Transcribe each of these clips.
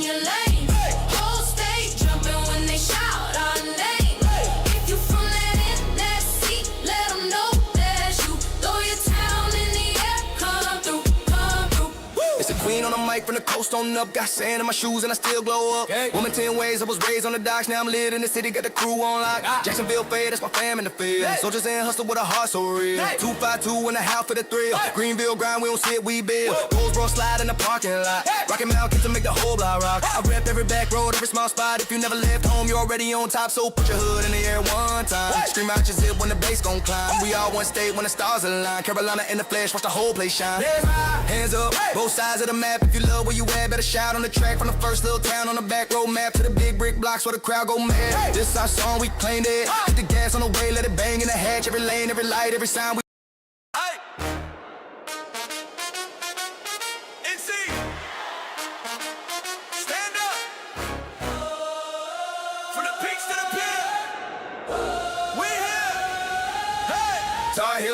your lane. Whole state jumping when they shout our name. If you from that in that seat, let them know that's you. Throw your town in the air, come through, come through. It's the queen on the mic from the coast on up. Got sand in my shoes and I still glow up. Woman 10 ways, I was raised on the docks. Now I'm lit in the city, got the crew on lock. Jacksonville fade, that's my fam in the field. Soldiers in hustle with a heart so real. 252 and a half for the thrill. Greenville grind, we don't see it, we build. Goldsboro slide in the parking lot. Rockin' Mount Kids to make the whole block rock. I rep every back road, every small spot. If you never left home, you're already on top. So put your hood in the air one time. Scream out your zip when the bass gon' climb. We all one state when the stars align. Carolina in the flesh, watch the whole place shine. Hands up, both sides of the map. If you love where you at, better shout on the track. From the first little town on the back road map to the big brick blocks where the crowd go mad. This our song, we claimed it. Hit the gas on the way, let it bang in the hatch. Every lane, every light, every sign.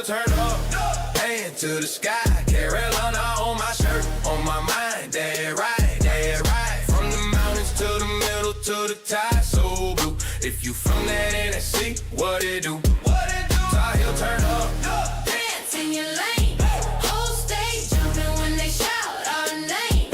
Turn up, hand to the sky. Carolina on my shirt, on my mind. Dead right, dead right. From the mountains to the middle to the tide, so blue. If you from that NSC, what it do? What it do? Tar Heel, turn up, dance in your lane. Whole state jumping when they shout our name.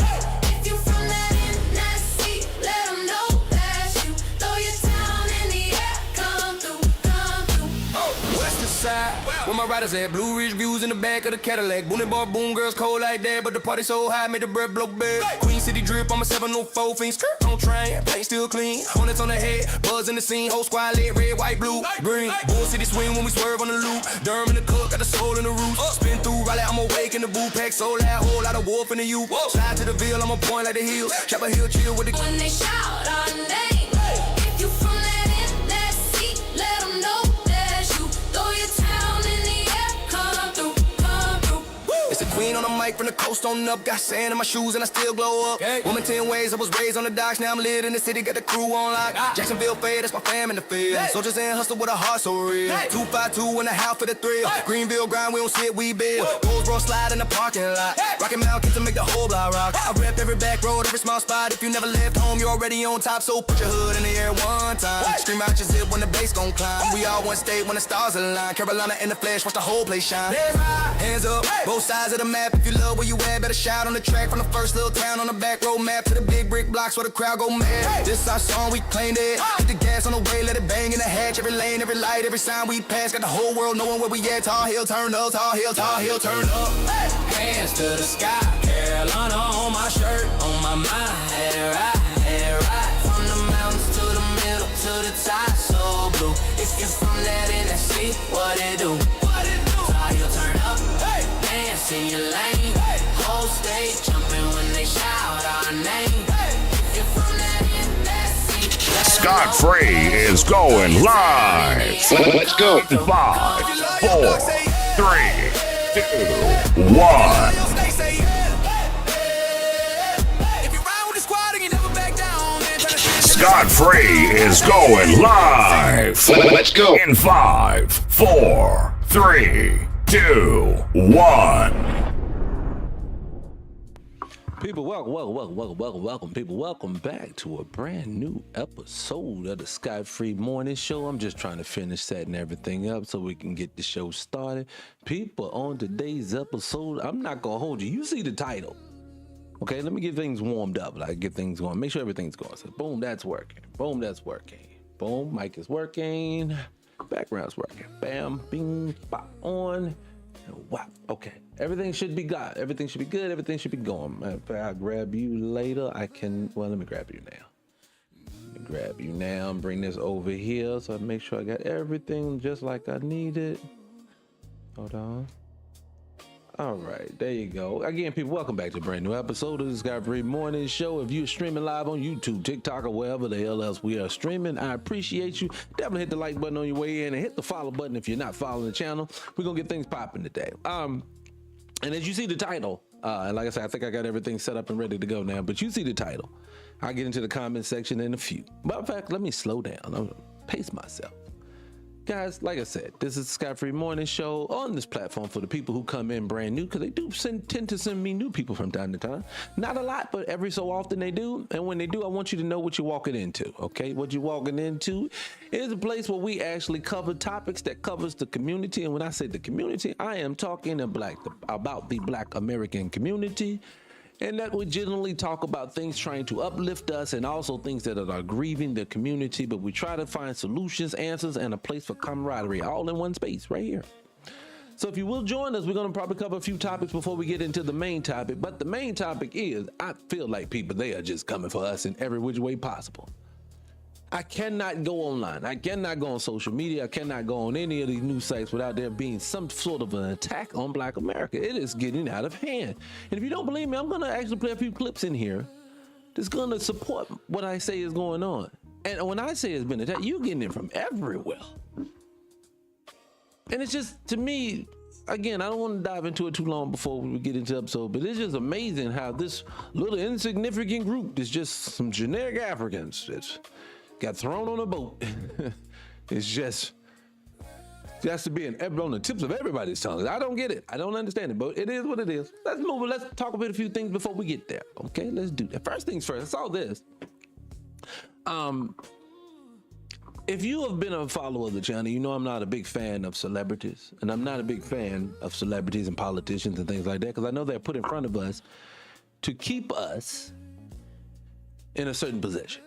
If you from that NSC, let them know that's you. Throw your town in the air, come through, come through. Western side. Where my riders at, Blue Ridge views in the back of the Cadillac. Boom bar, boom, girls cold like that, but the party so high, made the bread blow big. Queen City drip, I'm a 704 fiend. Skirt on train, paint still clean. Hornets on the head, buzz in the scene. Whole squad lit, red, white, blue, green. Bull City swing when we swerve on the loop. Durham in the cook, got the soul in the roof. Spin through Raleigh, I'm awake in the boot pack. So loud, whole lot of wolf in the youth. Slide to the Ville, I'm a point like the hills. Chapel Hill, chill with the. When they shout our name, if you from that in that seat, let them know that's you. Throw your town in the air, come through, come through. It's the queen on the mic from the coast on up. Got sand in my shoes and I still glow up. Woman 10 ways, I was raised on the docks. Now I'm lit in the city, got the crew on lock. Jacksonville fade, that's my fam in the field. Soldiers in hustle with a heart so real. 252 and a half for the thrill. Greenville grind, we don't see it, we build. Goldsboro slide in the parking lot. Rockin' Mount Kids to make the whole block rock. I rep every back road, every small spot. If you never left home, you're already on top. So put your hood in the air one time. Scream out your zip when the bass gon' climb. We all one state when the stars align. Carolina in the flesh, watch the whole place shine. Hands up, both sides of the map. If you love where you at, better shout on the track. From the first little town on the back road map to the big brick blocks where the crowd go mad. This our song, we claimed it. Hit the gas on the way, let it bang in the hatch. Every lane, every light, every sign we pass. Got the whole world knowing where we at. Tar Heel, turn up, Tar Heel, Tar Heel, turn up. Hands to the sky, Carolina on my shirt, on my mind. Head right, head right. From the mountains to the middle to the top, so blue. If you from that NSC, what it do? What it do? Tar Heel, turn up, dance in your lane. Whole state jumping when they shout our name. If you from that NSC, Scott Free is going live. Let's go. 5, 4, 3, 2, 1. Scott Free is going live. Let's go. In 5, 4, 3, 2, 1. People, welcome, people. Welcome back to a brand new episode of the Scott Free Morning Show. I'm just trying to finish setting everything up so we can get the show started. People, on today's episode, I'm not going to hold you. You see the title. Okay, let me get things warmed up. Like, get things going. Make sure everything's going. So, boom, that's working. Boom, that's working. Boom, mic is working. Background's working. Bam, bing, bop, on. Wow. Okay. Everything should be good. Everything should be good. Everything should be going. If I grab you later, I can. Well, let me grab you now. Let me grab you now and bring this over here so I make sure I got everything just like I need it. Hold on. All right, there you go. Again, people, welcome back to a brand new episode of the Scott Free Morning Show. If you're streaming live on YouTube, TikTok, or wherever the hell else we are streaming, I appreciate you. Definitely hit the like button on your way in and hit the follow button if you're not following the channel. We're gonna get things popping today. And as you see the title, and like I said, I think I got everything set up and ready to go now, but you see the title. I'll get into the comment section in a few. Matter of fact, let me slow down. I'm gonna pace myself. Guys, like I said, this is the Scott Free Morning Show on this platform for the people who come in brand new, because they do tend to send me new people from time to time. Not a lot, but every so often they do. And when they do, I want you to know what you're walking into, okay? What you're walking into is a place where we actually cover topics that covers the community. And when I say the community, I am talking about the Black American community. And that we generally talk about things trying to uplift us and also things that are grieving the community, but we try to find solutions, answers, and a place for camaraderie all in one space right here. So if you will join us, we're going to probably cover a few topics before we get into the main topic. But the main topic is, I feel like people, they are just coming for us in every which way possible. I cannot go online. I cannot go on social media. I cannot go on any of these news sites without there being some sort of an attack on Black America. It is getting out of hand. And if you don't believe me, I'm going to actually play a few clips in here that's going to support what I say is going on. And when I say it's been attacked, you're getting it from everywhere. And it's just, to me, again, I don't want to dive into it too long before we get into the episode, but it's just amazing how this little insignificant group is just some generic Africans that's got thrown on a boat. It's just has to be on the tips of everybody's tongues. I don't get it. I don't understand it, but it is what it is. Let's move it. Let's talk about a few things before we get there. Okay, let's do that. First things first, I saw this. If you have been a follower of the channel, you know I'm not a big fan of celebrities, and I'm not a big fan of celebrities and politicians and things like that, because I know they're put in front of us to keep us in a certain position.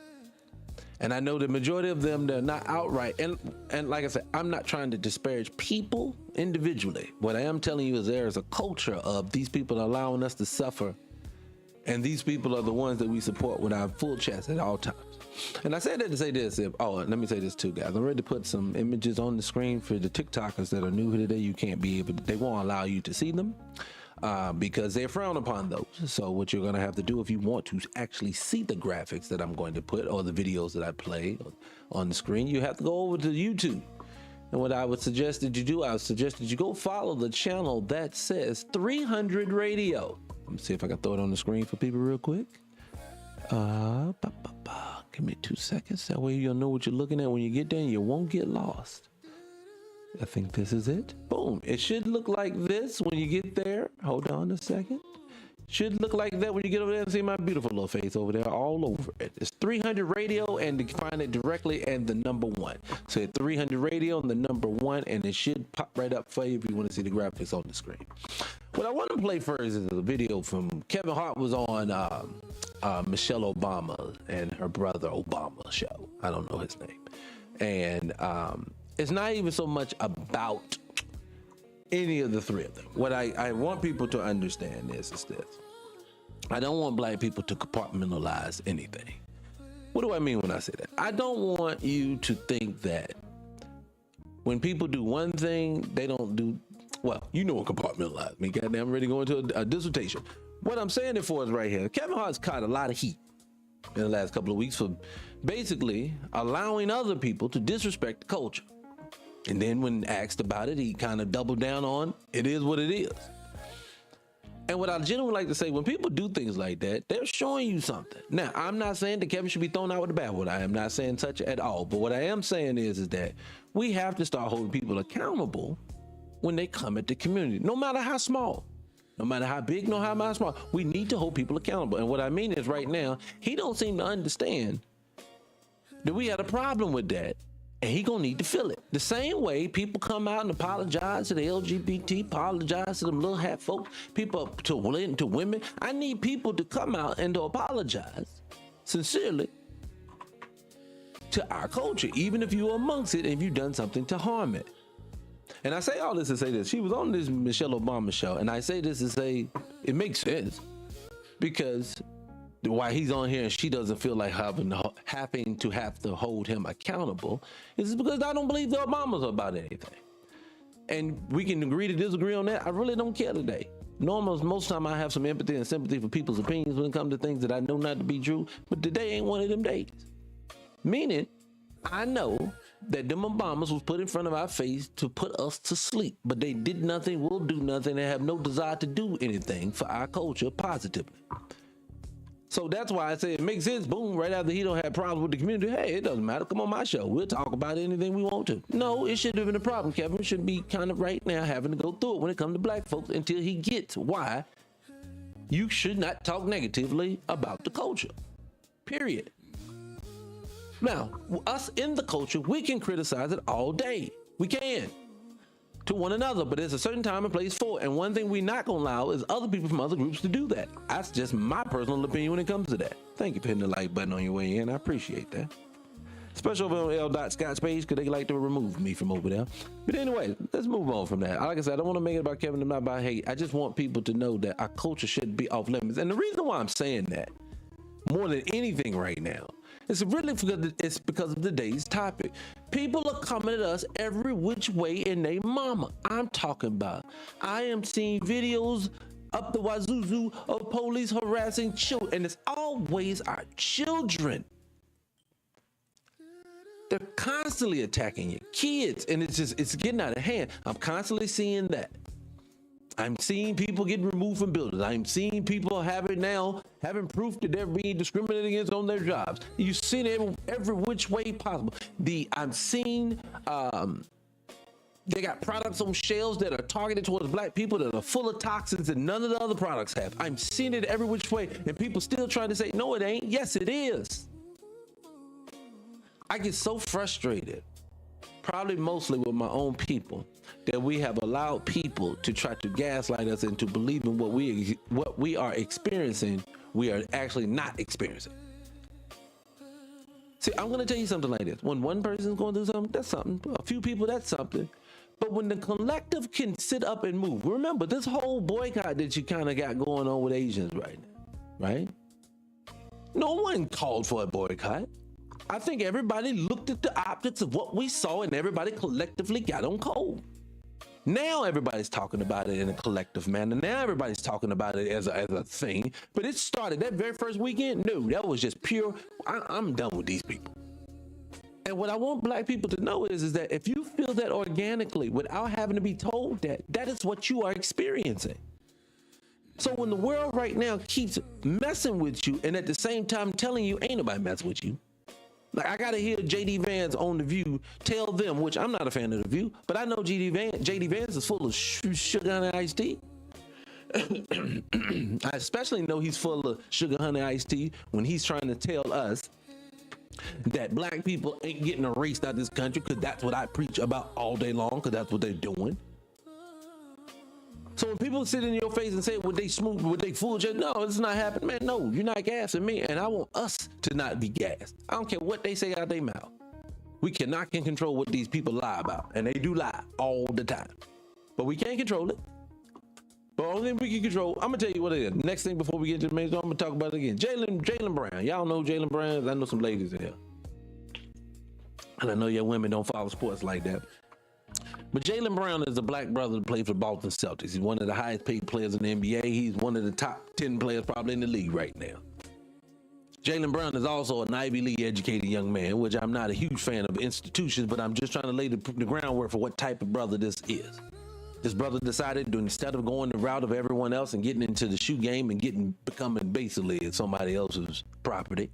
And I know the majority of them, they're not outright. And like I said, I'm not trying to disparage people individually. What I am telling you is there is a culture of these people allowing us to suffer. And these people are the ones that we support with our full chest at all times. And I say that to say this. Let me say this too, guys. I'm ready to put some images on the screen for the TikTokers that are new here today. You can't be able to, they won't allow you to see them. Because they're frowned upon those. So what you're going to have to do if you want to actually see the graphics that I'm going to put or the videos that I play on the screen, you have to go over to YouTube. And what I would suggest that you do, I would suggest that you go follow the channel that says 300 Radio. Let me see if I can throw it on the screen for people real quick. Give me 2 seconds. That way you'll know what you're looking at when you get there and you won't get lost. I think this is it. Boom. It should look like this when you get there. Hold on a second. Should look like that when you get over there and see my beautiful little face over there all over it. It's 300 Radio, and you can find it directly and the number 1. So 300 Radio and the number 1, and it should pop right up for you if you want to see the graphics on the screen. What I want to play first is a video from Kevin Hart was on Michelle Obama and her brother Obama show. I don't know his name. And it's not even so much about any of the three of them. What I want people to understand is this. I don't want Black people to compartmentalize anything. What do I mean when I say that? I don't want you to think that when people do one thing, they don't do, well, you know what compartmentalize means. Goddamn, I'm ready to go into a dissertation. What I'm saying it for is right here. Kevin Hart's caught a lot of heat in the last couple of weeks for basically allowing other people to disrespect the culture. And then when asked about it, he kind of doubled down on, it is what it is. And what I genuinely like to say, when people do things like that, they're showing you something. Now, I'm not saying that Kevin should be thrown out with the bathwater. I am not saying such at all. But what I am saying is that we have to start holding people accountable when they come at the community, no matter how small, no matter how big, no matter how small. We need to hold people accountable. And what I mean is right now, he don't seem to understand that we had a problem with that. And he gonna need to feel it. The same way people come out and apologize to the LGBT, apologize to them little hat folks, people to women. I need people to come out and to apologize sincerely to our culture, even if you're amongst it and if you've done something to harm it. And I say all this to say this. She was on this Michelle Obama show, and I say this to say it makes sense because why he's on here and she doesn't feel like having to hold him accountable is because I don't believe the Obamas are about anything. And we can agree to disagree on that. I really don't care today. Normally, most time I have some empathy and sympathy for people's opinions when it comes to things that I know not to be true, but today ain't one of them days. Meaning, I know that them Obamas was put in front of our face to put us to sleep, but they did nothing, will do nothing, and have no desire to do anything for our culture positively. So that's why I say it makes sense. Boom, right after he don't have problems with the community. Hey, it doesn't matter. Come on my show. We'll talk about anything we want to. No, it shouldn't have been a problem. Kevin should be kind of right now having to go through it when it comes to black folks until he gets why you should not talk negatively about the culture. Period. Now, us in the culture, we can criticize it all day. We can. To one another, but there's a certain time and place for it. And one thing we're not going to allow is other people from other groups to do that. That's just my personal opinion when it comes to that. Thank you for hitting the like button on your way in. I appreciate that. Especially over on L. Scott's page, because they like to remove me from over there. But anyway, let's move on from that. Like I said, I don't want to make it about Kevin and not about hate. I just want people to know that our culture shouldn't be off limits. And the reason why I'm saying that, more than anything right now, it's really because of today's topic. People are coming at us every which way in their mama. I'm talking about. I am seeing videos up the wazoo of police harassing children, and it's always our children. They're constantly attacking your kids, and it's getting out of hand. I'm constantly seeing that. I'm seeing people getting removed from buildings. I'm seeing people having proof that they're being discriminated against on their jobs. You've seen it every which way possible. I'm seeing they got products on shelves that are targeted towards black people that are full of toxins that none of the other products have. I'm seeing it every which way, and people still trying to say, no, it ain't. Yes, it is. I get so frustrated, probably mostly with my own people, that we have allowed people to try to gaslight us into believing what we are experiencing, we are actually not experiencing. See, I'm going to tell you something like this. When one person's going through something, that's something. A few people, that's something. But when the collective can sit up and move, remember this whole boycott that you kind of got going on with Asians right now, right? No one called for a boycott. I think everybody looked at the optics of what we saw and everybody collectively got on cold. Now everybody's talking about it in a collective manner. Now everybody's talking about it as a thing. But it started that very first weekend. No, that was just pure. I'm done with these people. And what I want black people to know is that if you feel that organically without having to be told that is what you are experiencing. So when the world right now keeps messing with you and at the same time telling you ain't nobody messing with you. Like, I gotta hear JD Vance on The View tell them, which I'm not a fan of The View, but I know JD Vance is full of sugar honey iced tea. I especially know he's full of sugar honey iced tea when he's trying to tell us that black people ain't getting erased out of this country, because that's what I preach about all day long, because that's what they're doing. So when people sit in your face and say, would they smooth, would they fool you? No, it's not happening, man. No, you're not gassing me, and I want us to not be gassed. I don't care what they say out their mouth. We can control what these people lie about, and they do lie all the time. But we can't control it. But only thing we can control, I'm gonna tell you what it is. Next thing before we get to the main story, I'm gonna talk about it again. Jaylen Brown. Y'all know Jaylen Brown. I know some ladies in here, and I know your women don't follow sports like that. But Jaylen Brown is a black brother that plays for Boston Celtics. He's one of the highest paid players in the NBA. He's one of the top 10 players probably in the league right now. Jaylen Brown is also an Ivy League educated young man, which I'm not a huge fan of institutions, but I'm just trying to lay the groundwork for what type of brother this is. This brother decided to, instead of going the route of everyone else and getting into the shoe game and becoming basically somebody else's property,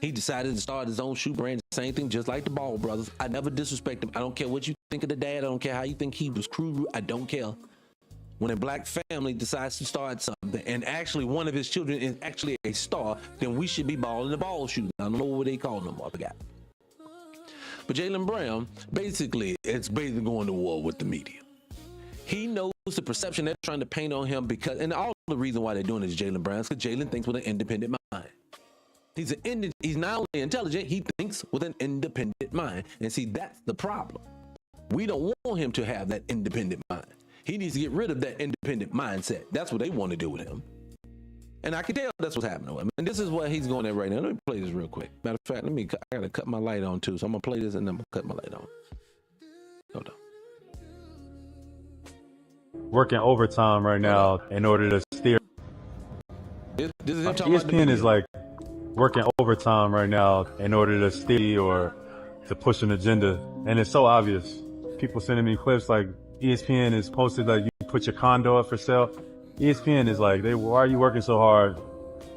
he decided to start his own shoe brand. Same thing, just like the Ball brothers. I never disrespect him. I don't care what you think of the dad. I don't care how you think he was crude. I don't care. When a black family decides to start something, and actually one of his children is actually a star, then we should be balling the ball shoes. I don't know what they call them. I forgot. But Jaylen Brown, it's basically going to war with the media. He knows the perception they're trying to paint on him, and all the reason why they're doing it is Jaylen Brown, because Jaylen thinks with an independent mind. He's not only intelligent, he thinks with an independent mind. And see, that's the problem. We don't want him to have that independent mind. He needs to get rid of that independent mindset. That's what they want to do with him. And I can tell that's what's happening with him. And this is what he's going at right now. Let me play this real quick. Matter of fact, I gotta cut my light on too. So I'm gonna play this and then I'm gonna cut my light on. Hold on. Working overtime right now in order to steer. This is him talking about ESPN is like working overtime right now in order to steer or to push an agenda. And it's so obvious. People sending me clips like ESPN is posted like you put your condo up for sale. ESPN is like, why are you working so hard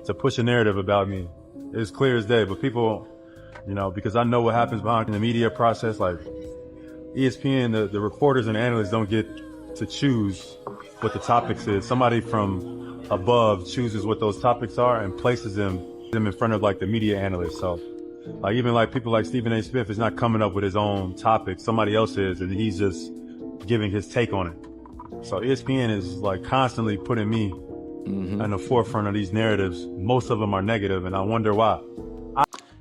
to push a narrative about me. It's clear as day, but people, you know, because I know what happens behind the media process, like ESPN, the reporters and analysts don't get to choose what the topics is. Somebody from above chooses what those topics are and places them in front of like the media analysts. So like even like people like Stephen A. Smith is not coming up with his own topic. Somebody else is, and he's just giving his take on it. So ESPN is like constantly putting me in the forefront of these narratives. Most of them are negative, and I wonder why.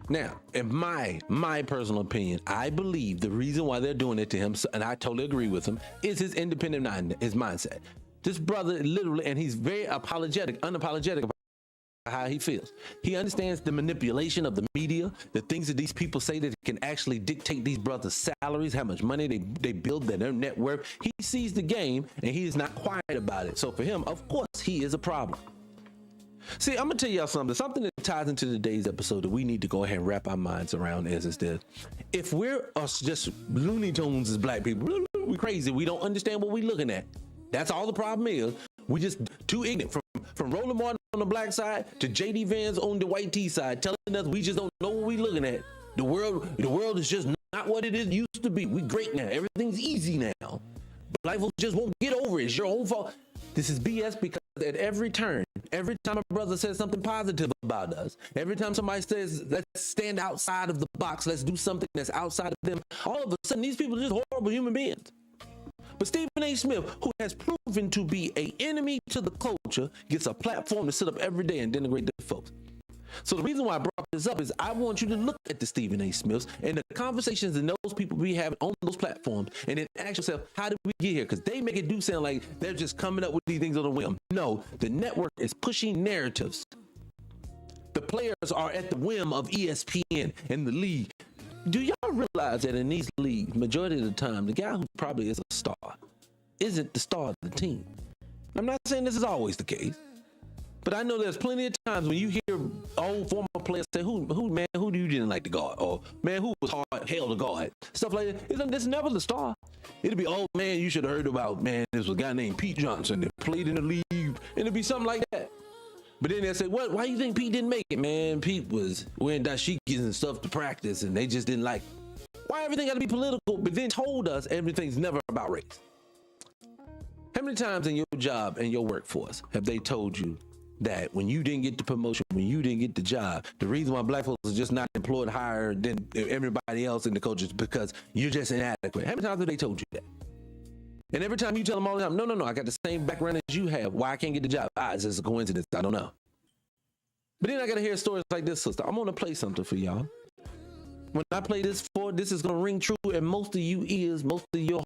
Now, in my personal opinion, I believe the reason why they're doing it to him, and I totally agree with him, is his independent mind, his mindset. This brother literally, and he's very unapologetic about how he feels. He understands the manipulation of the media, the things that these people say that can actually dictate these brothers' salaries, how much money they build, their net worth. He sees the game, and he is not quiet about it. So for him, of course, he is a problem. See, I'm gonna tell y'all something that ties into today's episode that we need to go ahead and wrap our minds around is this. If we're us just Looney Tunes as black people, we crazy, we don't understand what we're looking at. That's all the problem is. We just too ignorant. From Roland Martin on the black side to JD Vance on the white T side, telling us we just don't know what we're looking at. The world is just not what it used to be. We great now. Everything's easy now. Black folks just won't get over it. It's your own fault. This is BS because at every turn, every time a brother says something positive about us, every time somebody says, let's stand outside of the box, let's do something that's outside of them, all of a sudden these people are just horrible human beings. But Stephen A. Smith, who has proven to be an enemy to the culture, gets a platform to sit up every day and denigrate the folks. So the reason why I brought this up is I want you to look at the Stephen A. Smiths and the conversations that those people we have on those platforms and then ask yourself, how did we get here? Because they make it do sound like they're just coming up with these things on a whim. No, the network is pushing narratives. The players are at the whim of ESPN and the league. Do y'all realize that in these leagues, majority of the time, the guy who probably is a star isn't the star of the team? I'm not saying this is always the case. But I know there's plenty of times when you hear old former players say, who do you didn't like to guard? Or, man, who was hell to guard? Stuff like that. It's never the star. It'll be, oh, man, you should have heard about, man, there was a guy named Pete Johnson that played in the league. And it'll be something like that. But then they'll say, what? Why do you think Pete didn't make it, man? Pete was wearing dashikis and stuff to practice, and they just didn't like it. Why everything got to be political, but then told us everything's never about race? How many times in your job and your workforce have they told you that when you didn't get the promotion, when you didn't get the job, the reason why black folks are just not employed higher than everybody else in the culture is because you're just inadequate? How many times have they told you that? And every time you tell them all the time, no, I got the same background as you have. Why I can't get the job? It's just a coincidence. I don't know. But then I got to hear stories like this, sister. I'm going to play something for y'all. When I play this this is going to ring true, and most of y'all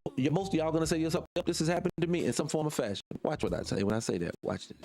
going to say yourself, yep, this has happened to me in some form or fashion. Watch what I say when I say that. Watch it.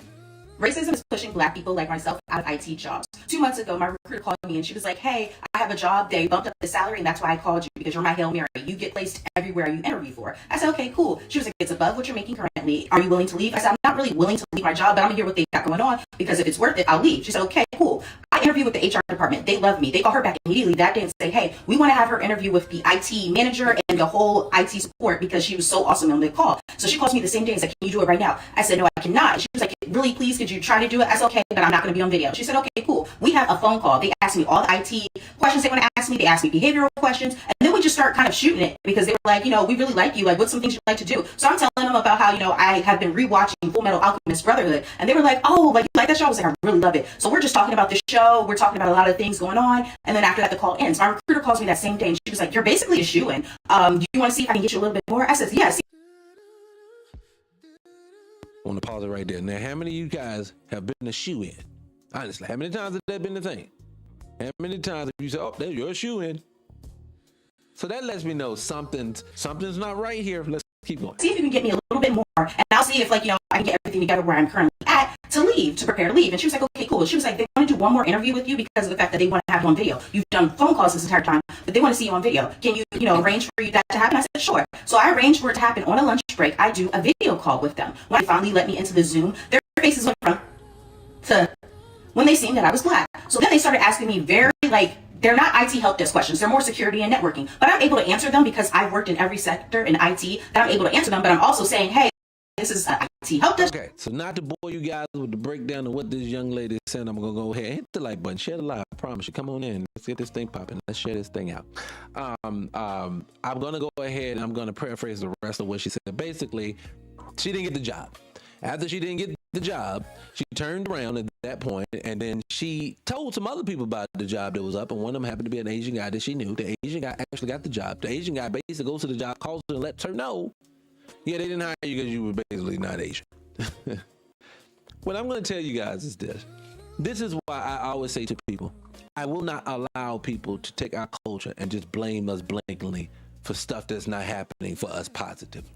Racism is pushing black people like myself out of IT jobs. 2 months ago, my recruiter called me and she was like, hey, I have a job. They bumped up the salary and that's why I called you, because you're my Hail Mary. You get placed everywhere you interview for. I said, okay, cool. She was like, it's above what you're making currently. Are you willing to leave? I said, I'm not really willing to leave my job, but I'm gonna hear what they got going on, because if it's worth it, I'll leave. She said, okay, cool. I interviewed with the HR department. They love me. They call her back immediately that day and say, hey, we want to have her interview with the IT manager and the whole IT support because she was so awesome on the call. So she calls me the same day and said, can you do it right now? I said, no, I cannot. She was like, really, please, could you try to do it? I said, okay, but I'm not going to be on video. She said, okay, cool. We have a phone call. They asked me all the IT questions they want to ask me. They asked me behavioral questions. And then we just start kind of shooting it because they were like, we really like you. Like, what's some things you'd like to do? So I'm telling them about how, I have been rewatching Full Metal Alchemist Brotherhood. And they were like, oh, like, you like that show? I was like, I really love it. So we're just talking about the show. We're talking about a lot of things going on. And then after that, the call ends. My recruiter calls me that same day and she was like, you're basically a shoo-in. Do you want to see if I can get you a little bit more? I said, yes. I want to pause it right there. Now, how many of you guys have been a shoe-in? Honestly, how many times has that been the thing? How many times have you said, oh, there you're a shoe-in? So that lets me know something's not right here. Let's keep going. See if you can get me a little bit more, and I'll see if, I can get everything together where I'm currently at to prepare to leave. And she was like, okay, cool. She was like, they want to do one more interview with you because of the fact that they want to have you on video. You've done phone calls this entire time, but they want to see you on video. Can you, arrange for that to happen? I said, sure. So I arranged for it to happen on a lunch break. I do a video call with them. When they finally let me into the Zoom, their faces went from to when they seen that I was black. So then they started asking me very, they're not IT help desk questions. They're more security and networking. But I'm able to answer them because I've worked in every sector in IT. That I'm able to answer them, but I'm also saying, hey, this is an IT help desk. Okay, so not to bore you guys with the breakdown of what this young lady is saying, I'm gonna go ahead and hit the like button, share the live. I promise you. Come on in. Let's get this thing popping. Let's share this thing out. I'm gonna go ahead and I'm gonna paraphrase the rest of what she said. Basically, she didn't get the job. After she didn't get the job, she turned around at that point, and then she told some other people about the job that was up, and one of them happened to be an Asian guy that she knew. The Asian guy actually got the job. The Asian guy basically goes to the job, calls her, and lets her know, yeah, they didn't hire you because you were basically not Asian. What I'm going to tell you guys is this. This is why I always say to people, I will not allow people to take our culture and just blame us blankly for stuff that's not happening for us positively.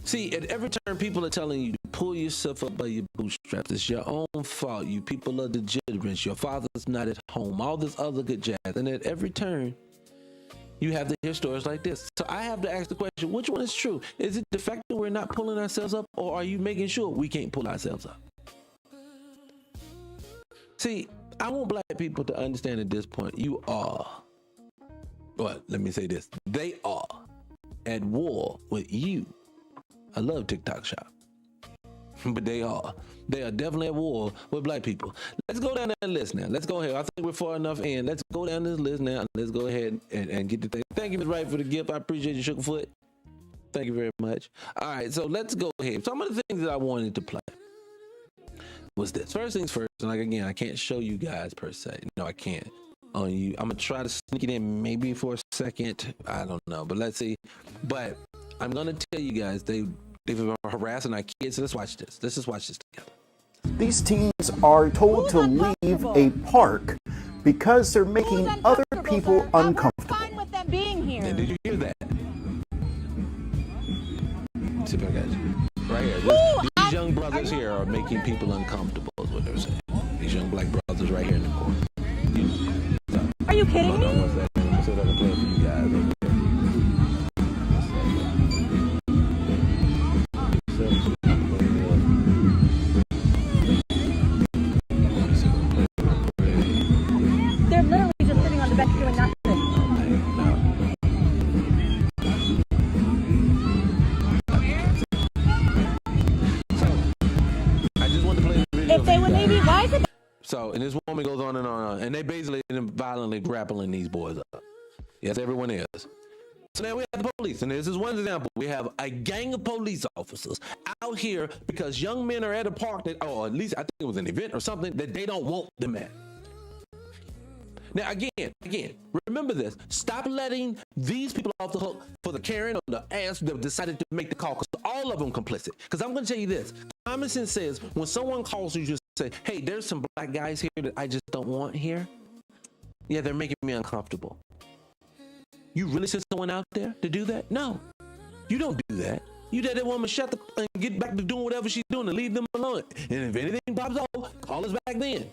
See, at every turn, people are telling you to pull yourself up by your bootstraps. It's your own fault. You people are degenerates. Your father's not at home. All this other good jazz. And at every turn, you have to hear stories like this. So I have to ask the question, which one is true? Is it the fact that we're not pulling ourselves up, or are you making sure we can't pull ourselves up? See, I want black people to understand at this point, you are, well, let me say this. They are at war with you. I love TikTok Shop, but they are definitely at war with black people. Let's go down that list now. Let's go ahead. I think we're far enough in. Let's go down this list now. Let's go ahead and get the thing. Thank you, Ms. Wright, for the gift. I appreciate you, Sugarfoot. Thank you very much. All right, so let's go ahead. Some of the things that I wanted to play was this. First things first, and like again, I can't show you guys per se. No, I can't. On you, I'm gonna try to sneak it in maybe for a second. I don't know, but let's see. But I'm gonna tell you guys they've been harassing our kids. So let's watch this. Let's just watch this together. These teens are told to leave a park because they're making other people uncomfortable. Fine with them being here. And did you hear that? Let's see if I got you. Right here. These young brothers here are making people uncomfortable, is what they're saying. These young black brothers right here in the corner. Are you kidding me? Hold on one second. Let me see if I can play it for you guys over there. They're literally just sitting on the bench doing nothing. I just wanted to play the video. If they would maybe, why is it? So, and this woman goes on and on, and they basically end up violently grappling these boys up. Yes, everyone is. So now we have the police, and this is one example. We have a gang of police officers out here because young men are at a park that, or at least I think it was an event or something that they don't want them at. Now, again, remember this. Stop letting these people off the hook for the Karen or the ass that decided to make the call, because all of them complicit. Because I'm going to tell you this. Common sense says when someone calls you, just say, hey, there's some black guys here that I just don't want here. Yeah, they're making me uncomfortable. You really send someone out there to do that? No, you don't do that. You let that woman shut and get back to doing whatever she's doing and leave them alone. And if anything pops off, call us back then.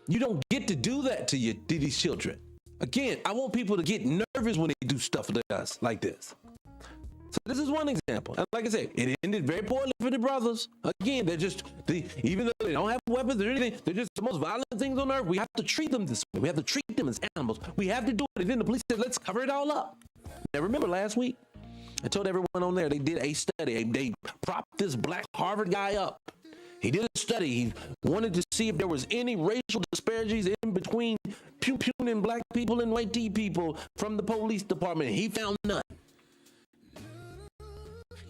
You don't get to do that to these children. Again, I want people to get nervous when they do stuff to us like this. So this is one example. And like I said, it ended very poorly for the brothers. Again, they're just, even though they don't have weapons or anything, they're just the most violent things on earth. We have to treat them this way. We have to treat them as animals. We have to do it. And then the police said, let's cover it all up. Now, remember last week, I told everyone on there, they did a study. They propped this black Harvard guy up. He did a study. He wanted to see if there was any racial disparities in between puning black people and white people from the police department. He found none.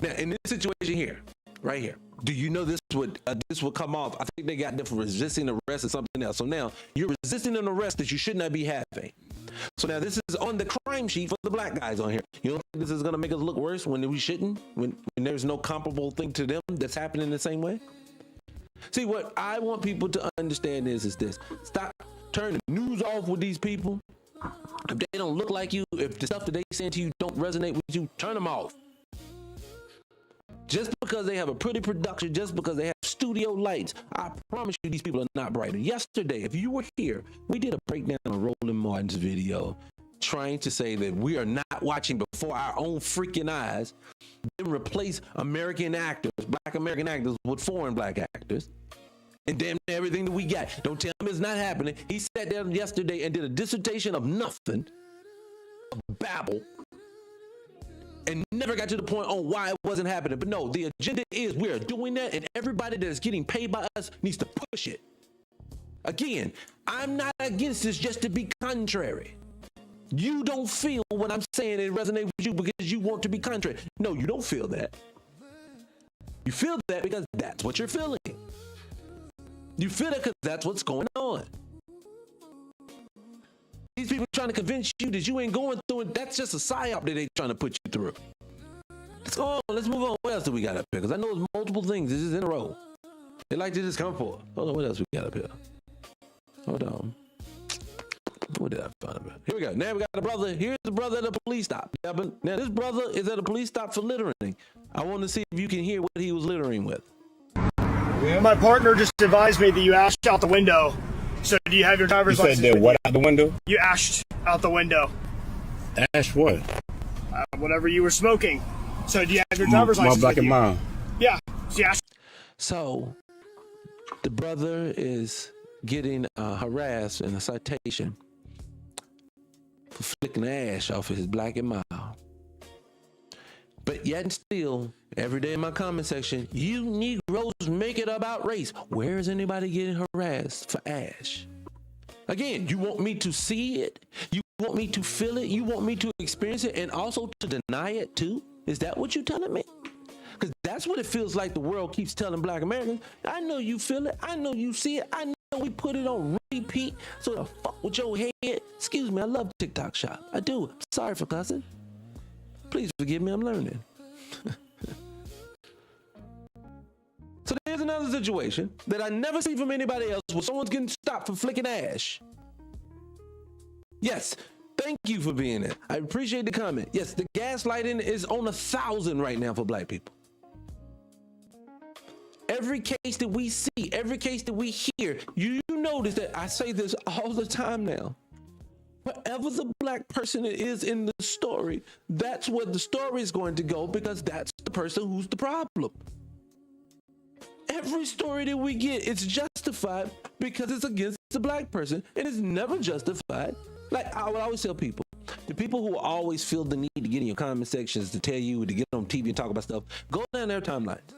Now, in this situation here, right here, do you know this would come off? I think they got them for resisting arrest or something else. So now you're resisting an arrest that you should not be having. So now this is on the crime sheet for the black guys on here. You don't think this is going to make us look worse when we shouldn't? When there's no comparable thing to them that's happening the same way? See, what I want people to understand is this. Stop turning the news off with these people. If they don't look like you, if the stuff that they send to you don't resonate with you, turn them off. Just because they have a pretty production, just because they have studio lights, I promise you these people are not brighter. Yesterday, if you were here, we did a breakdown of Roland Martin's video trying to say that we are not watching before our own freaking eyes, then replace American actors, black American actors, with foreign black actors, and damn everything that we got. Don't tell him it's not happening. He sat there yesterday and did a dissertation of nothing, of babble, and never got to the point on why it wasn't happening. But no, the agenda is we are doing that, and everybody that is getting paid by us needs to push it. Again, I'm not against this just to be contrary. You don't feel what I'm saying it resonates with you because you want to be contrary. No, you don't feel that. You feel that because that's what you're feeling. You feel that because that's what's going on. These people trying to convince you that you ain't going through it, that's just a psyop that they trying to put you through. Let's go on. Let's move on. What else do we got up here? Because I know it's multiple things. This is in a row. They like to just come for. Hold on. What else we got up here? Hold on. What did I find about? Here we go. Now we got a brother. Here's the brother at a police stop. Yeah, but now this brother is at a police stop for littering. I want to see if you can hear what he was littering with. My partner just advised me that you ashed out the window. So do you have your driver's license? You said that what out the window? You ashed out the window. Ash what? Whatever you were smoking. So do you have your driver's license? My black and mine. Yeah. So you ashed. So the brother is getting harassed in a citation for flicking the ash off of his black and mild. But yet and still, every day in my comment section, you Negroes make it about race. Where is anybody getting harassed for ash? Again, you want me to see it? You want me to feel it? You want me to experience it and also to deny it too? Is that what you're telling me? Because that's what it feels like the world keeps telling black Americans. I know you feel it. I know you see it. I know we put it on repeat. So the fuck with your head. Excuse me, I love TikTok shop. I do. I'm sorry for cussing. Please forgive me, I'm learning. So there's another situation that I never see from anybody else where someone's getting stopped for flicking ash. Yes, thank you for being there. I appreciate the comment. Yes, the gaslighting is on 1,000 right now for black people. Every case that we see, every case that we hear, you notice that I say this all the time now. Wherever the black person is in the story, that's where the story is going to go because that's the person who's the problem. Every story that we get, it's justified because it's against the black person, and it's never justified. Like I would always tell people, the people who always feel the need to get in your comment sections to tell you to get on TV and talk about stuff, go down their timelines.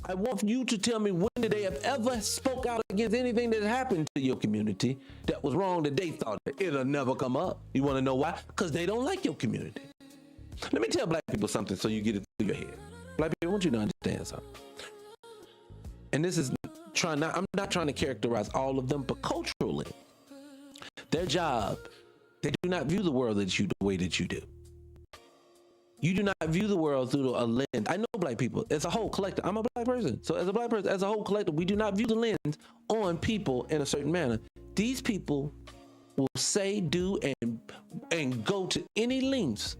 I want you to tell me when did they have ever spoke out against anything that happened to your community that was wrong that they thought it'll never come up. You want to know why? Because they don't like your community. Let me tell black people something so you get it through your head. Black people, I want you to understand something. And this is I'm not trying to characterize all of them, but culturally, their job, they do not view the world the way that you do. You do not view the world through a lens. I know black people as a whole collective. I'm a black person. So as a black person, as a whole collective, we do not view the lens on people in a certain manner. These people will say, do, and go to any lengths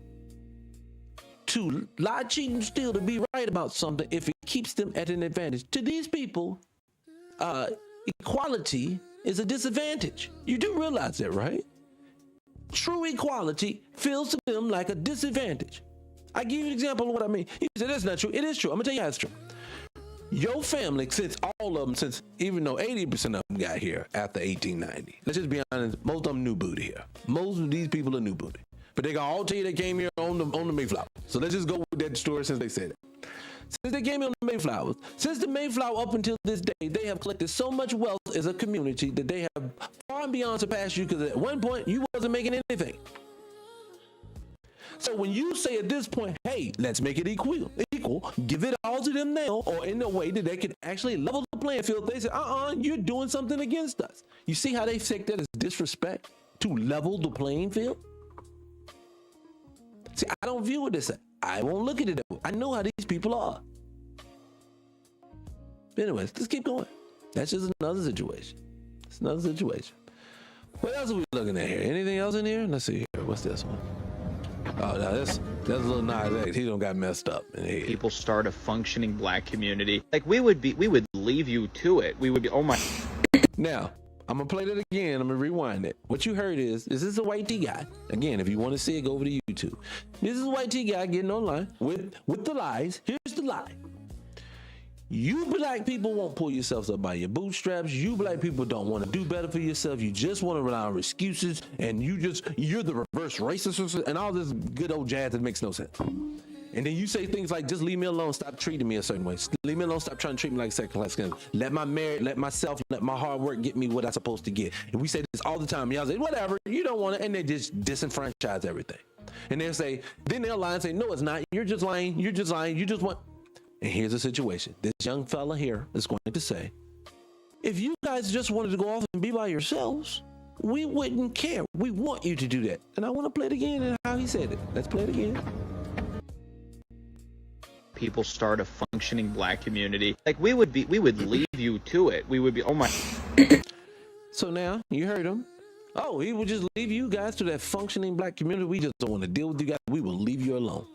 to lie, cheat, and steal to be right about something if it keeps them at an advantage. To these people, equality is a disadvantage. You do realize that, right? True equality feels to them like a disadvantage. I give you an example of what I mean. You say that's not true. It is true. I'm gonna tell you how it's true. Your family, since even though 80% of them got here after 1890, let's just be honest, most of them new booty here. Most of these people are new booty. But they can all tell you they came here on the Mayflower. So let's just go with that story since they said it. Since they came here on the Mayflowers, since the Mayflower up until this day, they have collected so much wealth as a community that they have far and beyond surpassed you because at one point you wasn't making anything. So when you say at this point, hey, let's make it equal, give it all to them now, or in a way that they can actually level the playing field, they say, you're doing something against us. You see how they take that as disrespect to level the playing field? See, I don't view it as that. I won't look at it that way. I know how these people are. But anyways, let's keep going. That's just another situation. It's another situation. What else are we looking at here? Anything else in here? Let's see here. What's this one? Oh, no, that's a little Nas X. He don't got messed up in here. People start a functioning black community. Like we would leave you to it. We would be, oh my. Now, I'm gonna play that again. I'm gonna rewind it. What you heard is this is a white T guy. Again, if you want to see it, go over to YouTube. This is a white T guy getting online with the lies. Here's the lie. You black people won't pull yourselves up by your bootstraps. You black people don't want to do better for yourself. You just want to rely on excuses, and you're the reverse reverse racist and all this good old jazz that makes no sense. And then you say things like, just leave me alone, stop treating me a certain way. Leave me alone, stop trying to treat me like second class citizen. Let my merit, let myself, let my hard work get me what I'm supposed to get. And we say this all the time. Y'all say, whatever, you don't want it. And they just disenfranchise everything. And they'll say, then they'll lie and say, no, it's not. You're just lying. You're just lying. You just want. And here's the situation. This young fella here is going to say, if you guys just wanted to go off and be by yourselves, we wouldn't care. We want you to do that. And I want to play it again and how he said it. Let's play it again. People start a functioning black community. Like we would leave you to it. We would be, oh my. So now you heard him. Oh, he would just leave you guys to that functioning black community. We just don't want to deal with you guys. We will leave you alone.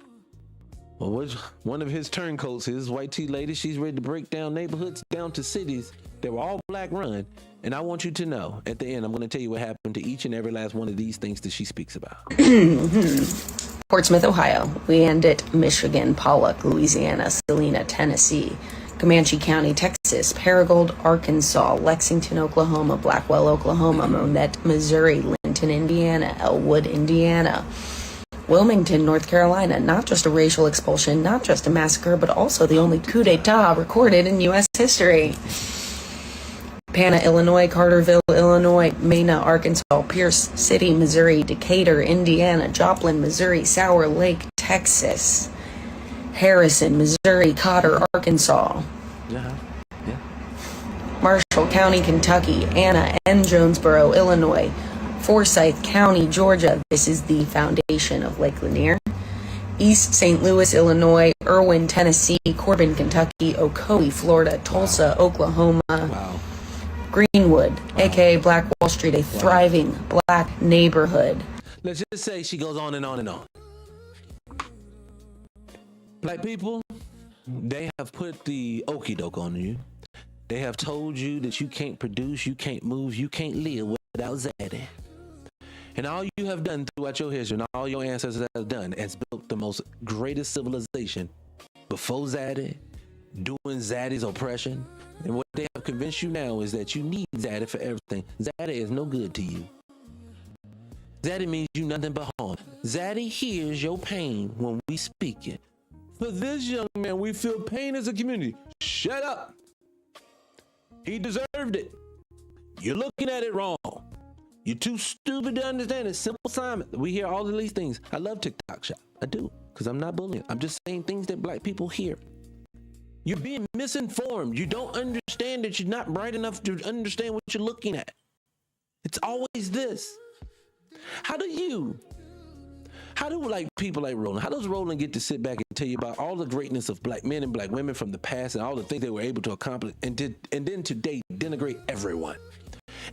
Well, what's one of his turncoats, his white tea lady, she's ready to break down neighborhoods down to cities that were all black run. And I want you to know, at the end, I'm going to tell you what happened to each and every last one of these things that she speaks about. Portsmouth, Ohio, Leandit, Michigan, Pollock, Louisiana, Salina, Tennessee, Comanche County, Texas, Paragould, Arkansas, Lexington, Oklahoma, Blackwell, Oklahoma, Monette, Missouri, Linton, Indiana, Elwood, Indiana, Wilmington, North Carolina. Not just a racial expulsion, not just a massacre, but also the only coup d'etat recorded in U.S. history. Pana, Illinois, Carterville, Illinois, Mena, Arkansas, Pierce City, Missouri, Decatur, Indiana, Joplin, Missouri, Sour Lake, Texas, Harrison, Missouri, Cotter, Arkansas, Marshall County, Kentucky, Anna and Jonesboro, Illinois, Forsyth County, Georgia. This is the foundation of Lake Lanier. East St. Louis, Illinois, Irwin, Tennessee, Corbin, Kentucky, Ocoee, Florida, Tulsa, Oklahoma. Wow. Greenwood, aka Black Wall Street, a thriving black neighborhood. Let's just say she goes on and on and on. Black people, they have put the okie doke on you. They have told you that you can't produce, you can't move, you can't live without Zaddy. And all you have done throughout your history, and all your ancestors have done, has built the most greatest civilization before Zaddy, doing Zaddy's oppression. And what they have convinced you now is that you need Zaddy for everything. Zaddy is no good to you. Zaddy means you nothing but harm. Zaddy hears your pain when we speak it. For this young man, we feel pain as a community. Shut up. He deserved it. You're looking at it wrong. You're too stupid to understand it. Simple assignment. We hear all of these things. I love TikTok shop. I do, because I'm not bullying. I'm just saying things that black people hear. You're being misinformed. You don't understand that you're not bright enough to understand what you're looking at. It's always this. How do like people like Roland, how does Roland get to sit back and tell you about all the greatness of black men and black women from the past and all the things they were able to accomplish, and then today denigrate everyone?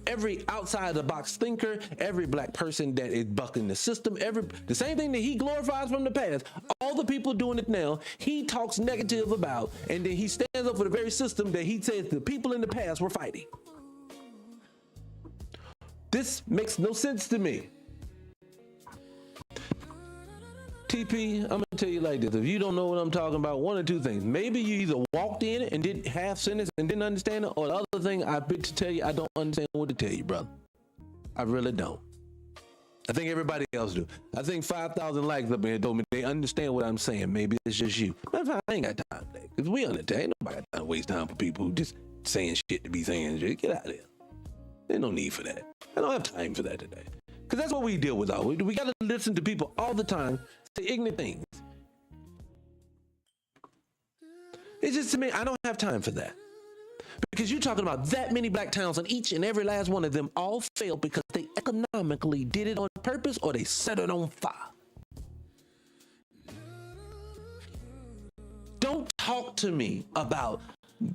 Every outside the box thinker, every black person that is bucking the system, the same thing that he glorifies from the past, all the people doing it now, he talks negative about, and then he stands up for the very system that he says the people in the past were fighting. This makes no sense to me. TP, I'm gonna tell you like this. If you don't know what I'm talking about, one or two things. Maybe you either walked in it and did half sentence and didn't understand it, or the other thing, I bet to tell you, I don't understand what to tell you, brother. I really don't. I think everybody else do. I think 5,000 likes up in here told me they understand what I'm saying. Maybe it's just you. Matter of fact, I ain't got time for that. Because we understand. Ain't nobody got time to waste time for people who just saying shit to be saying shit. Get out of there. There's no need for that. I don't have time for that today. Because that's what we deal with. We got to listen to people all the time say ignorant things. It's just, to me, I don't have time for that. Because you're talking about that many black towns, and each and every last one of them all failed because they economically did it on purpose or they set it on fire. Don't talk to me about,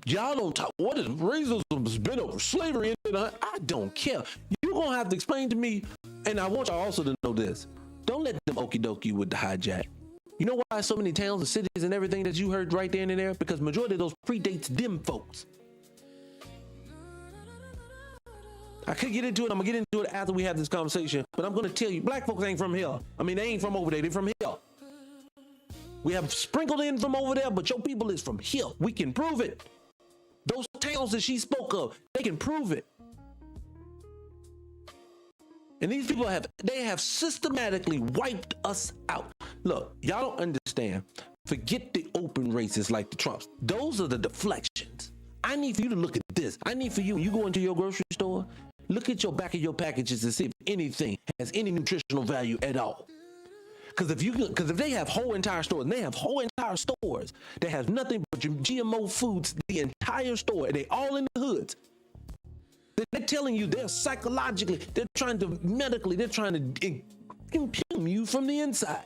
y'all don't talk, what is racism's been over slavery? I don't care. You're going to have to explain to me, and I want y'all also to know this. Don't let them okie dokie with the hijack. You know why so many towns and cities and everything that you heard right there and there? Because majority of those predates them folks. I could get into it. I'm going to get into it after we have this conversation. But I'm going to tell you, black folks ain't from here. I mean, they ain't from over there. They're from here. We have sprinkled in from over there, but your people is from here. We can prove it. Those towns that she spoke of, they can prove it. And these people have systematically wiped us out. Look, y'all don't understand. Forget the open races like the Trumps. Those are the deflections. I need for you to look at this. I need for you, when you go into your grocery store, look at your back of your packages and see if anything has any nutritional value at all. Because if they have whole entire stores, and they have whole entire stores that have nothing but GMO foods, the entire store, and they all in the hoods. They're telling you they're psychologically, they're trying to medically, they're trying to impugn you from the inside.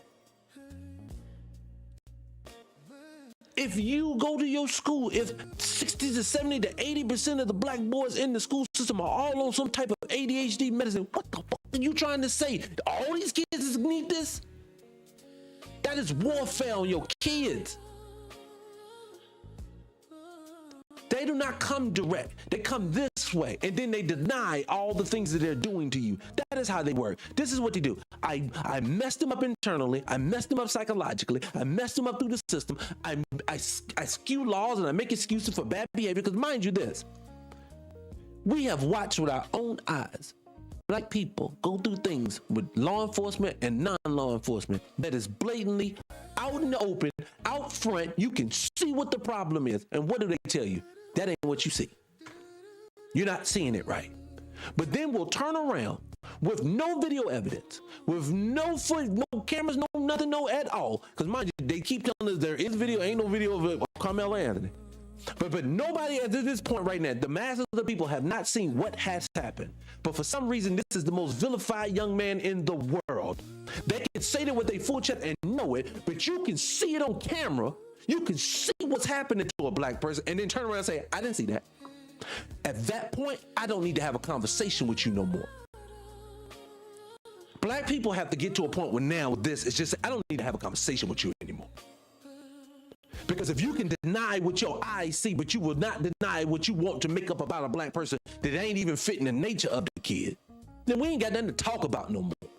If you go to your school, if 60 to 70 to 80% of the black boys in the school system are all on some type of ADHD medicine, what the fuck are you trying to say? All these kids need this? That is warfare on your kids. They do not come direct. They come this way, and then they deny all the things that they're doing to you. That is how they work. This is what they do. I messed them up internally. I messed them up psychologically. I messed them up through the system. I skew laws, and I make excuses for bad behavior. Because mind you this, we have watched with our own eyes black people go through things with law enforcement and non-law enforcement that is blatantly out in the open, out front. You can see what the problem is. And what do they tell you? That ain't what you see. You're not seeing it right. But then we'll turn around with no video evidence, with no footage, no cameras, no nothing, no at all. Because mind you, they keep telling us there is video, ain't no video of Carmelo Anthony. But nobody at this point right now, the masses of the people have not seen what has happened. But for some reason, this is the most vilified young man in the world. They can say that with their full chest and know it, but you can see it on camera. You can see what's happening to a black person and then turn around and say, I didn't see that. At that point, I don't need to have a conversation with you no more. Black people have to get to a point where now this is just, I don't need to have a conversation with you anymore. Because if you can deny what your eyes see, but you will not deny what you want to make up about a black person that ain't even fitting the nature of the kid, then we ain't got nothing to talk about no more.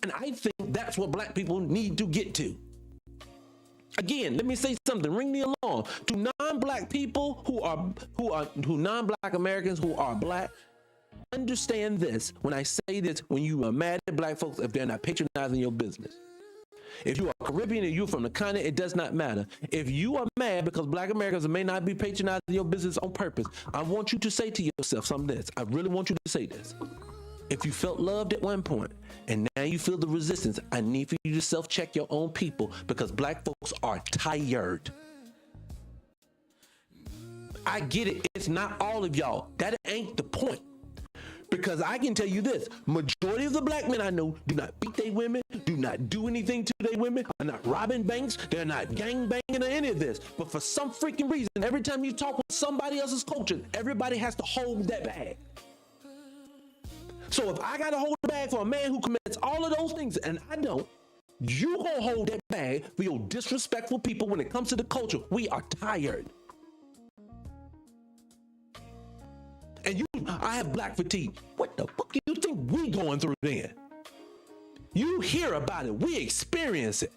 And I think that's what black people need to get to. Again, let me say something. Ring the alarm. To non-black people who non-black Americans who are black, understand this. When I say this, when you are mad at black folks, if they're not patronizing your business. If you are Caribbean and you're from the continent, it does not matter. If you are mad because black Americans may not be patronizing your business on purpose, I want you to say to yourself something this. I really want you to say this. If you felt loved at one point and now you feel the resistance, I need for you to self-check your own people because black folks are tired. I get it. It's not all of y'all. That ain't the point. Because I can tell you this, majority of the black men I know do not beat their women, do not do anything to their women, are not robbing banks, they're not gang banging or any of this. But for some freaking reason, every time you talk with somebody else's culture, everybody has to hold that bag. So if I got to hold the bag for a man who commits all of those things, and I don't, you gonna hold that bag for your disrespectful people when it comes to the culture. We are tired. And I have black fatigue. What the fuck do you think we going through then? You hear about it. We experience it.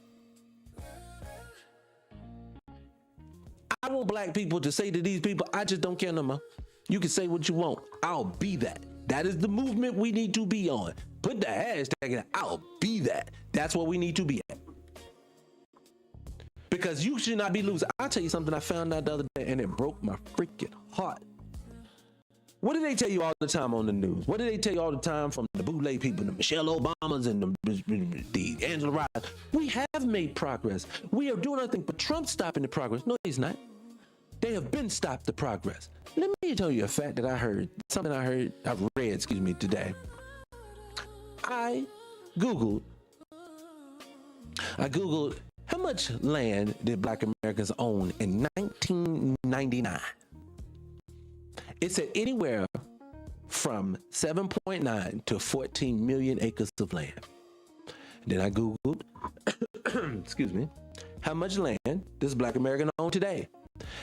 I want black people to say to these people, I just don't care no more. You can say what you want. I'll be that. That is the movement we need to be on. Put the hashtag in. I'll be that. That's what we need to be at. Because you should not be losing. I'll tell you something I found out the other day and it broke my freaking heart. What do they tell you all the time on the news? What do they tell you all the time from the bootleg people, the Michelle Obamas and the Angela Rye? We have made progress. We are doing nothing but Trump stopping the progress. No, he's not. They have been stopped the progress. Let me tell you a fact that I read today. I Googled how much land did black Americans own in 1999? It said anywhere from 7.9 to 14 million acres of land. Then I Googled, excuse me, how much land does black American own today?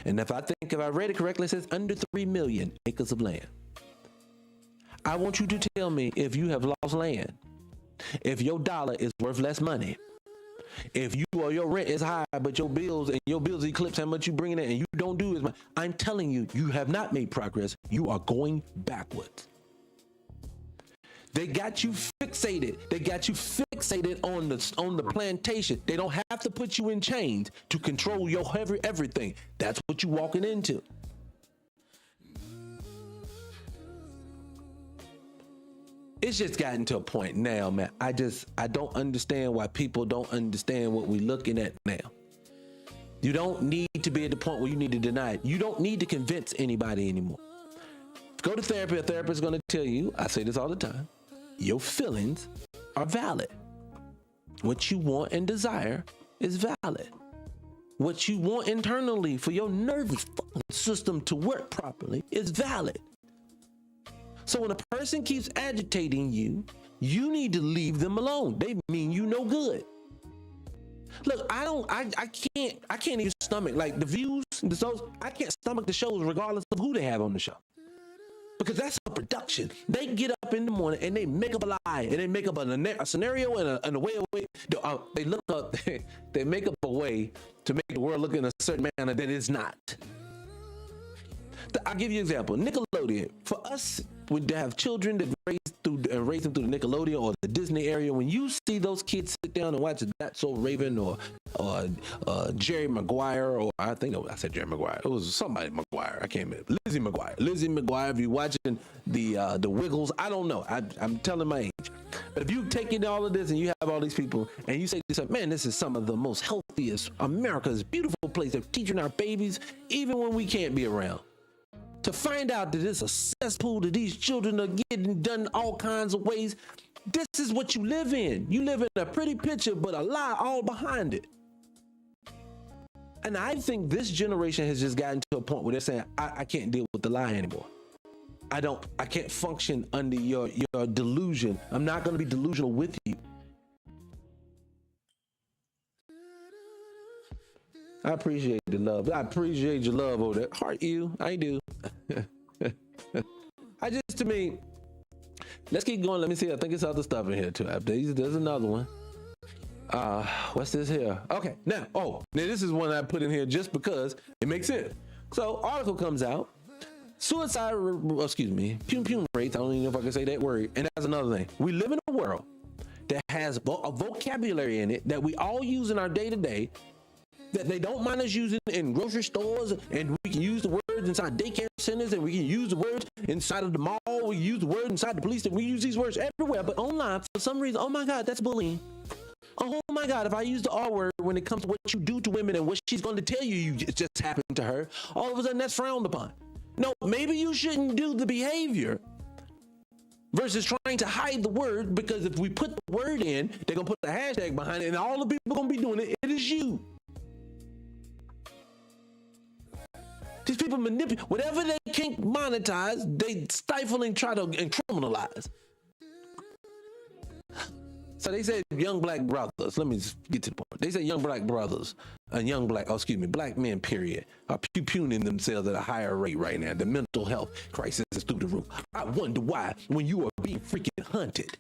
And if I read it correctly, it says under 3 million acres of land. I want you to tell me if you have lost land, if your dollar is worth less money, if you or your rent is high, but your bills eclipse how much you bring in and you don't do as much. I'm telling you, you have not made progress. You are going backwards. They got you fixated. They got you fixated on the plantation. They don't have to put you in chains to control your everything. That's what you walking into. It's just gotten to a point now, man. I don't understand why people don't understand what we're looking at now. You don't need to be at the point where you need to deny it. You don't need to convince anybody anymore. Go to therapy. A therapist is going to tell you, I say this all the time, your feelings are valid. What you want and desire is valid. What you want internally for your nervous system to work properly is valid. So when a person keeps agitating you, you need to leave them alone. They mean you no good. Look, I can't even stomach like the views, the shows. I can't stomach the shows regardless of who they have on the show. Because that's a production. They get up in the morning and they make up a lie and they make up a scenario and a way. They look up, they make up a way to make the world look in a certain manner that it's not. I'll give you an example. Nickelodeon. For us, when they have children that raise them through the Nickelodeon or the Disney area, when you see those kids sit down and watch That's So Raven or Jerry Maguire, or I think I said Jerry Maguire. It was somebody Maguire. I can't remember. Lizzie Maguire. If you're watching the Wiggles, I don't know. I'm telling my age. But if you take in all of this and you have all these people and you say to yourself, man, this is some of the most healthiest, America's beautiful place. They're teaching our babies even when we can't be around. To find out that it's a cesspool that these children are getting done all kinds of ways. This is what you live in. You live in a pretty picture, but a lie all behind it. And I think this generation has just gotten to a point where they're saying, I can't deal with the lie anymore. I can't function under your delusion. I'm not going to be delusional with you. I appreciate the love. I appreciate your love over there. Heart you. I do. To me, let's keep going. Let me see. I think it's other stuff in here too. There's another one. What's this here? Okay. Now this is one I put in here just because it makes sense. So article comes out. Suicide, pum rates. I don't even know if I can say that word. And that's another thing. We live in a world that has a vocabulary in it that we all use in our day-to-day that they don't mind us using in grocery stores, and we can use the words inside daycare centers, and we can use the words inside of the mall, we use the word inside the police, and we use these words everywhere, but online, for some reason, oh my God, that's bullying. Oh my God, if I use the R word when it comes to what you do to women and what she's going to tell you it just happened to her, all of a sudden that's frowned upon. No, maybe you shouldn't do the behavior versus trying to hide the word, because if we put the word in, they're going to put the hashtag behind it, and all the people going to be doing it, it is you. These people manipulate whatever they can't monetize, they stifle and try to criminalize. So they said young black brothers. Let me just get to the point. They said young black brothers and black men, period, are pupooning themselves at a higher rate right now. The mental health crisis is through the roof. I wonder why when you are being freaking hunted.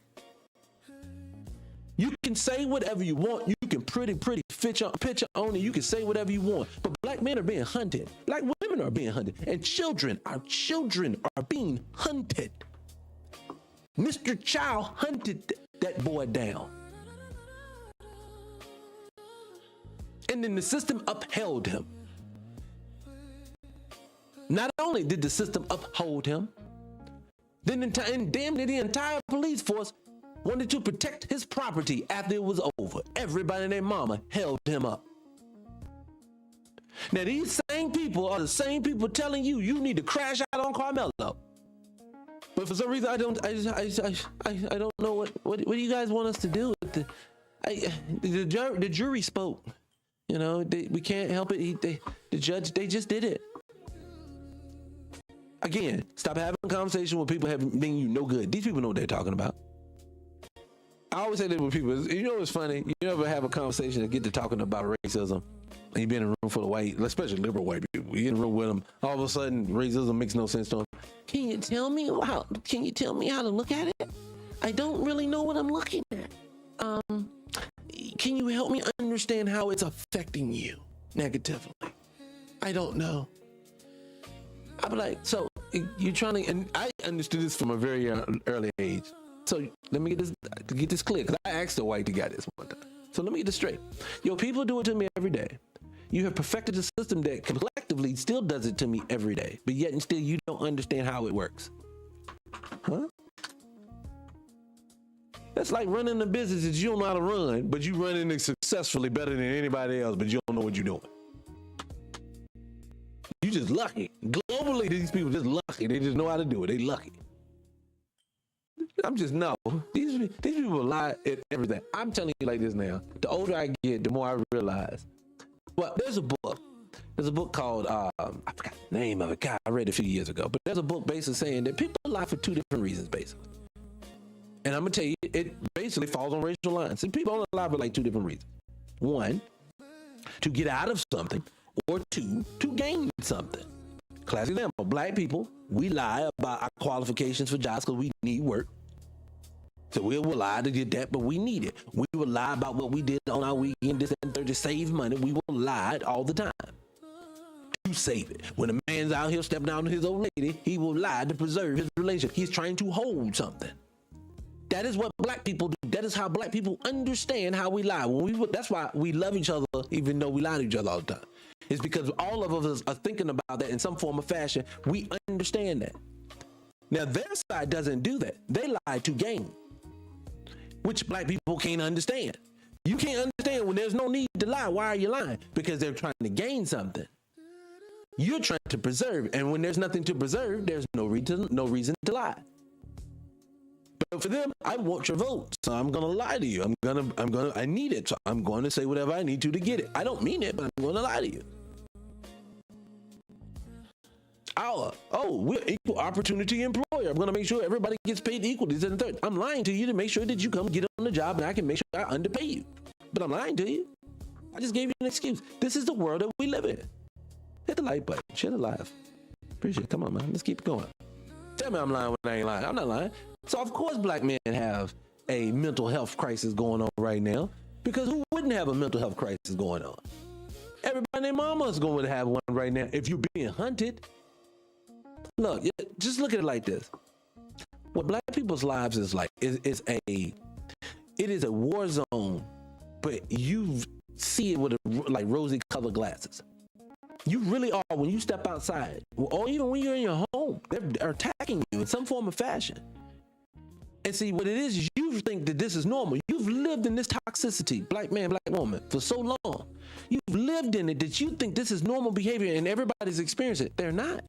You can say whatever you want. You can pretty picture on it. You can say whatever you want. But black men are being hunted. Black women are being hunted. And our children are being hunted. Mr. Child hunted that boy down. And then the system upheld him. Not only did the system uphold him, then damn near the entire police force wanted to protect his property after it was over. Everybody and their mama held him up. Now these same people are the same people telling you need to crash out on Carmelo. But for some reason I don't know what do you guys want us to do with the jury spoke. We can't help it. The judge, they just did it. Again, stop having a conversation with people being you no good. These people know what they're talking about. I always say that with people. You know what's funny? You ever have a conversation and get to talking about racism, and you be in a room full of white, especially liberal white people. You get in a room with them, all of a sudden racism makes no sense to them. Can you tell me how to look at it? I don't really know what I'm looking at. Can you help me understand how it's affecting you negatively? I don't know. I'd be like, so you're trying to, and I understood this from a very early age. So let me get this clear, because I asked the white guy this one time. So let me get this straight. Yo, people do it to me every day. You have perfected a system that collectively still does it to me every day, but yet and still you don't understand how it works. Huh? That's like running a business that you don't know how to run, but you running it successfully better than anybody else, but you don't know what you're doing. You just lucky. Globally, these people just lucky. They just know how to do it. They lucky. I'm just no. These people lie at everything. I'm telling you like this now. The older I get, the more I realize. Well, there's a book. There's a book called I forgot the name of it. God, I read it a few years ago. But there's a book basically saying that people lie for two different reasons, basically. And I'm gonna tell you, it basically falls on racial lines. And people only lie for like two different reasons. One, to get out of something, or two, to gain something. Classic example: black people, we lie about our qualifications for jobs because we need work. So we will lie to get that, but we need it. We will lie about what we did on our weekend, this and third, to save money. We will lie all the time to save it. When a man's out here stepping out on his old lady, he will lie to preserve his relationship. He's trying to hold something. That is what black people do. That is how black people understand how we lie. That's why we love each other, even though we lie to each other all the time. It's because all of us are thinking about that in some form or fashion. We understand that. Now, their side doesn't do that. They lie to gain, which black people can't understand. You can't understand when there's no need to lie. Why are you lying? Because they're trying to gain something. You're trying to preserve, and when there's nothing to preserve, there's no reason to lie. But for them, I want your vote, so I'm gonna lie to you. I need it, so I'm going to say whatever I need to get it. I don't mean it, but I'm going to lie to you. We're equal opportunity employer. I'm going to make sure everybody gets paid equally. This and the third. I'm lying to you to make sure that you come get on the job and I can make sure I underpay you. But I'm lying to you. I just gave you an excuse. This is the world that we live in. Hit the like button. Share the live. Appreciate it. Come on, man. Let's keep it going. Tell me I'm lying when I ain't lying. I'm not lying. So, of course, black men have a mental health crisis going on right now, because who wouldn't have a mental health crisis going on? Everybody and their mama is going to have one right now if you're being hunted. Look, just look at it like this. What black people's lives is like it is a war zone, but you see it with like rosy colored glasses. You really are when you step outside, or even when you're in your home. They're attacking you in some form or fashion. And see, what it is you think that this is normal. You've lived in this toxicity, black man, black woman, for so long. You've lived in it that you think this is normal behavior and everybody's experiencing it. They're not.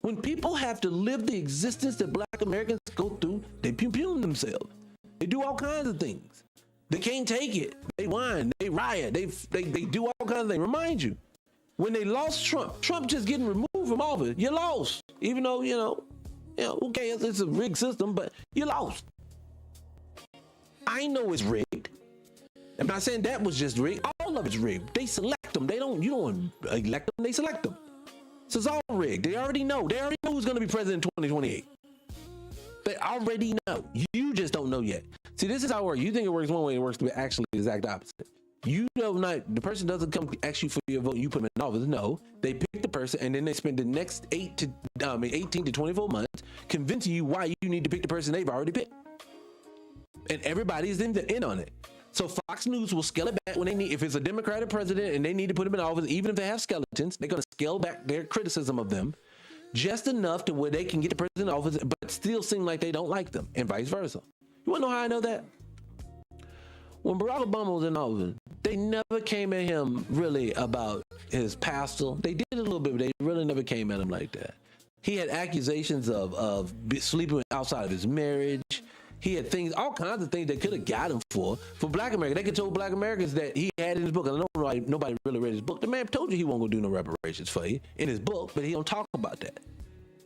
When people have to live the existence that black Americans go through, they pum themselves. They do all kinds of things. They can't take it. They whine, they riot, they do all kinds of things. Remind you, when they lost Trump just getting removed from office, you lost. Even though, you know, okay, it's a rigged system, but you lost. I know it's rigged. I'm not saying that was just rigged. All of it's rigged. They select them. You don't elect them, they select them. So it's all rigged. They already know. They already know who's going to be president in 2028. They already know. You just don't know yet. See, this is how it works. You think it works one way, it works actually the exact opposite. You know, the person doesn't come ask you for your vote, you put them in office. No, they pick the person and then they spend the next 18 to 24 months convincing you why you need to pick the person they've already picked. And everybody's in on it. So Fox News will scale it back when they need, if it's a Democratic president and they need to put him in office, even if they have skeletons, they're going to scale back their criticism of them just enough to where they can get the president in office, but still seem like they don't like them, and vice versa. You want to know how I know that? When Barack Obama was in office, they never came at him really about his pastor. They did a little bit, but they really never came at him like that. He had accusations of sleeping outside of his marriage. He had things, all kinds of things they could have got him for black America. They could tell black Americans that he had in his book. I don't know why nobody really read his book. The man told you he won't go do no reparations for you in his book, but he don't talk about that.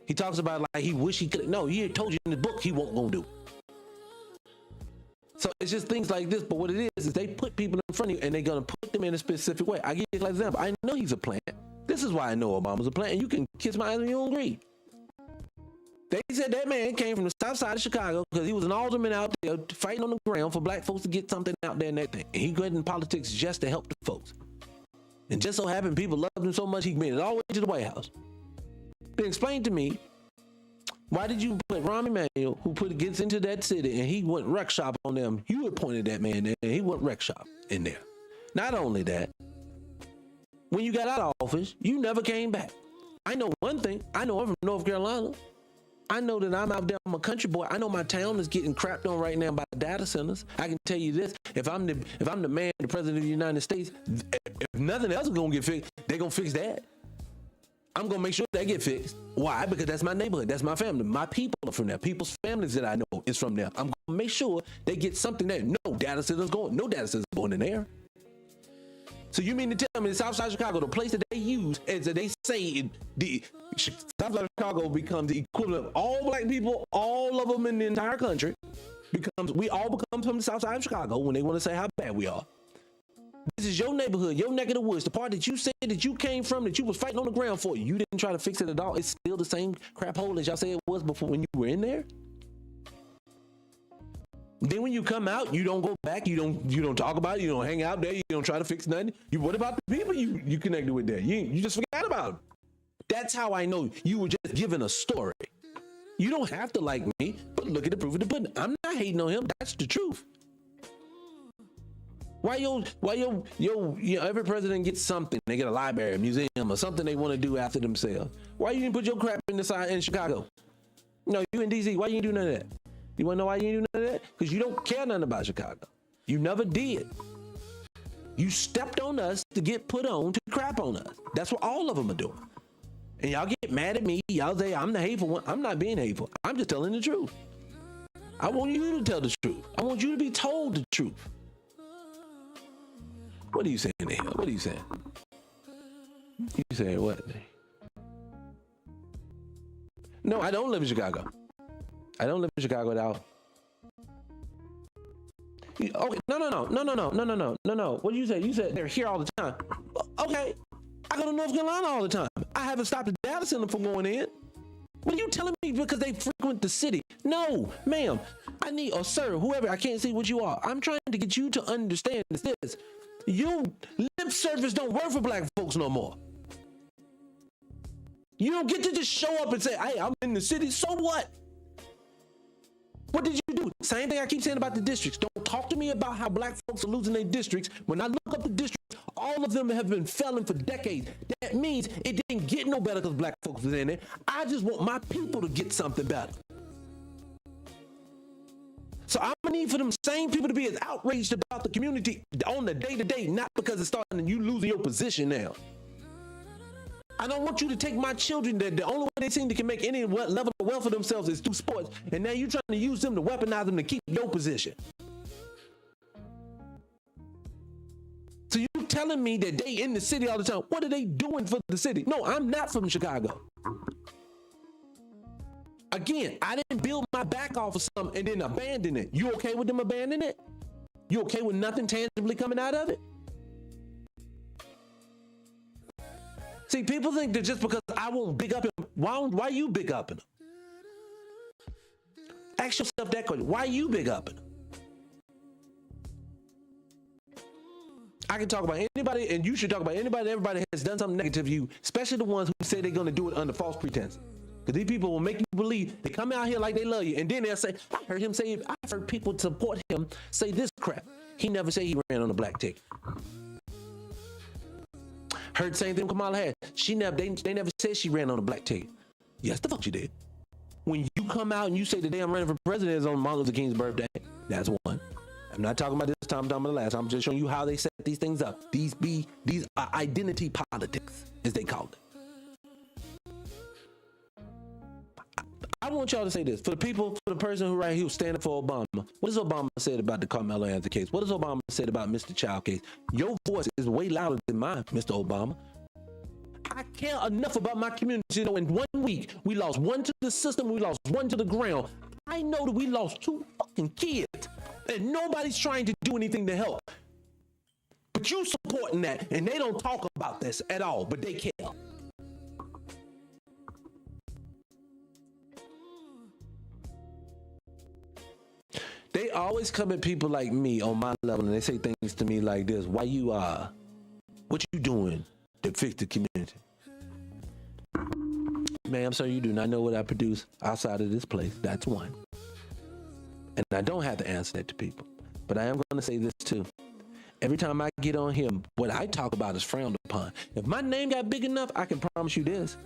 He talks about like he wish he could. No, he had told you in his book he won't go do. So it's just things like this. But what it is they put people in front of you and they're gonna put them in a specific way. I give you an example. I know he's a plant. This is why I know Obama's a plant. And you can kiss my ass when you don't agree. They said that man came from the south side of Chicago because he was an alderman out there fighting on the ground for black folks to get something out there and that thing. And he got in politics just to help the folks. And just so happened people loved him so much he made it all the way to the White House. Then explain to me Why did you put Rahm Emanuel, who gets into that city and he went wreck shop on them? You appointed that man there and he went wreck shop in there. Not only that, when you got out of office, you never came back. I know one thing. I know I'm from North Carolina. I know that I'm out there. I'm a country boy. I know my town is getting crapped on right now by data centers. I can tell you this: if I'm the man, the president of the United States, if nothing else is gonna get fixed, they're gonna fix that. I'm gonna make sure they get fixed. Why? Because that's my neighborhood. That's my family. My people are from there. People's families that I know is from there. I'm gonna make sure they get something there. No data centers going in there. So you mean to tell me the South Side of Chicago, the place that they use, as they say, the South Side of Chicago becomes the equivalent of all black people, all of them in the entire country, we all become from the South Side of Chicago when they want to say how bad we are. This is your neighborhood, your neck of the woods, the part that you said that you came from, that you was fighting on the ground for. You didn't try to fix it at all. It's still the same crap hole as y'all say it was before when you were in there. Then when you come out, you don't go back, you don't talk about it, you don't hang out there, you don't try to fix nothing. What about the people you connected with there? You just forgot about them. That's how I know you were just giving a story. You don't have to like me, but look at the proof of the pudding. I'm not hating on him. That's the truth. Why every president gets something? They get a library, a museum, or something they want to do after themselves. Why you didn't put your crap in Chicago? No, you in DC. Why you didn't do none of that? You want to know why you didn't do none of that? Because you don't care nothing about Chicago. You never did. You stepped on us to get put on to crap on us. That's what all of them are doing. And y'all get mad at me. Y'all say I'm the hateful one. I'm not being hateful. I'm just telling the truth. I want you to tell the truth. I want you to be told the truth. What are you saying there? What are you saying? You saying what? No, I don't live in Chicago. I don't live in Chicago at all. Okay, no. What did you say? You said they're here all the time. Okay, I go to North Carolina all the time. I haven't stopped a data center from going in. What are you telling me because they frequent the city? No, ma'am. I need, or sir, whoever, I can't see what you are. I'm trying to get you to understand this. Your lip service don't work for black folks no more. You don't get to just show up and say, hey, I'm in the city, so what? What did you do? Same thing I keep saying about the districts. Don't talk to me about how black folks are losing their districts. When I look up the districts, all of them have been failing for decades. That means it didn't get no better because black folks was in there. I just want my people to get something better. So I'm gonna need for them same people to be as outraged about the community on the day-to-day, not because it's starting and you losing your position now. I don't want you to take my children that the only way they seem to can make any level of wealth for themselves is through sports, and now you're trying to use them to weaponize them to keep your position. So you telling me that they in the city all the time. What are they doing for the city? No, I'm not from Chicago. Again, I didn't build my back off of something and then abandon it. You okay with them abandoning it? You okay with nothing tangibly coming out of it? See, people think that just because I won't big up him, why you big up him? Ask yourself that question. Why you big up him? I can talk about anybody, and you should talk about anybody, everybody has done something negative to you, especially the ones who say they're going to do it under false pretense. Because these people will make you believe, they come out here like they love you, and then they'll say, I've heard people support him say this crap. He never said he ran on a black ticket. Heard the same thing Kamala had. They never said she ran on a black ticket. Yes, the fuck she did. When you come out and you say the damn running for president is on Martin Luther King's birthday, that's one. I'm not talking about this time, I'm talking about the last. I'm just showing you how they set these things up. These are identity politics, as they call it. I want y'all to say this. For the person who was standing for Obama, what has Obama said about the Carmelo Anthony case? What has Obama said about Mr. Child case? Your voice is way louder than mine, Mr. Obama. I care enough about my community. You know, in 1 week, we lost one to the system, we lost one to the ground. I know that we lost 2 fucking kids, and nobody's trying to do anything to help. But you supporting that, and they don't talk about this at all, but they care. They always come at people like me on my level and they say things to me like this. What you doing to fix the community? Ma'am, sir, you do not know what I produce outside of this place. That's one. And I don't have to answer that to people. But I am going to say this too. Every time I get on here, what I talk about is frowned upon. If my name got big enough, I can promise you this.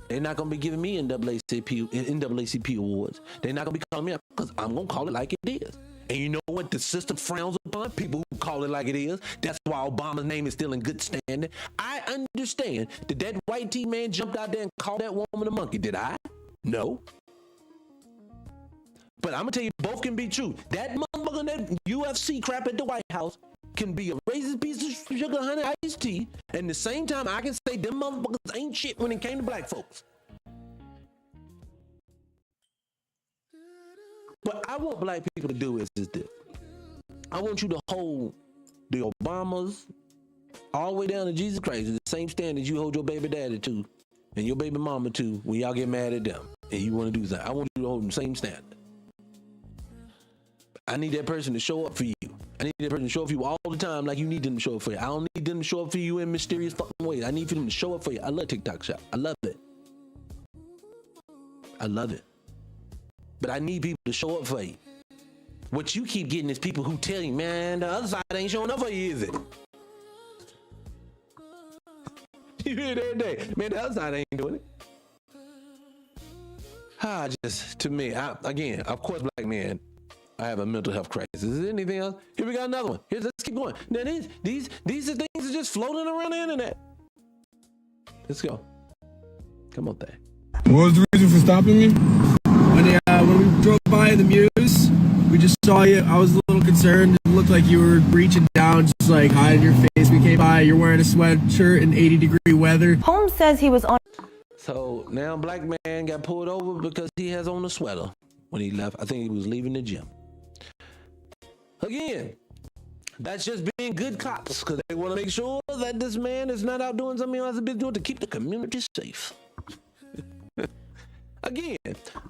They're not going to be giving me NAACP awards. They're not going to be calling me up because I'm going to call it like it is. And you know what the system frowns upon? People who call it like it is. That's why Obama's name is still in good standing. I understand that white T-man jumped out there and called that woman a monkey. Did I? No. But I'm going to tell you, both can be true. That motherfucker, that UFC crap at the White House can be a racist piece of sugar, honey, iced tea. And at the same time, I can say them motherfuckers ain't shit when it came to black folks. What I want black people to do is this. I want you to hold the Obamas all the way down to Jesus Christ, the same standard you hold your baby daddy to and your baby mama to when y'all get mad at them and you want to do something. I want you to hold them same standard. I need that person to show up for you. I need that person to show up for you all the time like you need them to show up for you. I don't need them to show up for you in mysterious fucking ways. I need for them to show up for you. I love TikTok Shop. I love it. I love it. But I need people to show up for you. What you keep getting is people who tell you, man, the other side ain't showing up for you, is it? You hear that day? Man, the other side ain't doing it. To me, again, of course, black men, I have a mental health crisis. Is there anything else? Here we got another one. Let's keep going. Now these are things that just floating around the internet. Let's go. Come on, thing. What was the reason for stopping me? When we drove by the Muse, we just saw you. I was a little concerned. It looked like you were reaching down, just like hiding your face. We came by. You're wearing a sweatshirt in 80-degree weather. Holmes says he was on. So now black man got pulled over because he has on a sweater when he left. I think he was leaving the gym. Again, that's just being good cops because they want to make sure that this man is not out doing something he has been doing to keep the community safe. Again,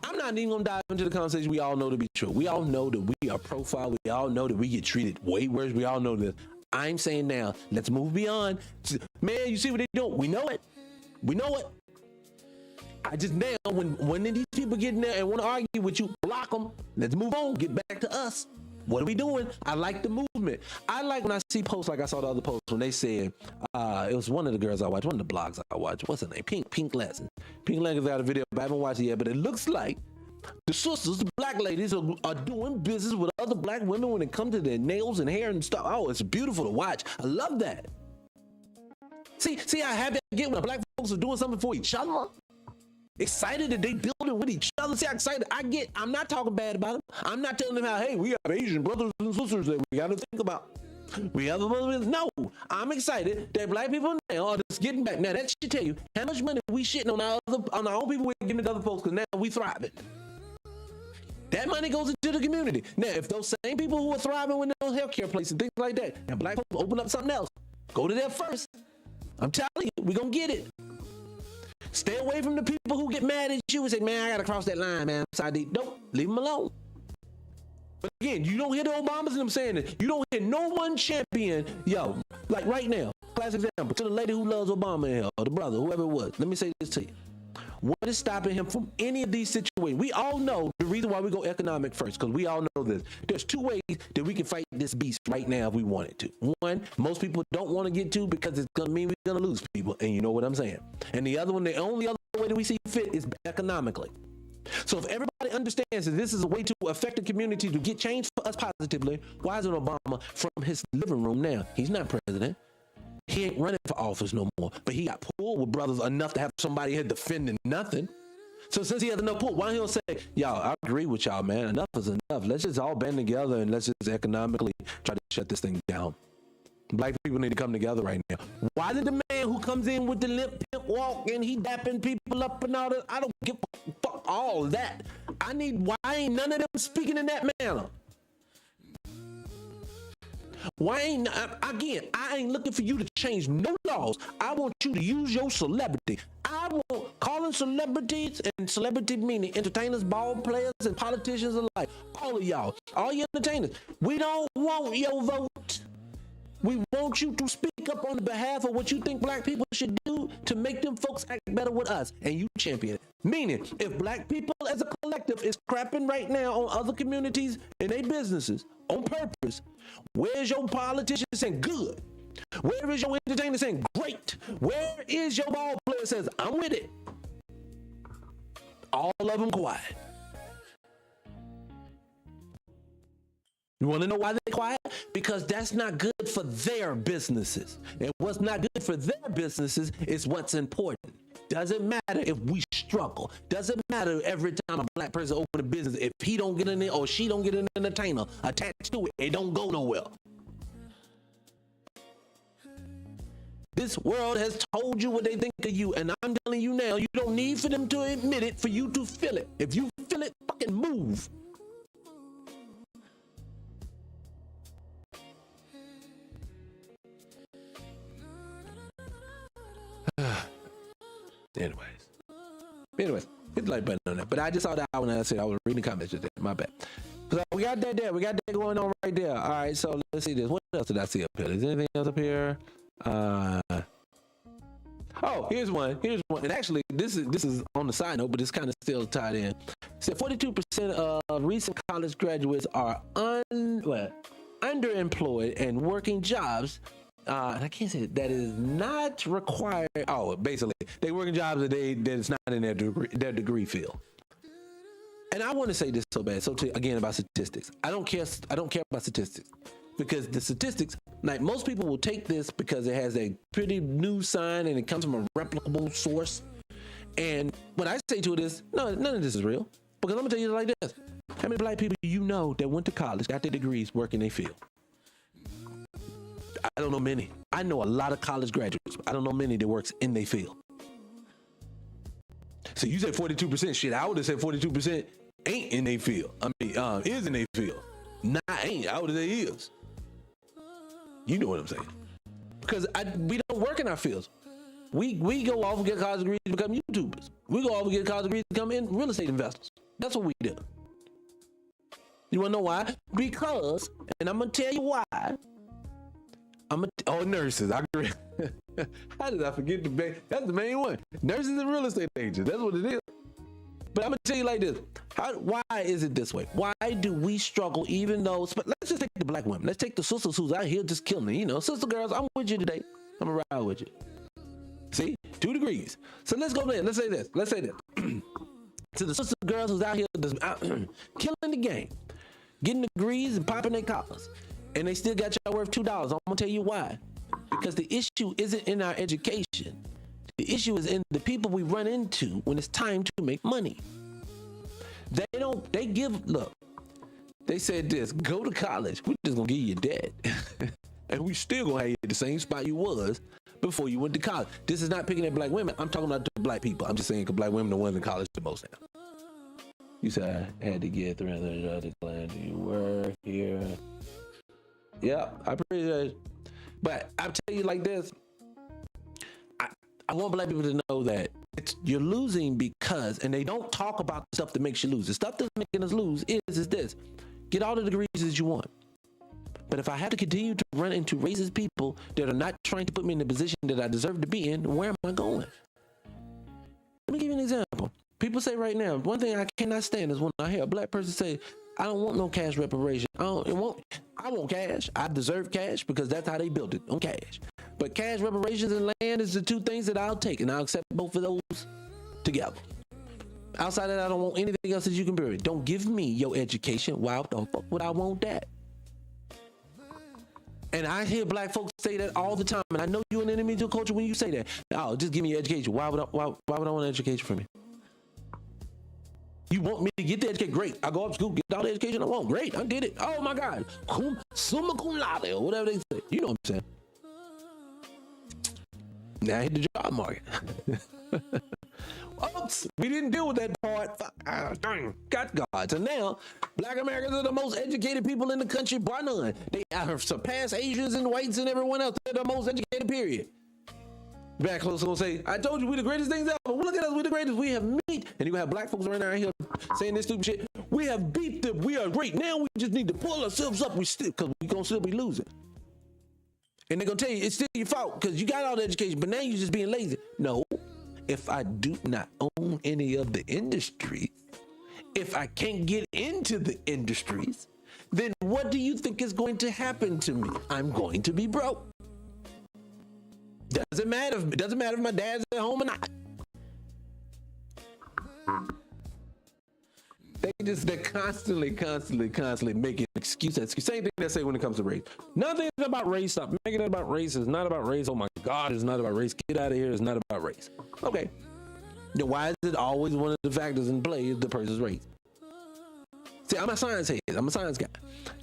I'm not even gonna dive into the conversation we all know to be true. We all know that we are profiled. We all know that we get treated way worse. We all know this. I'm saying now, let's move beyond. Man, you see what they do? We know it. We know it. I just now, when these people get in there and want to argue with you, block them. Let's move on. Get back to us. What are we doing? I like the movement. I like when I see posts like I saw the other post when they said, it was one of the girls I watched, one of the blogs I watched. What's her name? Pink Lesson. Pink Lesson got a video, but I haven't watched it yet, but it looks like the sisters, the black ladies are doing business with other black women when it comes to their nails and hair and stuff. Oh, it's beautiful to watch. I love that. See how happy I get when black folks are doing something for each other? Excited that they building with each other. See how excited I get. I'm not talking bad about them. I'm not telling them how, hey, we have Asian brothers and sisters that we got to think about. We have no. I'm excited that black people now are just getting back. Now that should tell you how much money we shitting on our own people. We're giving to other folks because now we thriving. That money goes into the community. Now, if those same people who are thriving with those healthcare places and things like that, and black folks open up something else, go to there first. I'm telling you, we're gonna get it. Stay away from the people who get mad at you and say, man, I gotta cross that line, man. Nope, leave them alone. But again, you don't hear the Obamas and them saying it. You don't hear no one champion, yo, like right now, classic example, to the lady who loves Obama in here, or the brother, whoever it was. Let me say this to you. What is stopping him from any of these situations? We all know the reason why we go economic first, because we all know this. There's two ways that we can fight this beast right now if we wanted to. One, most people don't want to get to because it's going to mean we're going to lose people, and you know what I'm saying. And the other one, the only other way that we see fit is economically. So if everybody understands that this is a way to affect the community to get change for us positively, why isn't Obama from his living room now? He's not president. He ain't running for office no more, but he got pulled with brothers enough to have somebody here defending nothing. So since he has enough pull, why don't he say, y'all, I agree with y'all, man. Enough is enough. Let's just all band together and let's just economically try to shut this thing down. Black people need to come together right now. Why did the man who comes in with the limp pimp walk and he dapping people up and all that? I don't give a fuck all that. Why ain't none of them speaking in that manner? Why ain't, again, I ain't looking for you to change no laws. I want you to use your celebrity. I want calling celebrities, and celebrity meaning entertainers, ball players, and politicians alike. All of y'all, all you entertainers, we don't want your vote. We want you to speak up on the behalf of what you think black people should do to make them folks act better with us, and you champion it. Meaning, if black people as a collective is crapping right now on other communities and their businesses on purpose, where's your politician saying good? Where is your entertainer saying great? Where is your ball player says I'm with it? All of them quiet. You want to know why they're quiet? Because that's not good for their businesses. And what's not good for their businesses is what's important. Doesn't matter if we struggle. Doesn't matter every time a black person open a business. If he don't get in there or she don't get an entertainer attached to it, it don't go nowhere. This world has told you what they think of you, and I'm telling you now, you don't need for them to admit it for you to feel it. If you feel it, fucking move. Anyways, hit the like button on that. But I just saw that when I said I was reading the comments today. My bad. So we got that there. We got that going on right there. All right, so let's see this. What else did I see up here? Is there anything else up here? Oh, here's one. And actually, this is on the side note, but it's kind of still tied in. It said 42% of recent college graduates are underemployed and working jobs. And I can't say that is not required. Oh, basically, they working jobs that it's not in their degree field. And I want to say this so bad. So again about statistics, I don't care about statistics, because the statistics, like most people will take this because it has a pretty new sign and it comes from a replicable source. And what I say to it is, no, none of this is real. Because I'm gonna tell you like this: how many black people you know that went to college, got their degrees, work in their field? I don't know many. I know a lot of college graduates. I don't know many that works in their field. So you said 42%. Shit, I would have said 42% ain't in their field. I mean, is in their field. Nah, ain't. I would have said is. You know what I'm saying? Because we don't work in our fields. We go off and get college degrees to become YouTubers. We go off and get college degrees to become real estate investors. That's what we do. You want to know why? Because, and I'm going to tell you why. Nurses. I agree. How did I forget that's the main one. Nurses and real estate agents. That's what it is. But I'm going to tell you like this. Why is it this way? Why do we struggle even though, let's just take the black women. Let's take the sisters who's out here just killing it. You know, sister girls, I'm with you today. I'm going to ride with you. See? 2 degrees. So let's go there. Let's say this. To the sister girls who's out here just killing the game, getting degrees and popping their collars, and they still got y'all worth $2. I'm going to tell you why. Because the issue isn't in our education. The issue is in the people we run into when it's time to make money. They said this: go to college. We're just going to give you debt. And we still going to have you at the same spot you was before you went to college. This is not picking at black women. I'm talking about the black people. I'm just saying because black women are the ones in college the most now. You said I had to get $300 to land. You were here. Yeah, I appreciate it. But I'll tell you like this. I want black people to know that you're losing because, and they don't talk about the stuff that makes you lose. The stuff that's making us lose is this. Get all the degrees that you want. But if I have to continue to run into racist people that are not trying to put me in the position that I deserve to be in, where am I going? Let me give you an example. People say right now, one thing I cannot stand is when I hear a black person say, I don't want no cash reparation. I want cash. I deserve cash because that's how they built it, on cash. But cash reparations and land is the 2 things that I'll take, and I'll accept both of those together. Outside of that, I don't want anything else that you can bury. Don't give me your education. Why the fuck would I want that? And I hear black folks say that all the time, and I know you're an enemy to culture when you say that. Oh, just give me your education. Why would I want education from you? You want me to get the education? Great. I go up to school, get all the education I want. Great. I did it. Oh my God. Summa cum laude, or whatever they say. You know what I'm saying? Now I hit the job market. Oops, we didn't deal with that part. Dang, got God. So now, black Americans are the most educated people in the country, bar none. They surpass Asians and whites and everyone else. They're the most educated, period. Back close gonna say, I told you we the greatest things ever. Well, look at us, we the greatest. We have meat. And you have black folks right now here saying this stupid shit. We have beat them. We are great. Now we just need to pull ourselves up. Because we gonna still be losing. And they're going to tell you it's still your fault because you got all the education, but now you're just being lazy. No, if I do not own any of the industries, if I can't get into the industries, then what do you think is going to happen to me? I'm going to be broke. Doesn't matter if my dad's at home or not. They're constantly making excuses. Same thing they say when it comes to race. Nothing about race. Stop making it about race. It's not about race. Oh my God, it's not about race. Get out of here. It's not about race. Okay. Then why is it always one of the factors in play is the person's race? See, I'm a science head. I'm a science guy.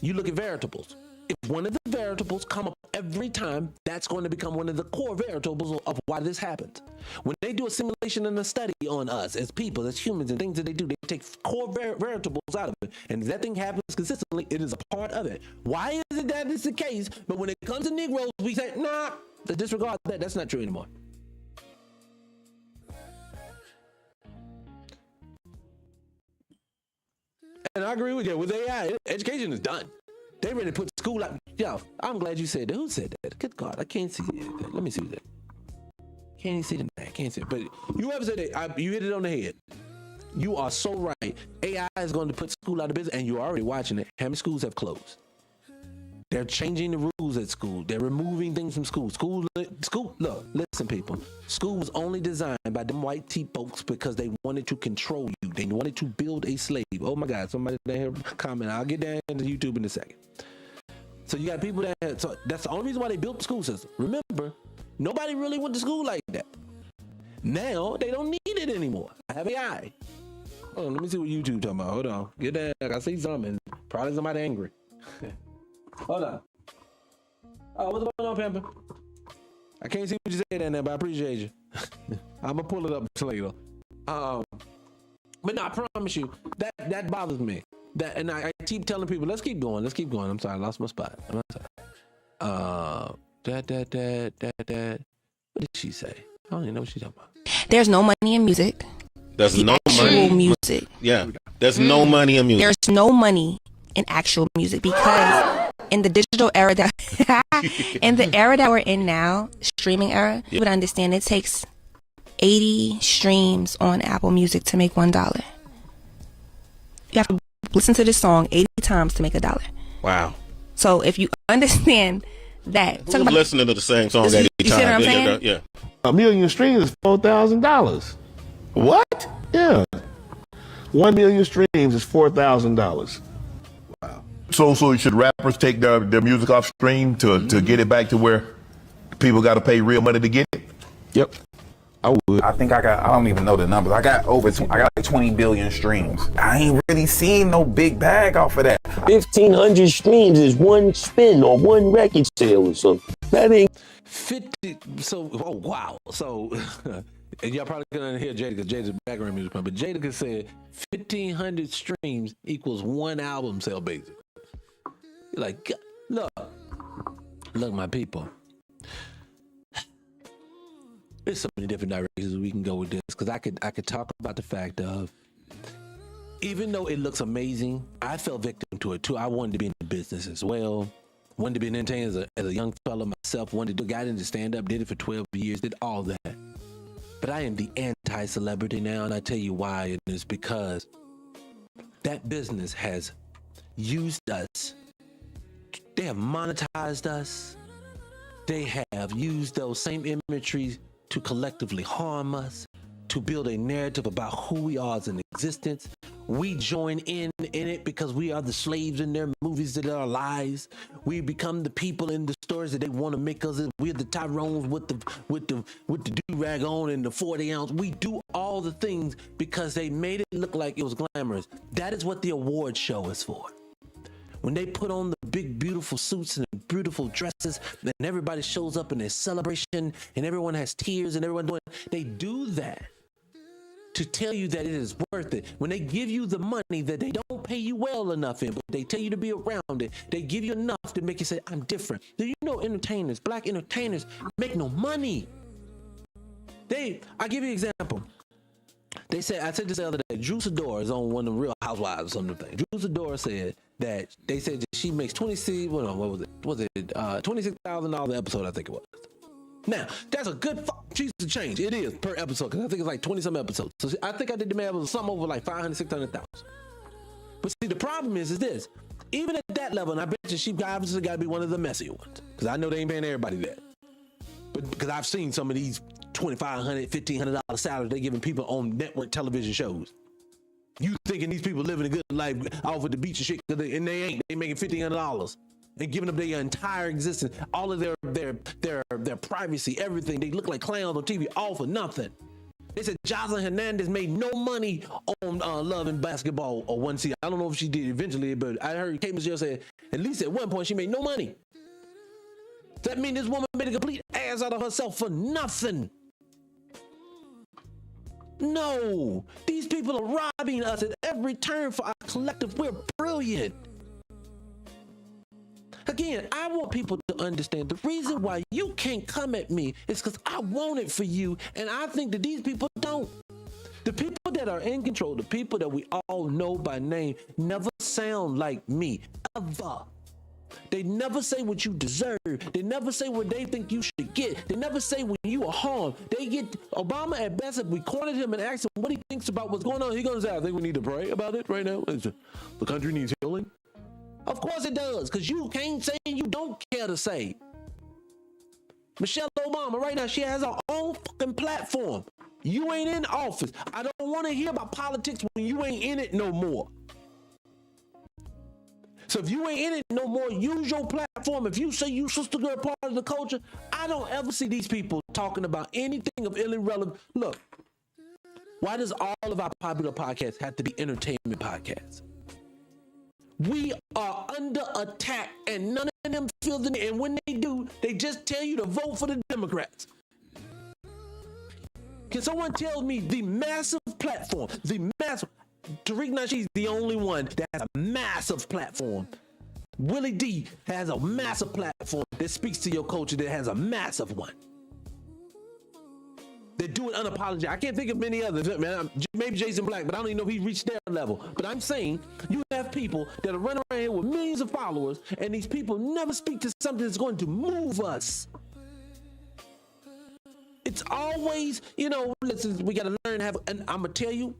You look at variables. If one of the variables come up every time, that's going to become one of the core variables of why this happens. When they do a simulation and a study on us as people, as humans, and things that they do, they take core variables out of it. And if that thing happens consistently, it is a part of it. Why is it that it's the case? But when it comes to Negroes, we say, nah, disregard that. That's not true anymore. And I agree with you. With AI, education is done. They ready to put school out. Yo, I'm glad you said that. Who said that? Good God, I can't see it. Let me see that. Can't see the name. Can't see it. But you ever said that? You hit it on the head. You are so right. AI is going to put school out of business, and you're already watching it. How many schools have closed? They're changing the rules at school. They're removing things from school. School. Look, listen, people. School was only designed by them white tea folks because they wanted to control you. They wanted to build a slave. Oh my God! Somebody there comment. I'll get down to YouTube in a second. So you got people that. So that's the only reason why they built the school system. Remember, nobody really went to school like that. Now they don't need it anymore. I have AI. Hold on, let me see what YouTube talking about. Hold on. Get that. I see something. Probably somebody angry. Hold on. Oh, what's going on, Pamper? I can't see what you said in there, but I appreciate you. I'm gonna pull it up later. But no, I promise you that bothers me. That, and I keep telling people, let's keep going. I'm sorry, I lost my spot. I'm sorry. What did she say? I don't even know what she's talking about. There's no money in music. There's no money. Music. Yeah. There's no money in music. There's no money in actual music because in the digital era that in the era that we're in now, streaming era, you would understand it takes 80 streams on Apple Music to make $1. You have to listen to this song 80 times to make $1. Wow. So if you understand that, who's listening to the same song 80 times? You see what I'm saying? Yeah. 1 million streams is $4,000. What? Yeah. 1 million streams is $4,000. Wow. So should rappers take their music off stream to get it back to where people got to pay real money to get it? Yep. I would. I think I don't even know the numbers. I got like 20 billion streams. I ain't really seen no big bag off of that. 1,500 streams is one spin or one record sale or something. That ain't 50. So, oh wow. So, and y'all probably couldn't hear Jada because Jada's background music, but Jada could say 1,500 streams equals one album sale, basically. You're like, look, my people. There's so many different directions we can go with this because I could talk about the fact of, even though it looks amazing, I fell victim to it too. I wanted to be in the business as well. Wanted to be an entertainer as a young fella myself. Wanted to got into stand up, did it for 12 years, did all that. But I am the anti-celebrity now, and I tell you why. And it's because that business has used us. They have monetized us. They have used those same imageries to collectively harm us, to build a narrative about who we are as an existence. We join in it because we are the slaves in their movies that are lies. We become the people in the stories that they want to make us. We're the Tyrones with the do-rag on and the 40 ounce. We do all the things because they made it look like it was glamorous. That is what the award show is for. When they put on the big, beautiful suits and beautiful dresses, and everybody shows up in their celebration, and everyone has tears, and everyone doing, they do that to tell you that it is worth it. When they give you the money that they don't pay you well enough in, but they tell you to be around it, they give you enough to make you say, I'm different. Do you know entertainers, black entertainers, make no money? I give you an example. They said, I said this the other day, Drew Sidora is on one of the Real Housewives or something. Drew Sidora said that they said that she makes $26,000 an episode, I think it was. Now, that's a good piece of change. It is per episode, because I think it's like 20 some episodes. So I think I did the math, it was something over like 500, 600,000. But see, the problem is this. Even at that level, and I bet you she obviously got to be one of the messier ones, because I know they ain't paying everybody that. But because I've seen some of these $2,500, $1,500 salaries they giving people on network television shows. You thinking these people living a good life off at the beach and shit, and they ain't. They making $1,500 and giving up their entire existence, all of their privacy, everything. They look like clowns on TV, all for nothing. They said Jocelyn Hernandez made no money on Love and Basketball or One season. I don't know if she did eventually, but I heard Kate Michelle say at least at one point she made no money. Does that mean this woman made a complete ass out of herself for nothing? No, these people are robbing us at every turn for our collective. We're brilliant. Again, I want people to understand the reason why you can't come at me is because I want it for you, and I think that these people don't. The people that are in control, the people that we all know by name, never sound like me, ever. They never say what you deserve. They never say what they think you should get. They never say when you are harmed. They get Obama at best. If we cornered him and asked him what he thinks about what's going on, he's going to say, I think we need to pray about it right now. The country needs healing. Of course it does, because you can't say you don't care to say. Michelle Obama, right now, she has her own fucking platform. You ain't in office. I don't want to hear about politics when you ain't in it no more. So if you ain't in it no more, use your platform. If you say you sister girl part of the culture, I don't ever see these people talking about anything of irrelevant. Look, why does all of our popular podcasts have to be entertainment podcasts? We are under attack, and none of them feel the need. And when they do, they just tell you to vote for the Democrats. Can someone tell me the massive platform, Tariq Nasheed's the only one that has a massive platform. Willie D has a massive platform that speaks to your culture, that has a massive one. They do it unapologetic. I can't think of many others, man. Maybe Jason Black, but I don't even know if he reached their level. But I'm saying you have people that are running around here with millions of followers, and these people never speak to something that's going to move us. It's always, listen, we got to learn to have, and I'm going to tell you,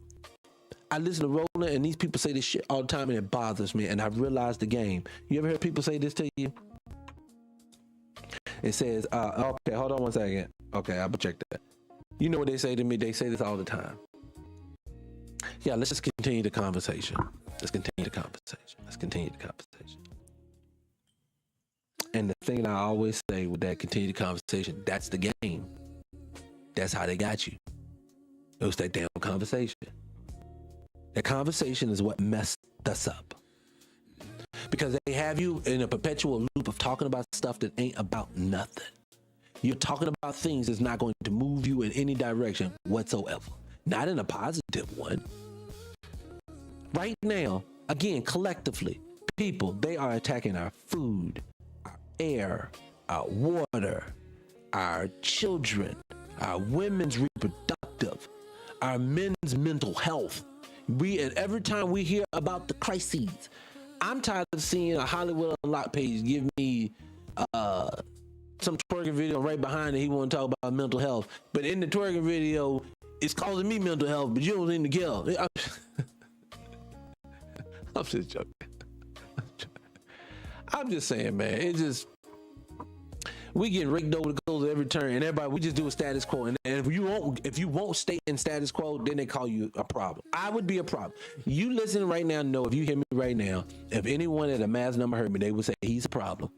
I listen to Roland, and these people say this shit all the time, and it bothers me, and I've realized the game. You ever heard people say this to you? It says, okay, hold on one second. Okay, I'll check that. You know what they say to me? They say this all the time. Yeah, let's just continue the conversation. Let's continue the conversation. And the thing I always say with that continued conversation, that's the game. That's how they got you. It was that damn conversation. That conversation is what messed us up. Because they have you in a perpetual loop of talking about stuff that ain't about nothing. You're talking about things that's not going to move you in any direction whatsoever. Not in a positive one. Right now, again, collectively, people, they are attacking our food, our air, our water, our children, our women's reproductive, our men's mental health. And every time we hear about the crises, I'm tired of seeing a Hollywood Unlocked page give me some twerking video right behind it. He want to talk about mental health, but in the twerking video, it's causing me mental health, but you don't need to kill. I'm just joking. I'm just saying, man. It's just, we get raked over the coals at every turn, and everybody, we just do a status quo. And if you won't stay in status quo, then they call you a problem. I would be a problem. You listen right now, know if you hear me right now, if anyone at a mass number heard me, they would say he's a problem.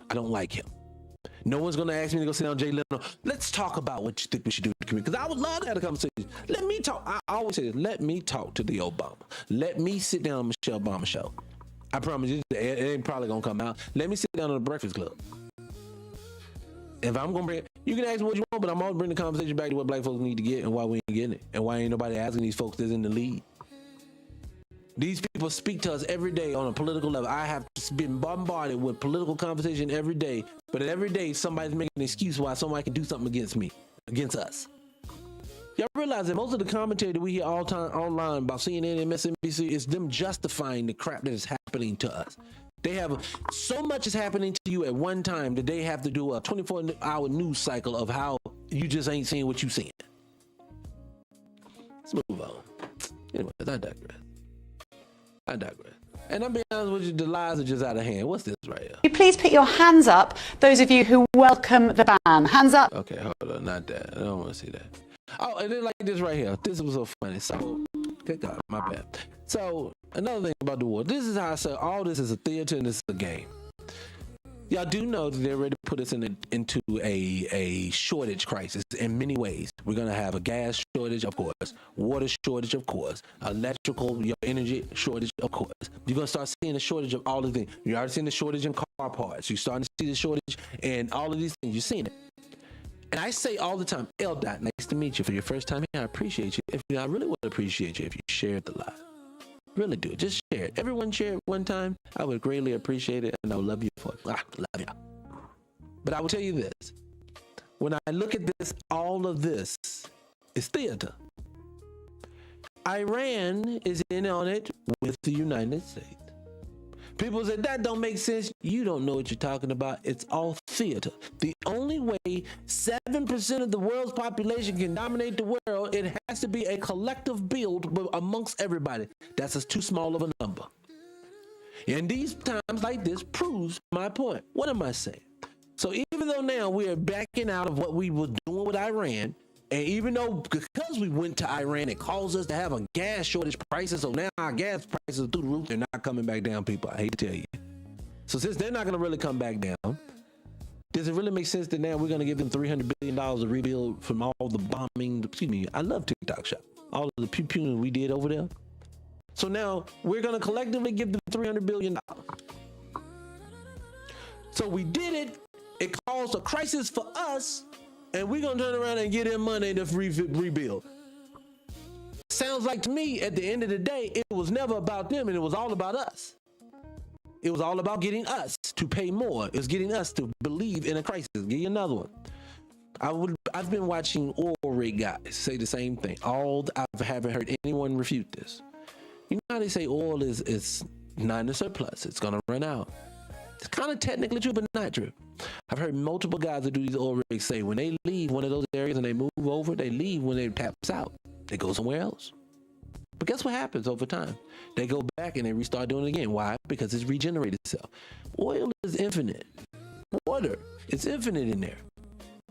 I don't like him. No one's gonna ask me to go sit down Jay Leno. Let's talk about what you think we should do in the community. Because I would love to have a conversation. Let me talk. I always say this. Let me talk to the Obama. Let me sit down on Michelle Obama show. I promise you, it ain't probably gonna come out. Let me sit down on the Breakfast Club. If I'm gonna bring, you can ask me what you want, but I'm always bring the conversation back to what black folks need to get and why we ain't getting it, and why ain't nobody asking these folks that's in the lead. These people speak to us every day on a political level. I have been bombarded with political conversation every day, but every day somebody's making an excuse why somebody can do something against me, against us. Y'all realize that most of the commentary that we hear all time online about CNN and MSNBC is them justifying the crap that is happening to us. They have so much is happening to you at one time that they have to do a 24-hour news cycle of how you just ain't seeing what you seeing. Let's move on. Anyways, I digress. And I'm being honest with you, the lies are just out of hand. What's this right here? Please put your hands up, those of you who welcome the ban. Hands up. Okay, hold on, not that. I don't want to see that. Oh, and then like this right here. This was so funny. So, good God, my bad. So, another thing about the war. This is how I said all this is a theater and this is a game. Y'all do know that they already put us into a shortage crisis in many ways. We're going to have a gas shortage, of course, water shortage, of course, electrical, your energy shortage, of course. You're going to start seeing a shortage of all the things. You're already seeing the shortage in car parts. You're starting to see the shortage in all of these things. You're seeing it. And I say all the time, L-Dot, nice to meet you. For your first time here, I appreciate you. I really would appreciate you if you shared the live. Really do. Just share it. Everyone share it one time. I would greatly appreciate it, and I would love you for it. Love you. But I will tell you this. When I look at this, all of this is theater. Iran is in on it with the United States. People say, that don't make sense. You don't know what you're talking about. It's all theater. The only way 7% of the world's population can dominate the world, it has to be a collective build amongst everybody. That's just too small of a number. And these times like this proves my point. What am I saying? So even though now we are backing out of what we were doing with Iran, and even though because we went to Iran, it caused us to have a gas shortage prices. So now our gas prices are through the roof. They're not coming back down, people. I hate to tell you. So since they're not going to really come back down, does it really make sense that now we're going to give them $300 billion to rebuild from all the bombing? Excuse me. I love TikTok Shop. All of the pew-pewing we did over there. So now we're going to collectively give them $300 billion. So we did it. It caused a crisis for us. And we're going to turn around and get them money to rebuild. Sounds like to me, at the end of the day, it was never about them and it was all about us. It was all about getting us to pay more. It was getting us to believe in a crisis. Give you another one. I've been watching oil rig guys say the same thing. I haven't heard anyone refute this. You know how they say oil is not in a surplus. It's going to run out. It's kind of technically true, but not true. I've heard multiple guys that do these oil rigs say when they leave one of those areas and they move over, they leave when they taps out. They go somewhere else. But guess what happens over time? They go back and they restart doing it again. Why? Because it's regenerated itself. Oil is infinite. Water is infinite in there.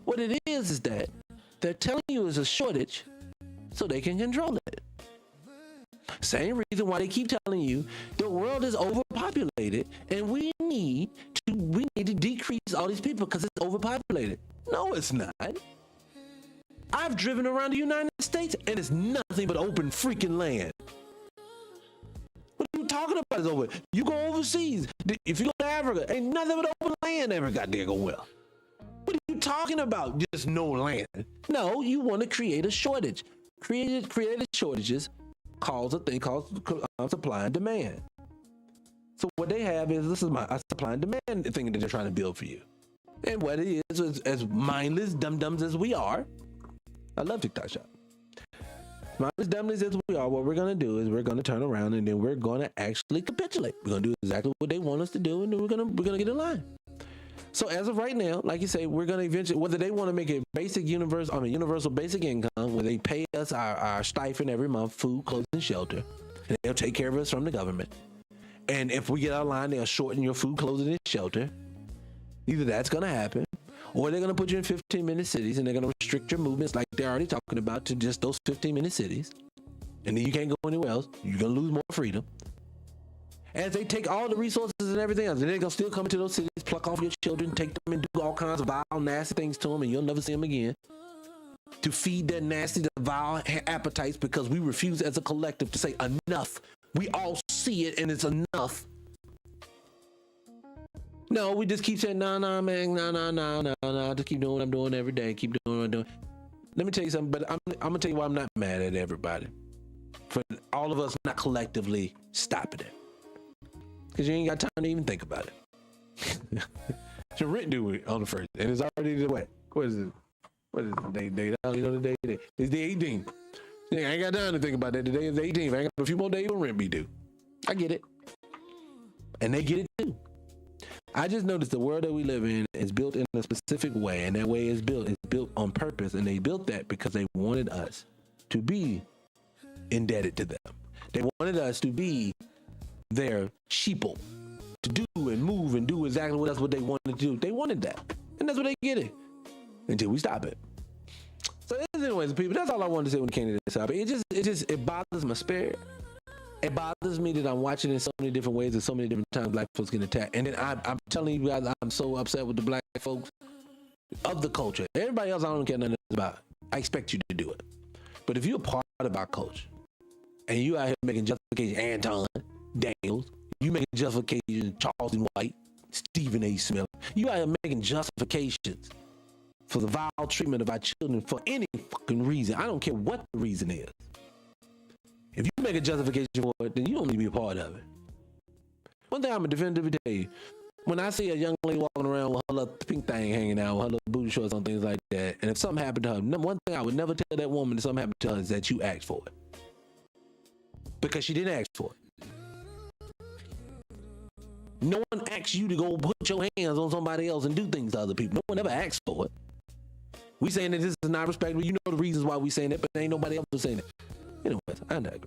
What it is that they're telling you is a shortage so they can control it. Same reason why they keep telling you the world is overpopulated and we need to decrease all these people because it's overpopulated. No, it's not. I've driven around the United States and it's nothing but open freaking land. What are you talking about? Is over. You go overseas. If you go to Africa, ain't nothing but open land ever got there go well. What are you talking about? Just no land. No, you want to create a shortage. Created shortages cause a thing called supply and demand. So what they have is this is a supply and demand thing that they're trying to build for you. And what it is as mindless dum-dums as we are, I love TikTok Shop. Mindless dummies as we are, what we're going to do is we're going to turn around and then we're going to actually capitulate. We're going to do exactly what they want us to do, and then we're going to get in line. So as of right now, like you say, we're going to eventually, whether they want to make it universal basic income, where they pay us our stipend every month, food, clothes, and shelter, and they'll take care of us from the government. And if we get out of line, they'll shorten your food, clothing, and shelter. Either that's going to happen, or they're going to put you in 15-minute cities, and they're going to restrict your movements like they're already talking about to just those 15-minute cities. And then you can't go anywhere else. You're going to lose more freedom. As they take all the resources and everything else, and they're going to still come into those cities, pluck off your children, take them and do all kinds of vile, nasty things to them, and you'll never see them again. To feed their nasty, vile appetites because we refuse as a collective to say enough. We all see it and it's enough. No, we just keep saying, nah, man, nah. Just keep doing what I'm doing every day. Keep doing what I'm doing. Let me tell you something, but I'm going to tell you why I'm not mad at everybody. For all of us not collectively stopping it. Because you ain't got time to even think about it. Your rent due on the first, and it's already the way. What is it? What is the day? I don't even know the day. It's the 18th. Yeah, I ain't got time to think about that. Today is the 18th. I ain't got a few more days when rent be due. I get it. And they get it too. I just noticed the world that we live in is built in a specific way, and that way is built on purpose, and they built that because they wanted us to be indebted to them. They wanted us to be their sheeple, to do and move and do exactly what they wanted to do. They wanted that, and that's what they get it until we stop it. So anyways, people, that's all I wanted to say when it came to this topic. It bothers my spirit. It bothers me that I'm watching in so many different ways and so many different times black folks get attacked. And then I'm telling you guys, I'm so upset with the black folks of the culture. Everybody else I don't care nothing about. I expect you to do it. But if you're a part of our culture and you out here making justification, Anton Daniels, you making justification, Charleston White, Stephen A. Smith, you out here making justifications for the vile treatment of our children for any fucking reason. I don't care what the reason is. If you make a justification for it, then you don't need to be a part of it. One thing I'm going to definitively tell you, when I see a young lady walking around with her little pink thing hanging out, with her little booty shorts on, things like that, and if something happened to her, one thing I would never tell that woman if something happened to her is that you asked for it. Because she didn't ask for it. No one asks you to go put your hands on somebody else and do things to other people. No one ever asked for it. We saying that this is not respectable. You know the reasons why we saying it, but ain't nobody else saying it. Anyways, I digress.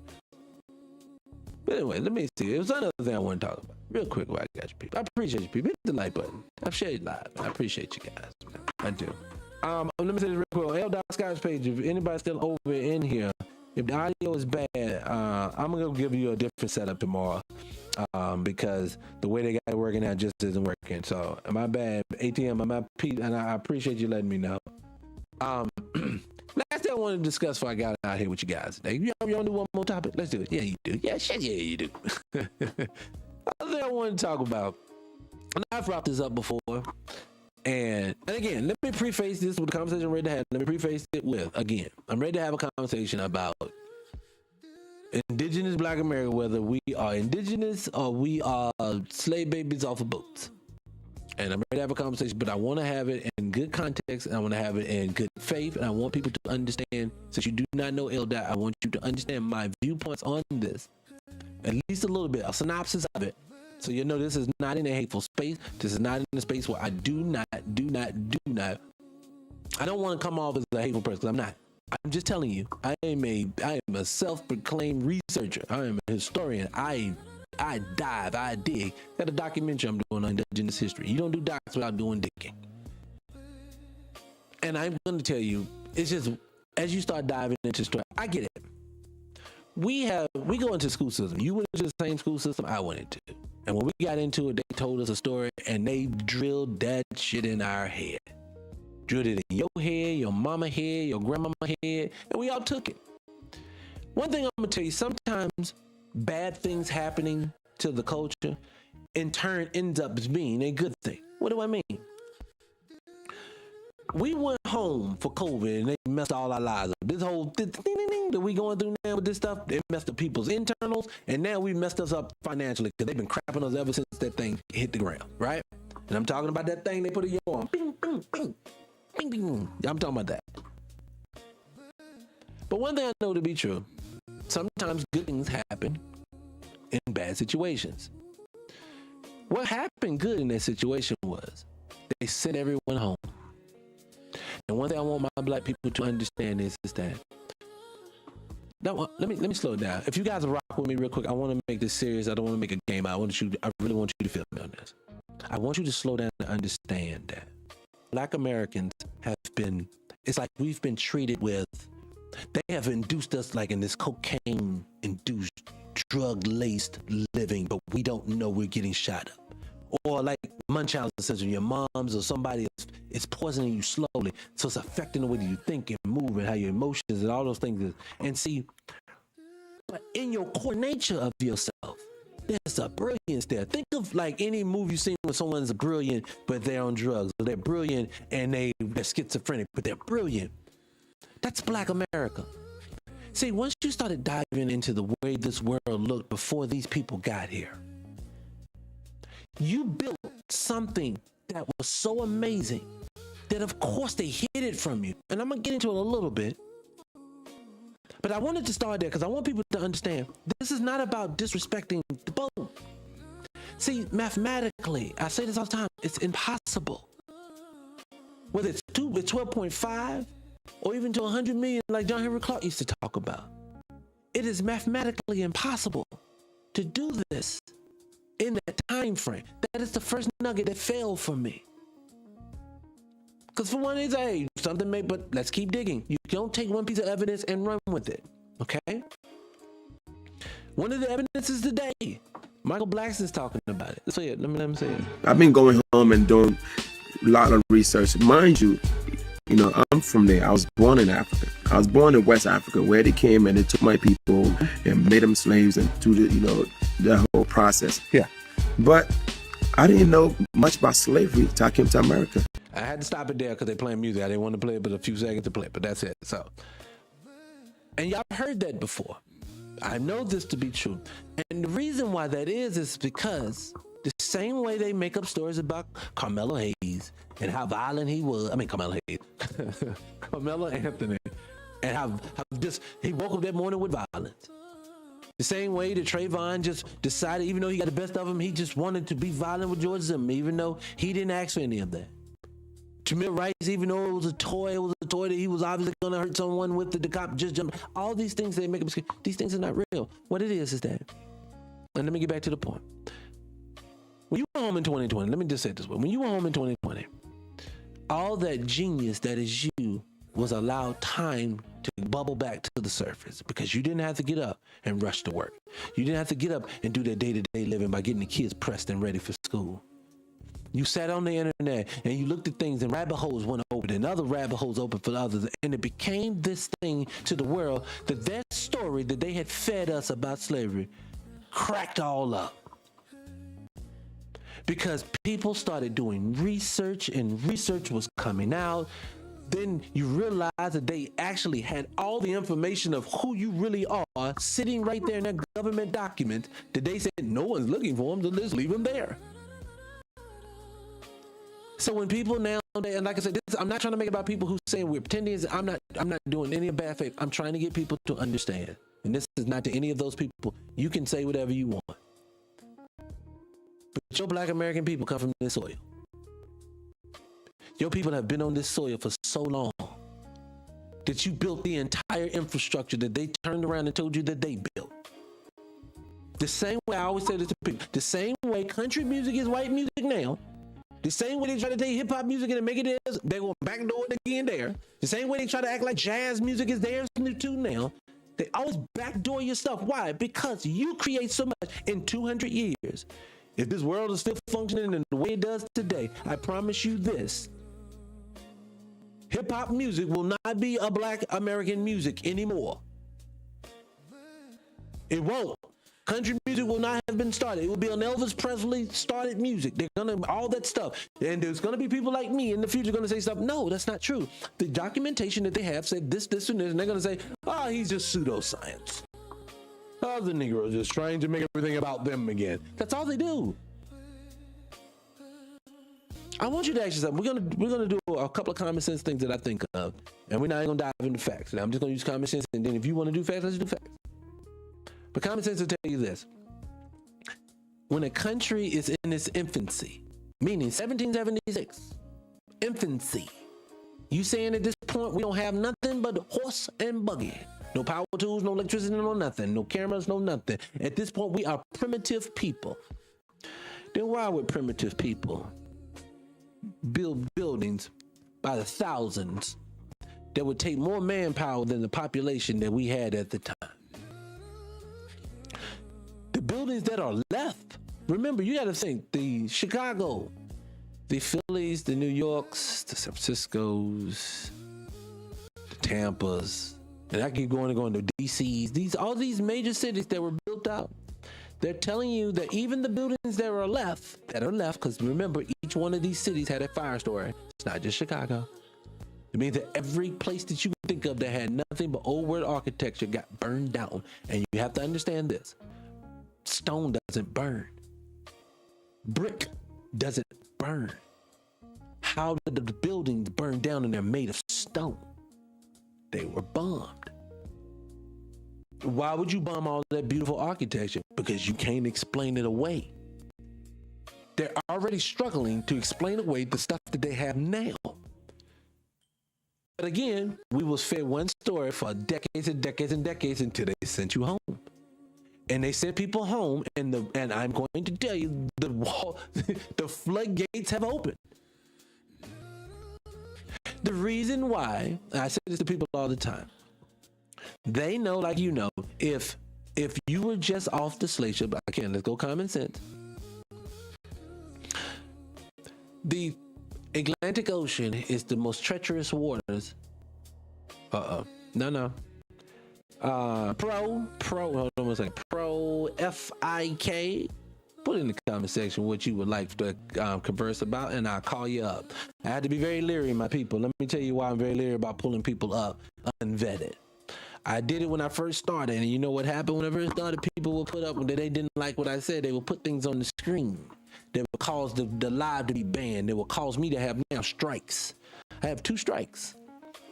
But anyway, let me see. It was another thing I want to talk about. Real quick while I got you people. I appreciate you people. Hit the like button. I've shared live. I appreciate you guys. I do. Let me say this real quick. On L.Scott's page, if anybody's still over in here, if the audio is bad, I'm going to give you a different setup tomorrow. Because the way they got it working out just isn't working. So, am I bad? ATM, am I Pete? And I appreciate you letting me know. Last thing I want to discuss before I got out here with you guys today. You want to do one more topic? Let's do it. Yeah, you do. Yeah, shit, yeah, you do. Other thing I want to talk about, and I've brought this up before, and again, let me preface this with the conversation I'm ready to have. Let me preface it with, again, I'm ready to have a conversation about indigenous black America, whether we are indigenous or we are slave babies off of boats. And I'm ready to have a conversation, but I want to have it in good context, and I want to have it in good faith, and I want people to understand, since you do not know LDOT, I want you to understand my viewpoints on this, at least a little bit, a synopsis of it, so you know this is not in a hateful space. This is not in a space where I do not. I don't want to come off as a hateful person, because I'm not. I'm just telling you, I am a self-proclaimed researcher. I am a historian. I dive, I dig. Got a documentary I'm doing on indigenous history. You don't do docs without doing digging. And I'm going to tell you, it's just, as you start diving into story, I get it. We go into school system. You went into the same school system I went into. And when we got into it, they told us a story, and they drilled that shit in our head. Drilled it in your head, your mama head, your grandmama head, and we all took it. One thing I'm going to tell you, sometimes bad things happening to the culture in turn ends up as being a good thing. What do I mean? We went home for COVID and they messed all our lives up. This whole thing that we going through now with this stuff, it messed up people's internals, and now we messed us up financially because they've been crapping us ever since that thing hit the ground, right? And I'm talking about that thing they put in your arm. Bing, bing, bing, bing, bing. I'm talking about that. But one thing I know to be true, sometimes good things happen in bad situations. What happened good in that situation was they sent everyone home. And one thing I want my black people to understand is that. Now, let me slow it down. If you guys rock with me real quick, I want to make this serious. I don't want to make a game. I really want you to feel me on this. I want you to slow down and understand that black Americans have been, it's like we've been treated with, they have induced us like in this cocaine-induced, drug-laced living, but we don't know we're getting shot up. Or like Munchausen syndrome, your mom's or somebody is poisoning you slowly, so it's affecting the way that you think and move and how your emotions and all those things is. And see, in your core nature of yourself, there's a brilliance there. Think of like any movie you've seen where someone's brilliant, but they're on drugs. Or they're brilliant and they're schizophrenic, but they're brilliant. That's Black America. See, once you started diving into the way this world looked before these people got here, you built something that was so amazing that of course they hid it from you. And I'm going to get into it a little bit. But I wanted to start there because I want people to understand this is not about disrespecting the vote. See, mathematically, I say this all the time, it's impossible. Whether it's 12.5 or even to 100 million like John Henry Clark used to talk about. It is mathematically impossible to do this in that time frame. That is the first nugget that failed for me. Because for one, it's, hey, something may, but let's keep digging. You don't take one piece of evidence and run with it, okay? One of the evidences today, Michael Blackson's talking about it. Say it, let me say it. I've been going home and doing a lot of research. Mind you, I'm from there. I was born in Africa. I was born in West Africa, where they came and they took my people and made them slaves and do the whole process. Yeah. But I didn't know much about slavery until I came to America. I had to stop it there because they're playing music. I didn't want to play it but a few seconds to play it, but that's it. So, and y'all heard that before. I know this to be true. And the reason why that is because the same way they make up stories about Carmelo Hayes and how violent he was. I mean, Carmelo Hayes. Carmelo Anthony. And how just he woke up that morning with violence. The same way that Trayvon just decided, even though he got the best of him, he just wanted to be violent with George Zimmerman, even though he didn't ask for any of that. Jamil Rice, even though it was a toy that he was obviously going to hurt someone with, the cop just jumped. All these things they make up, these things are not real. What it is that, and let me get back to the point. When you were home in 2020, let me just say it this way. When you were home in 2020, all that genius that is you was allowed time to bubble back to the surface because you didn't have to get up and rush to work. You didn't have to get up and do that day-to-day living by getting the kids pressed and ready for school. You sat on the internet and you looked at things and rabbit holes went open and other rabbit holes open for others. And it became this thing to the world that story that they had fed us about slavery cracked all up. Because people started doing research and research was coming out. Then you realize that they actually had all the information of who you really are sitting right there in that government document that they said no one's looking for them, so let's leave them there. So when people now, and like I said, I'm not trying to make it about people who saying we're pretending. I'm not doing any bad faith. I'm trying to get people to understand. And this is not to any of those people. You can say whatever you want. But your Black American people come from this soil. Your people have been on this soil for so long that you built the entire infrastructure that they turned around and told you that they built. The same way I always say this to people, the same way country music is white music now, the same way they try to take hip hop music and make it theirs, they will backdoor it again there. The same way they try to act like jazz music is theirs too now. They always backdoor your stuff. Why? Because you create so much in 200 years. If this world is still functioning in the way it does today, I promise you this. Hip hop music will not be a Black American music anymore. It won't. Country music will not have been started. It will be an Elvis Presley started music. They're gonna all that stuff. And there's gonna be people like me in the future gonna say stuff. No, that's not true. The documentation that they have said this, and this, and they're gonna say, oh, he's just pseudoscience. Oh, the Negroes just trying to make everything about them again. That's all they do. I want you to ask yourself, we're gonna do a couple of common sense things that I think of, and we're not gonna dive into facts. And I'm just gonna use common sense, and then if you want to do facts, let's do facts. But common sense will tell you this: when a country is in its infancy, meaning 1776, infancy, you saying at this point we don't have nothing but horse and buggy, no power tools, no electricity, no nothing, no cameras, no nothing. At this point, we are primitive people. Then why would primitive people build buildings by the thousands that would take more manpower than the population that we had at the time? The buildings that are left, remember, you got to think, the Chicago, the Phillies, the New Yorks, the San Franciscos, the Tampas, and I keep going and going to DCs, all these major cities that were built out. They're telling you that even the buildings that are left, because remember, each one of these cities had a fire story. It's not just Chicago. It means that every place that you can think of that had nothing but old world architecture got burned down. And you have to understand this. Stone doesn't burn. Brick doesn't burn. How did the buildings burn down and they're made of stone? They were bombed. Why would you bomb all that beautiful architecture? Because you can't explain it away. They're already struggling to explain away the stuff that they have now. But again, we was fed one story for decades and decades and decades until they sent you home. And they sent people home, and I'm going to tell you, the floodgates have opened. The reason why, I say this to people all the time, they know, like you know, if you were just off the slave ship, let's go common sense. The Atlantic Ocean is the most treacherous waters. Pro, hold on one second. Pro FIK. Put in the comment section what you would like to converse about, and I'll call you up. I had to be very leery, my people. Let me tell you why I'm very leery about pulling people up unvetted. I did it when I first started, and you know what happened when I first started? People would put up when they didn't like what I said. They would put things on the screen that would cause the live to be banned. They would cause me to have now strikes. I have 2 strikes.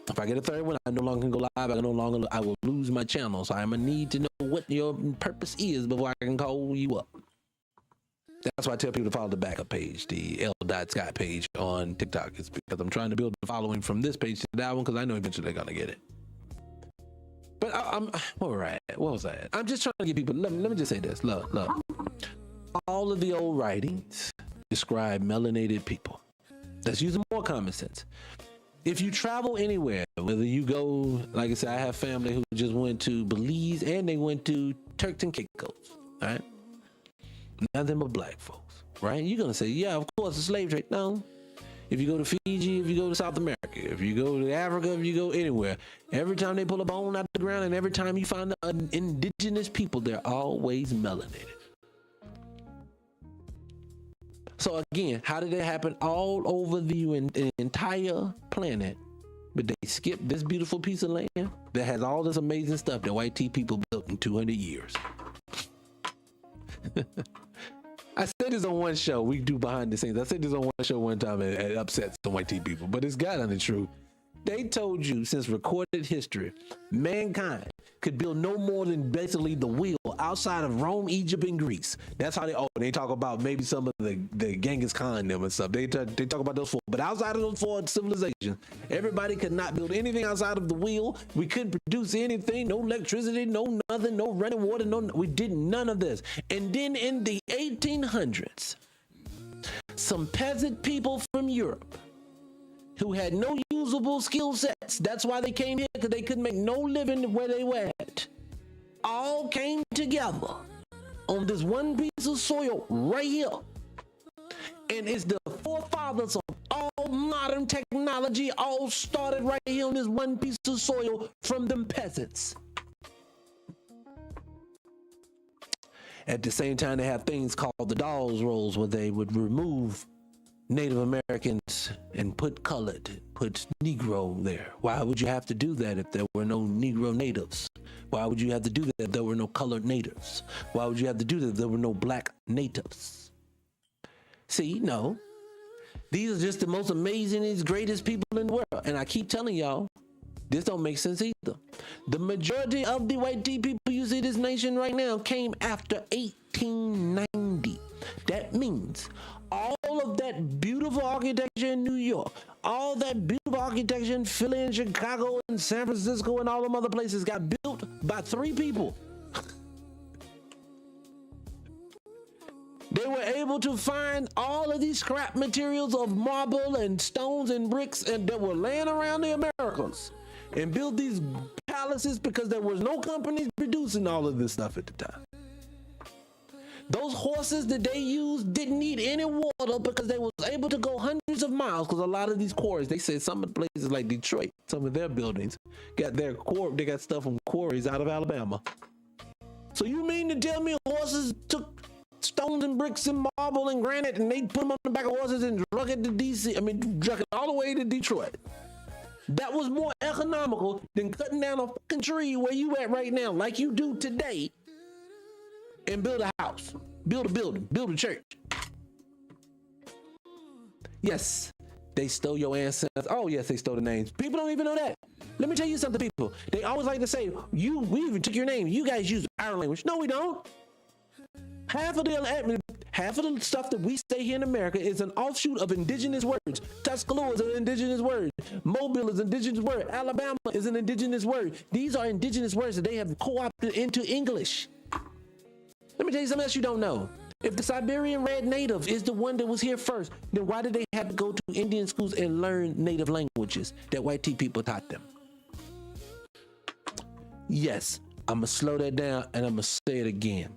If I get a third one, I no longer can go live. I will lose my channel. So I'm gonna need to know what your purpose is before I can call you up. That's why I tell people to follow the backup page, the L.Scott page on TikTok. It's because I'm trying to build the following from this page to that one, because I know eventually they're gonna get it. But I'm all right. What was that? I'm just trying to get people. Let me just say this. Look. All of the old writings describe melanated people. Let's use more common sense. If you travel anywhere, whether you go, like I said, I have family who just went to Belize and they went to Turks and Caicos, right? Nothing but black folks, right? You're gonna say, yeah, of course, the slave trade. No. If you go to Fiji, if you go to South America, if you go to Africa, if you go anywhere, every time they pull a bone out the ground and every time you find an indigenous people, they're always melanated. So again, how did it happen all over the entire planet? But they skipped this beautiful piece of land that has all this amazing stuff that white tea people built in 200 years. I said this on one show. We do behind the scenes. I said this on one show one time and it upset some white tea people, but it's got on the truth. They told you since recorded history, mankind could build no more than basically the wheel outside of Rome, Egypt, and Greece. That's how they talk about maybe some of the Genghis Khan them and stuff. They talk about those 4. But outside of those 4 civilizations, everybody could not build anything outside of the wheel. We couldn't produce anything, no electricity, no nothing, no running water, we did none of this. And then in the 1800s, some peasant people from Europe who had no usable skill sets, that's why they came here, because they couldn't make no living where they were at, all came together on this one piece of soil right here. And it's the forefathers of all modern technology all started right here on this one piece of soil from them peasants. At the same time, they have things called the Dawes Rolls, where they would remove Native Americans and put Negro there. Why would you have to do that if there were no Negro natives? Why would you have to do that if there were no colored natives? Why would you have to do that if there were no black natives? See, no. These are just the most amazing, greatest people in the world. And I keep telling y'all, this don't make sense either. The majority of the white people you see this nation right now came after 1890. That means all of that beautiful architecture in New York, all that beautiful architecture in Philly and Chicago and San Francisco and all them other places got built by 3 people. They were able to find all of these scrap materials of marble and stones and bricks and that were laying around the Americas and build these palaces because there was no companies producing all of this stuff at the time. Those horses that they used didn't need any water because they was able to go hundreds of miles, because a lot of these quarries, they said some of the places like Detroit, some of their buildings got they got stuff from quarries out of Alabama. So you mean to tell me horses took stones and bricks and marble and granite and they put them on the back of horses and drug it to drug it all the way to Detroit? That was more economical than cutting down a fucking tree where you at right now, like you do today, and build a house, build a building, build a church. Yes, They stole your ancestors. Oh, yes, they stole the names. People don't even know that. Let me tell you something, people. They always like to say, we even took your name. You guys use our language. No, we don't. Half of the stuff that we say here in America is an offshoot of indigenous words. Tuscaloosa is an indigenous word. Mobile is an indigenous word. Alabama is an indigenous word. These are indigenous words that they have co-opted into English. Let me tell you something else you don't know. If the Siberian Red Native is the one that was here first, then why did they have to go to Indian schools and learn native languages that white people taught them? Yes, I'm going to slow that down and I'm going to say it again.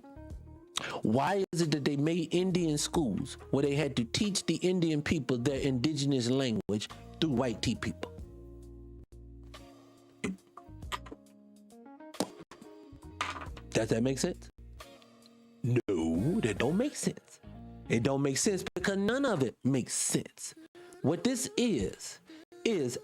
Why is it that they made Indian schools where they had to teach the Indian people their indigenous language through white people? Does that make sense? No, that don't make sense. It don't make sense because none of it makes sense. What this is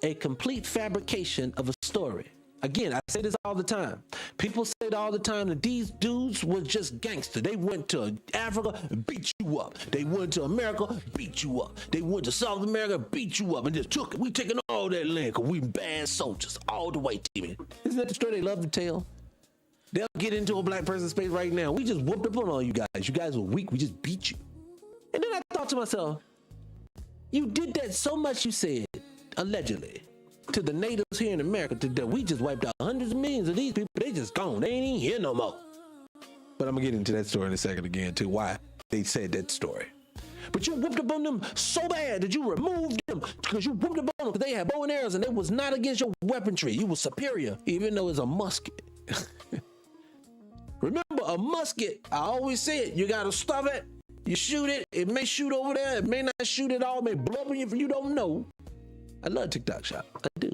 a complete fabrication of a story. Again, I say this all the time. People say it all the time that these dudes were just gangster. They went to Africa, beat you up. They went to America, beat you up. They went to South America, beat you up, and just took it. We taking all that land because we bad soldiers, all the white team. Isn't that the story they love to tell? They'll get into a black person's space right now. We just whooped up on all you guys. You guys were weak. We just beat you. And then I thought to myself, you did that so much, you said, allegedly, to the natives here in America, that we just wiped out hundreds of millions of these people. They just gone. They ain't even here no more. But I'm going to get into that story in a second again, too, why they said that story. But you whooped up on them so bad that you removed them because you whooped up on them because they had bow and arrows and it was not against your weaponry. You were superior, even though it's a musket. Remember, a musket, I always say it, you got to stuff it, you shoot it, it may shoot over there, it may not shoot at all, it may blow up on you if you don't know. I love TikTok Shop, I do.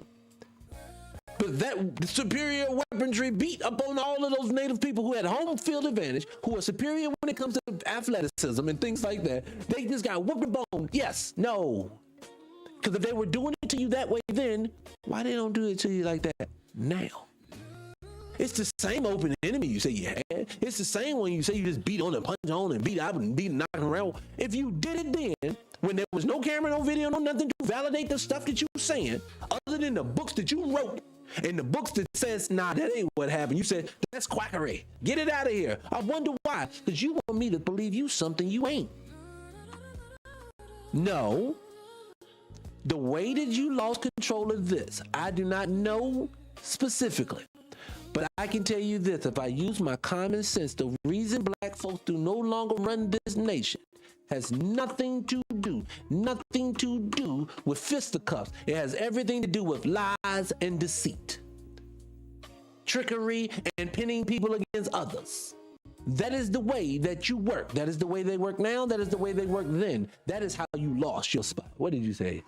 But that superior weaponry beat up on all of those native people who had home field advantage, who are superior when it comes to athleticism and things like that. They just got whooped and boned. Yes, no. Because if they were doing it to you that way then, why they don't do it to you like that now? It's the same open enemy you say you had. It's the same one you say you just beat on and punch on and beat out and beat and knock around. If you did it then, when there was no camera, no video, no nothing to validate the stuff that you were saying, other than the books that you wrote and the books that says, nah, that ain't what happened. You said, that's quackery. Get it out of here. I wonder why. Because you want me to believe you something you ain't. No. The way that you lost control of this, I do not know specifically. But I can tell you this, if I use my common sense, the reason black folks do no longer run this nation has nothing to do with fisticuffs. It has everything to do with lies and deceit, trickery, and pinning people against others. That is the way that you work. That is the way they work now. That is the way they work then. That is how you lost your spot. What did you say?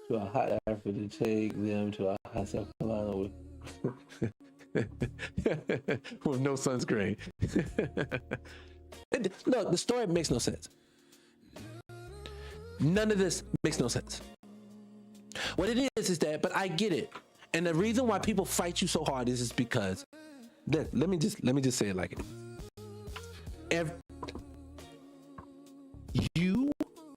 To a hot Africa to take them to a hot South Carolina with no sunscreen. Look, the story makes no sense. None of this makes no sense. What it is that, but I get it. And the reason why people fight you so hard is because, let me just say it like it. You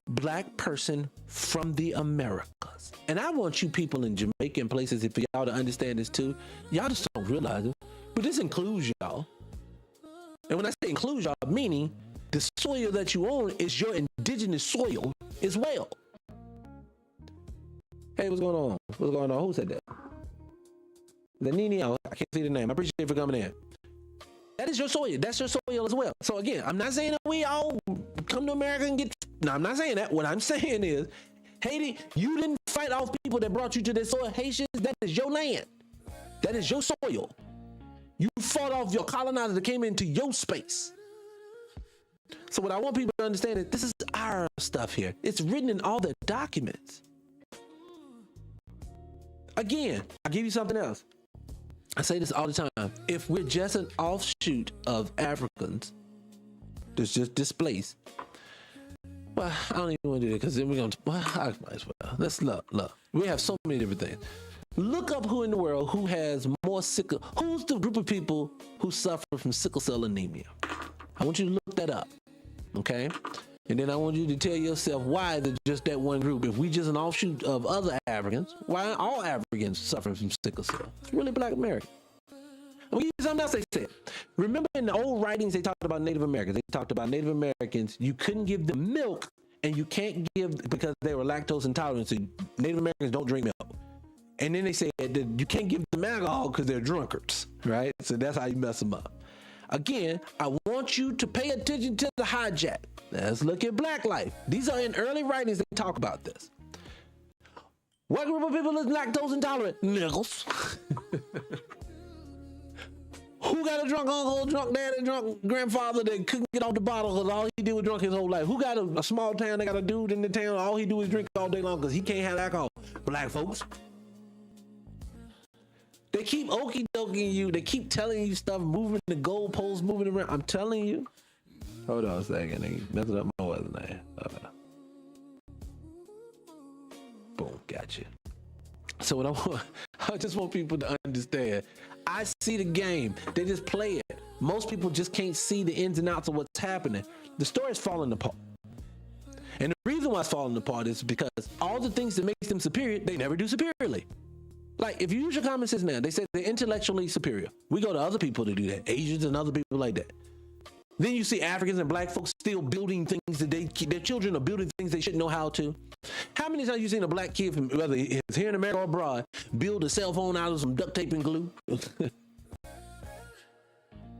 black person from the Americas. And I want you people in Jamaica and places, if y'all to understand this too, y'all just don't realize it, but this includes y'all. And when I say includes y'all, meaning the soil that you own is your indigenous soil as well. Hey, what's going on? What's going on? Who said that? The Nini, I can't see the name. I appreciate you for coming in. That is your soil. That's your soil as well. So again, I'm not saying that we all come to America and get... No, I'm not saying that. What I'm saying is, Haiti, you didn't fight off people that brought you to this soil. Haitians, that is your land. That is your soil. You fought off your colonizers that came into your space. So what I want people to understand is this is our stuff here. It's written in all the documents. Again, I'll give you something else. I say this all the time. If we're just an offshoot of Africans that's just displaced, well, I don't even want to do that because then we're going to, well, I might as well. Let's look. We have so many different things. Look up who in the world who has more sickle. Who's the group of people who suffer from sickle cell anemia? I want you to look that up, okay? And then I want you to tell yourself why there's just that one group. If we just an offshoot of other Africans, why aren't all Africans suffering from sickle cell? It's really Black American. I'm gonna give you something else they said. Remember in the old writings they talked about Native Americans. They talked about Native Americans. You couldn't give them milk, and you can't give because they were lactose intolerant. So Native Americans don't drink milk. And then they said that you can't give them alcohol because they're drunkards, right? So that's how you mess them up. Again, I want you to pay attention to the hijack. Let's look at Black life. These are in early writings. They talk about this. What group of people is lactose intolerant? Niggles. Who got a drunk uncle, drunk dad, and drunk grandfather that couldn't get off the bottle because all he did was drunk his whole life? Who got a small town that got a dude in the town, all he do is drink all day long because he can't have alcohol? Black folks. They keep okie doking you. They keep telling you stuff, moving the goalposts, moving around. I'm telling you. Hold on a second. They messing up my weather name. Boom, gotcha. So what I just want people to understand. I see the game. They just play it. Most people just can't see the ins and outs of what's happening. The story's falling apart. And the reason why it's falling apart is because all the things that makes them superior, they never do superiorly. Like, if you use your common sense now, they say they're intellectually superior. We go to other people to do that, Asians and other people like that. Then you see Africans and Black folks still building things that their children are building things they shouldn't know how to. How many times have you seen a Black kid, from, whether it's here in America or abroad, build a cell phone out of some duct tape and glue?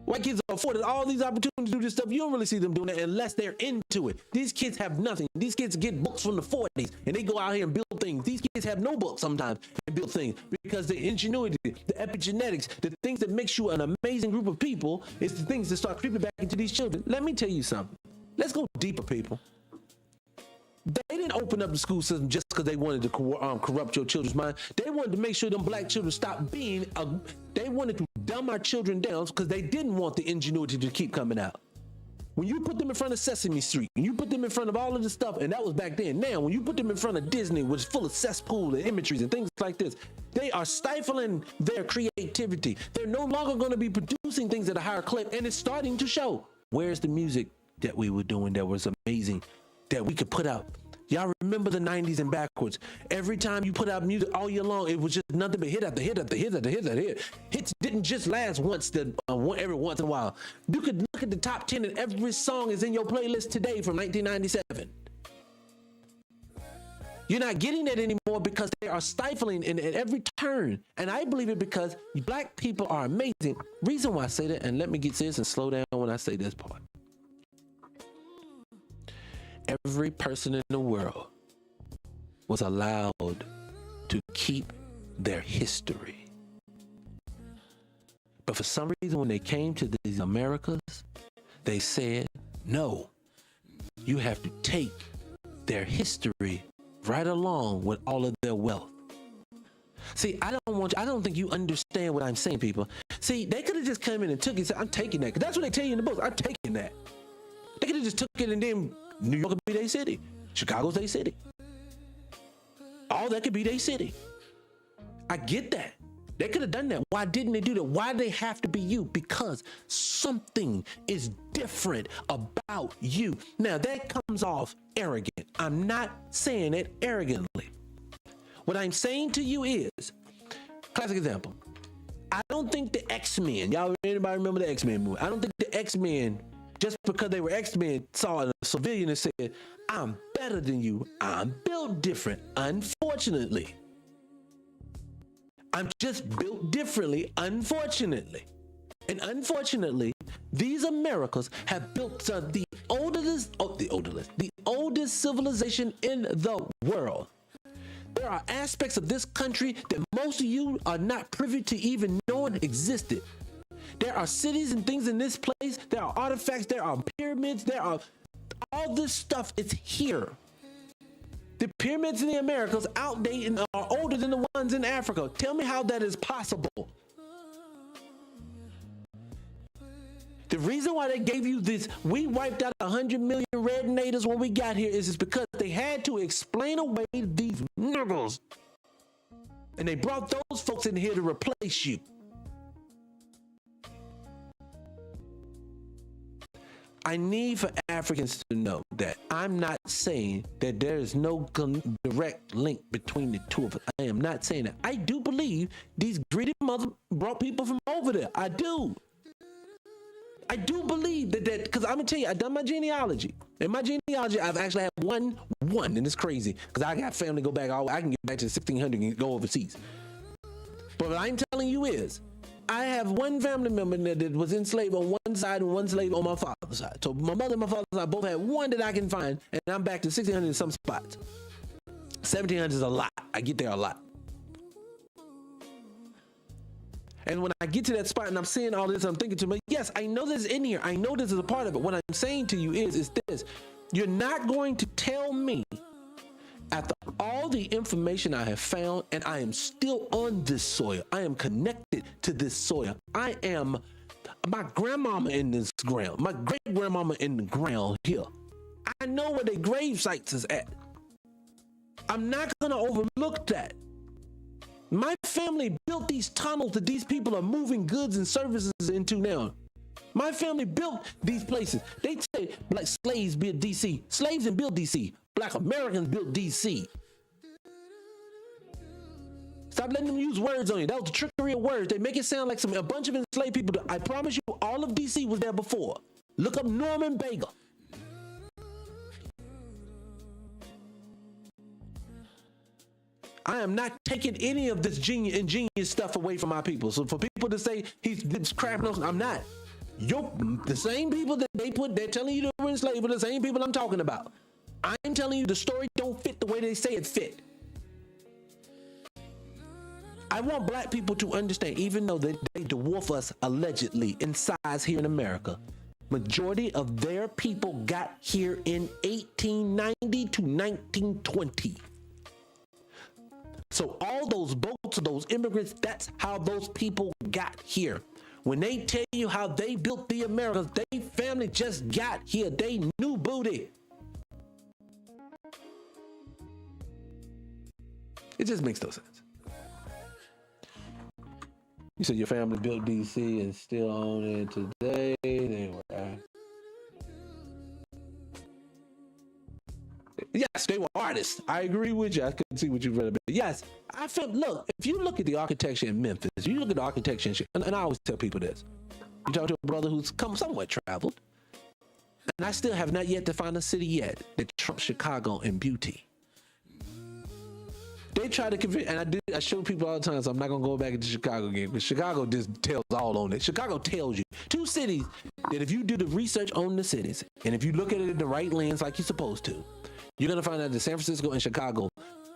White kids are afforded all these opportunities to do this stuff. You don't really see them doing that unless they're into it. These kids have nothing. These kids get books from the 40s and they go out here and build things. These kids have no books sometimes and build things because the ingenuity, the epigenetics, the things that makes you an amazing group of people is the things that start creeping back into these children. Let me tell you something. Let's go deeper, people. They didn't open up the school system just because they wanted to corrupt your children's mind. They wanted to make sure them Black children stopped being, they wanted to dumb our children down because they didn't want the ingenuity to keep coming out. When you put them in front of Sesame Street, and you put them in front of all of this stuff, and that was back then. Now, when you put them in front of Disney, which is full of cesspool and imageries and things like this, they are stifling their creativity. They're no longer going to be producing things at a higher clip, and it's starting to show. Where's the music that we were doing that was amazing, that we could put out? Y'all remember the 90s and backwards. Every time you put out music all year long, it was just nothing but hit after hit after hit after hit after hit. Hits didn't just last once, every once in a while. You could look at the top 10 and every song is in your playlist today from 1997. You're not getting that anymore because they are stifling in at every turn. And I believe it because Black people are amazing. Reason why I say that, and let me get serious and slow down when I say this part. Every person in the world was allowed to keep their history. But for some reason, when they came to these Americas, they said, no, you have to take their history right along with all of their wealth. See, I don't think you understand what I'm saying, people. See, they could have just come in and took it and said, I'm taking that. Because that's what they tell you in the books. I'm taking that. They could have just took it and then New York could be their city. Chicago's their city. All that could be their city. I get that. They could have done that. Why didn't they do that? Why do they have to be you? Because something is different about you. Now, that comes off arrogant. I'm not saying it arrogantly. What I'm saying to you is, classic example. I don't think the X-Men, y'all, anybody remember the X-Men movie? I don't think the X-Men, just because they were X-Men, saw a civilian and said, I'm better than you. I'm built different. Unfortunately. I'm just built differently, unfortunately. And unfortunately, these Americas have built the oldest civilization in the world. There are aspects of this country that most of you are not privy to even knowing existed. There are cities and things in this place. There are artifacts. There are pyramids. There are all this stuff. It's here. The pyramids in the Americas outdated and are older than the ones in Africa. Tell me how that is possible. The reason why they gave you this, we wiped out 100 million red natives when we got here is because they had to explain away these niggers. And they brought those folks in here to replace you. I need for Africans to know that I'm not saying that there is no direct link between the two of us. I am not saying that. I do believe these greedy mothers brought people from over there. I do. I do believe that because I'm gonna tell you, I've done my genealogy. In my genealogy, I've actually had one, and it's crazy because I got family go back. I can get back to 1600 and go overseas. But what I'm telling you is, I have one family member that was enslaved on one side and one slave on my father's side. So my mother and my father's side both had one that I can find, and I'm back to 1600 in some spots. 1700 is a lot. I get there a lot. And when I get to that spot and I'm seeing all this, I'm thinking to myself, yes, I know this is in here. I know this is a part of it. What I'm saying to you is this. You're not going to tell me, after all the information I have found, and I am still on this soil. I am connected to this soil. I am my grandmama in this ground, my great-grandmama in the ground here. I know where their grave sites is at. I'm not going to overlook that. My family built these tunnels that these people are moving goods and services into now. My family built these places. They say black slaves built DC. Slaves didn't build DC. Black Americans built DC. Stop letting them use words on you. That was the trickery of words. They make it sound like a bunch of enslaved people. I promise you, all of DC was there before. Look up Norman Baker. I am not taking any of this ingenious stuff away from my people. So for people to say he's crapping on, I'm not. The same people that they're telling you to were enslaved are the same people I'm talking about. I'm telling you the story don't fit the way they say it fit. I want black people to understand, even though they dwarf us allegedly in size here in America, majority of their people got here in 1890 to 1920. So all those boats, those immigrants, that's how those people got here. When they tell you how they built the Americas, they family just got here. They knew booty. It just makes no sense. You said your family built DC and still own it today. They were. Yes, they were artists. I agree with you. I couldn't see what you read about. Yes, I feel. Look, if you look at the architecture in Memphis, you look at the architecture, and I always tell people this. You talk to a brother who's somewhat traveled, and I still have not yet to find a city yet that trumps Chicago in beauty. They try to convince, and I show people all the time, so I'm not gonna go back into Chicago again, because Chicago just tells all on it. Chicago tells you two cities that if you do the research on the cities, and if you look at it in the right lens like you're supposed to, you're going to find out that San Francisco and Chicago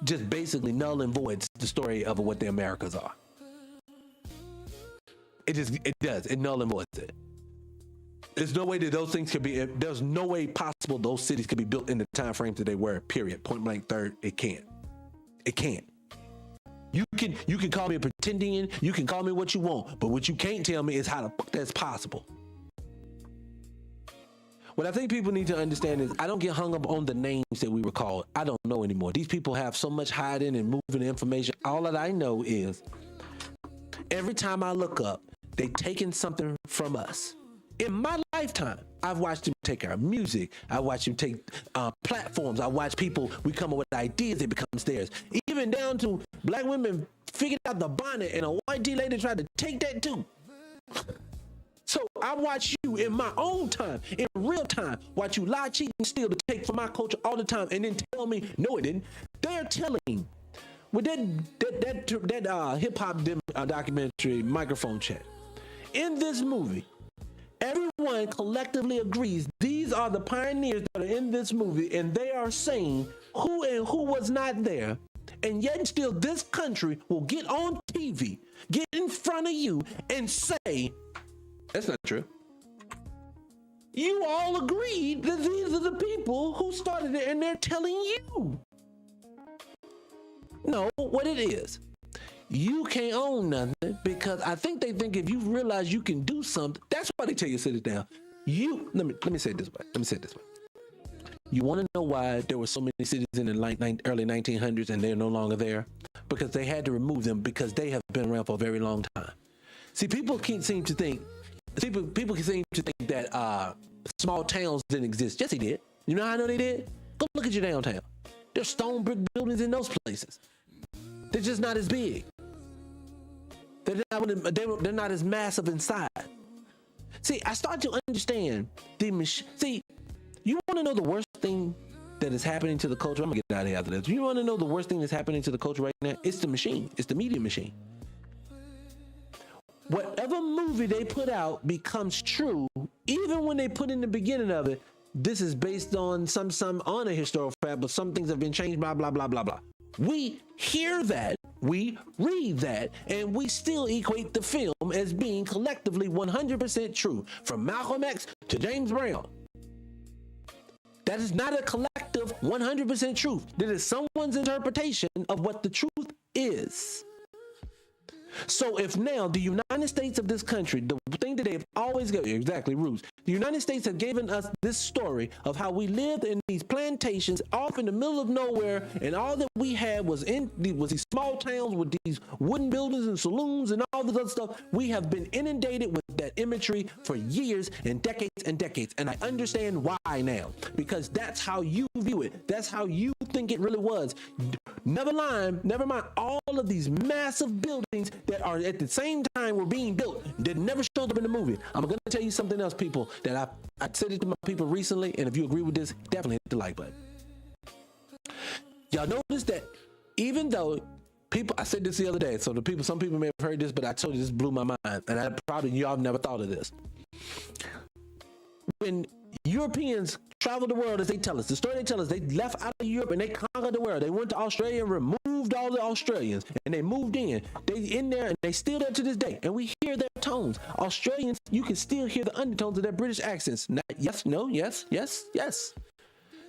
just basically null and voids the story of what the Americas are. It does. It null and voids it. There's no way that those things could be, there's no way possible those cities could be built in the time frames that they were, period. Point blank third, it can't. It can't. You can call me a pretendian, you can call me what you want, but what you can't tell me is how the fuck that's possible. What I think people need to understand is I don't get hung up on the names that we were called. I don't know anymore. These people have so much hiding and moving information. All that I know is every time I look up, they taking something from us. In my lifetime, I've watched them take our music. I watched them take platforms. I watch people, we come up with ideas, it becomes theirs. Even down to black women figured out the bonnet and a white lady tried to take that too. So I watch you in my own time, in real time, watch you lie, cheat, and steal to take from my culture all the time, and then tell me, no, it didn't. They're telling with that hip hop documentary, Microphone Check. In this movie, everyone collectively agrees these are the pioneers that are in this movie, and they are saying who and who was not there. And yet still this country will get on TV, get in front of you, and say, that's not true. You all agreed that these are the people who started it, and they're telling you. No, what it is, you can't own nothing because I think they think if you realize you can do something, that's why they tell you to sit it down. Let me say it this way. You want to know why there were so many cities in the early 1900s and they're no longer there? Because they had to remove them because they have been around for a very long time. See, people can't seem to think people seem to think that small towns didn't exist. Yes, they did. You know how I know they did? Go look at your downtown. There's stone brick buildings in those places. They're just not as big. They're not as massive inside. See, I start to understand See, you want to know the worst thing that is happening to the culture? I'm gonna get out of here after this. You want to know the worst thing that's happening to the culture right now? It's the machine. It's the media machine. Whatever movie they put out becomes true, even when they put in the beginning of it, this is based on some on a historical fact, but some things have been changed, blah, blah, blah, blah, blah. We hear that, we read that, and we still equate the film as being collectively 100% true, from Malcolm X to James Brown. That is not a collective 100% truth. That is someone's interpretation of what the truth is. So if now the United States of this country, the thing that they've always got, exactly, roots, the United States have given us this story of how we lived in these plantations off in the middle of nowhere, and all that we had was these small towns with these wooden buildings and saloons and all this other stuff. We have been inundated with that imagery for years and decades and decades, and I understand why now, because that's how you view it. That's how you think it really was. Never mind all of these massive buildings that are at the same time were being built that never showed up in the movie. I'm going to tell you something else, people, that I said it to my people recently, and if you agree with this, definitely hit the like button. Y'all notice that even though people, I said this the other day, so some people may have heard this, but I told you this blew my mind, and y'all have never thought of this. When Europeans traveled the world, as they tell us, the story they tell us, they left out of Europe and they conquered the world. They went to Australia and removed all the Australians, and they moved in. They in there, and they still there to this day. And we hear their tones. Australians, you can still hear the undertones of their British accents. Not yes, no, yes, yes, yes.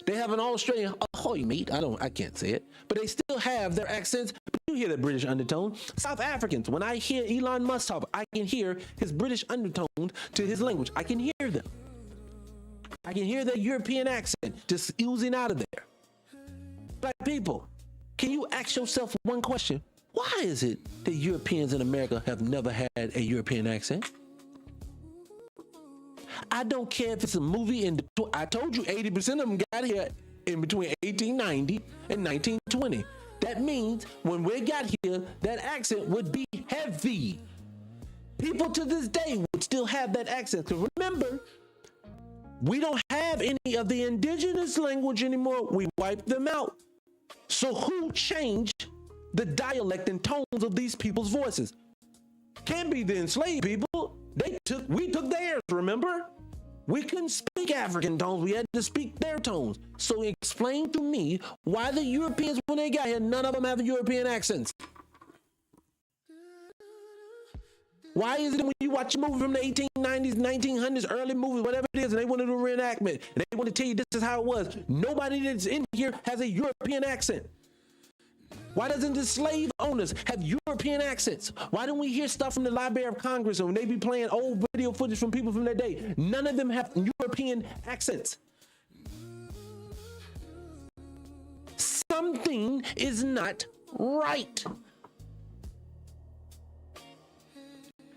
They have an Australian, ahoy, mate. I can't say it, but they still have their accents. But you hear the British undertone. South Africans, when I hear Elon Musk talk, I can hear his British undertone to his language. I can hear them. I can hear the European accent just oozing out of there. Black people, can you ask yourself one question? Why is it that Europeans in America have never had a European accent? I don't care if it's a movie I told you 80% of them got here in between 1890 and 1920. That means when we got here, that accent would be heavy. People to this day would still have that accent. Because remember, we don't have any of the indigenous language anymore. We wiped them out. So who changed the dialect and tones of these people's voices? Can't be the enslaved people. We took theirs, remember? We couldn't speak African tones. We had to speak their tones. So explain to me why the Europeans, when they got here, none of them have European accents. Why is it when you watch a movie from the 1890s, 1900s, early movies, whatever it is, and they want to do a reenactment, and they want to tell you this is how it was, nobody that's in here has a European accent? Why doesn't the slave owners have European accents? Why don't we hear stuff from the Library of Congress and when they be playing old video footage from people from that day? None of them have European accents. Something is not right.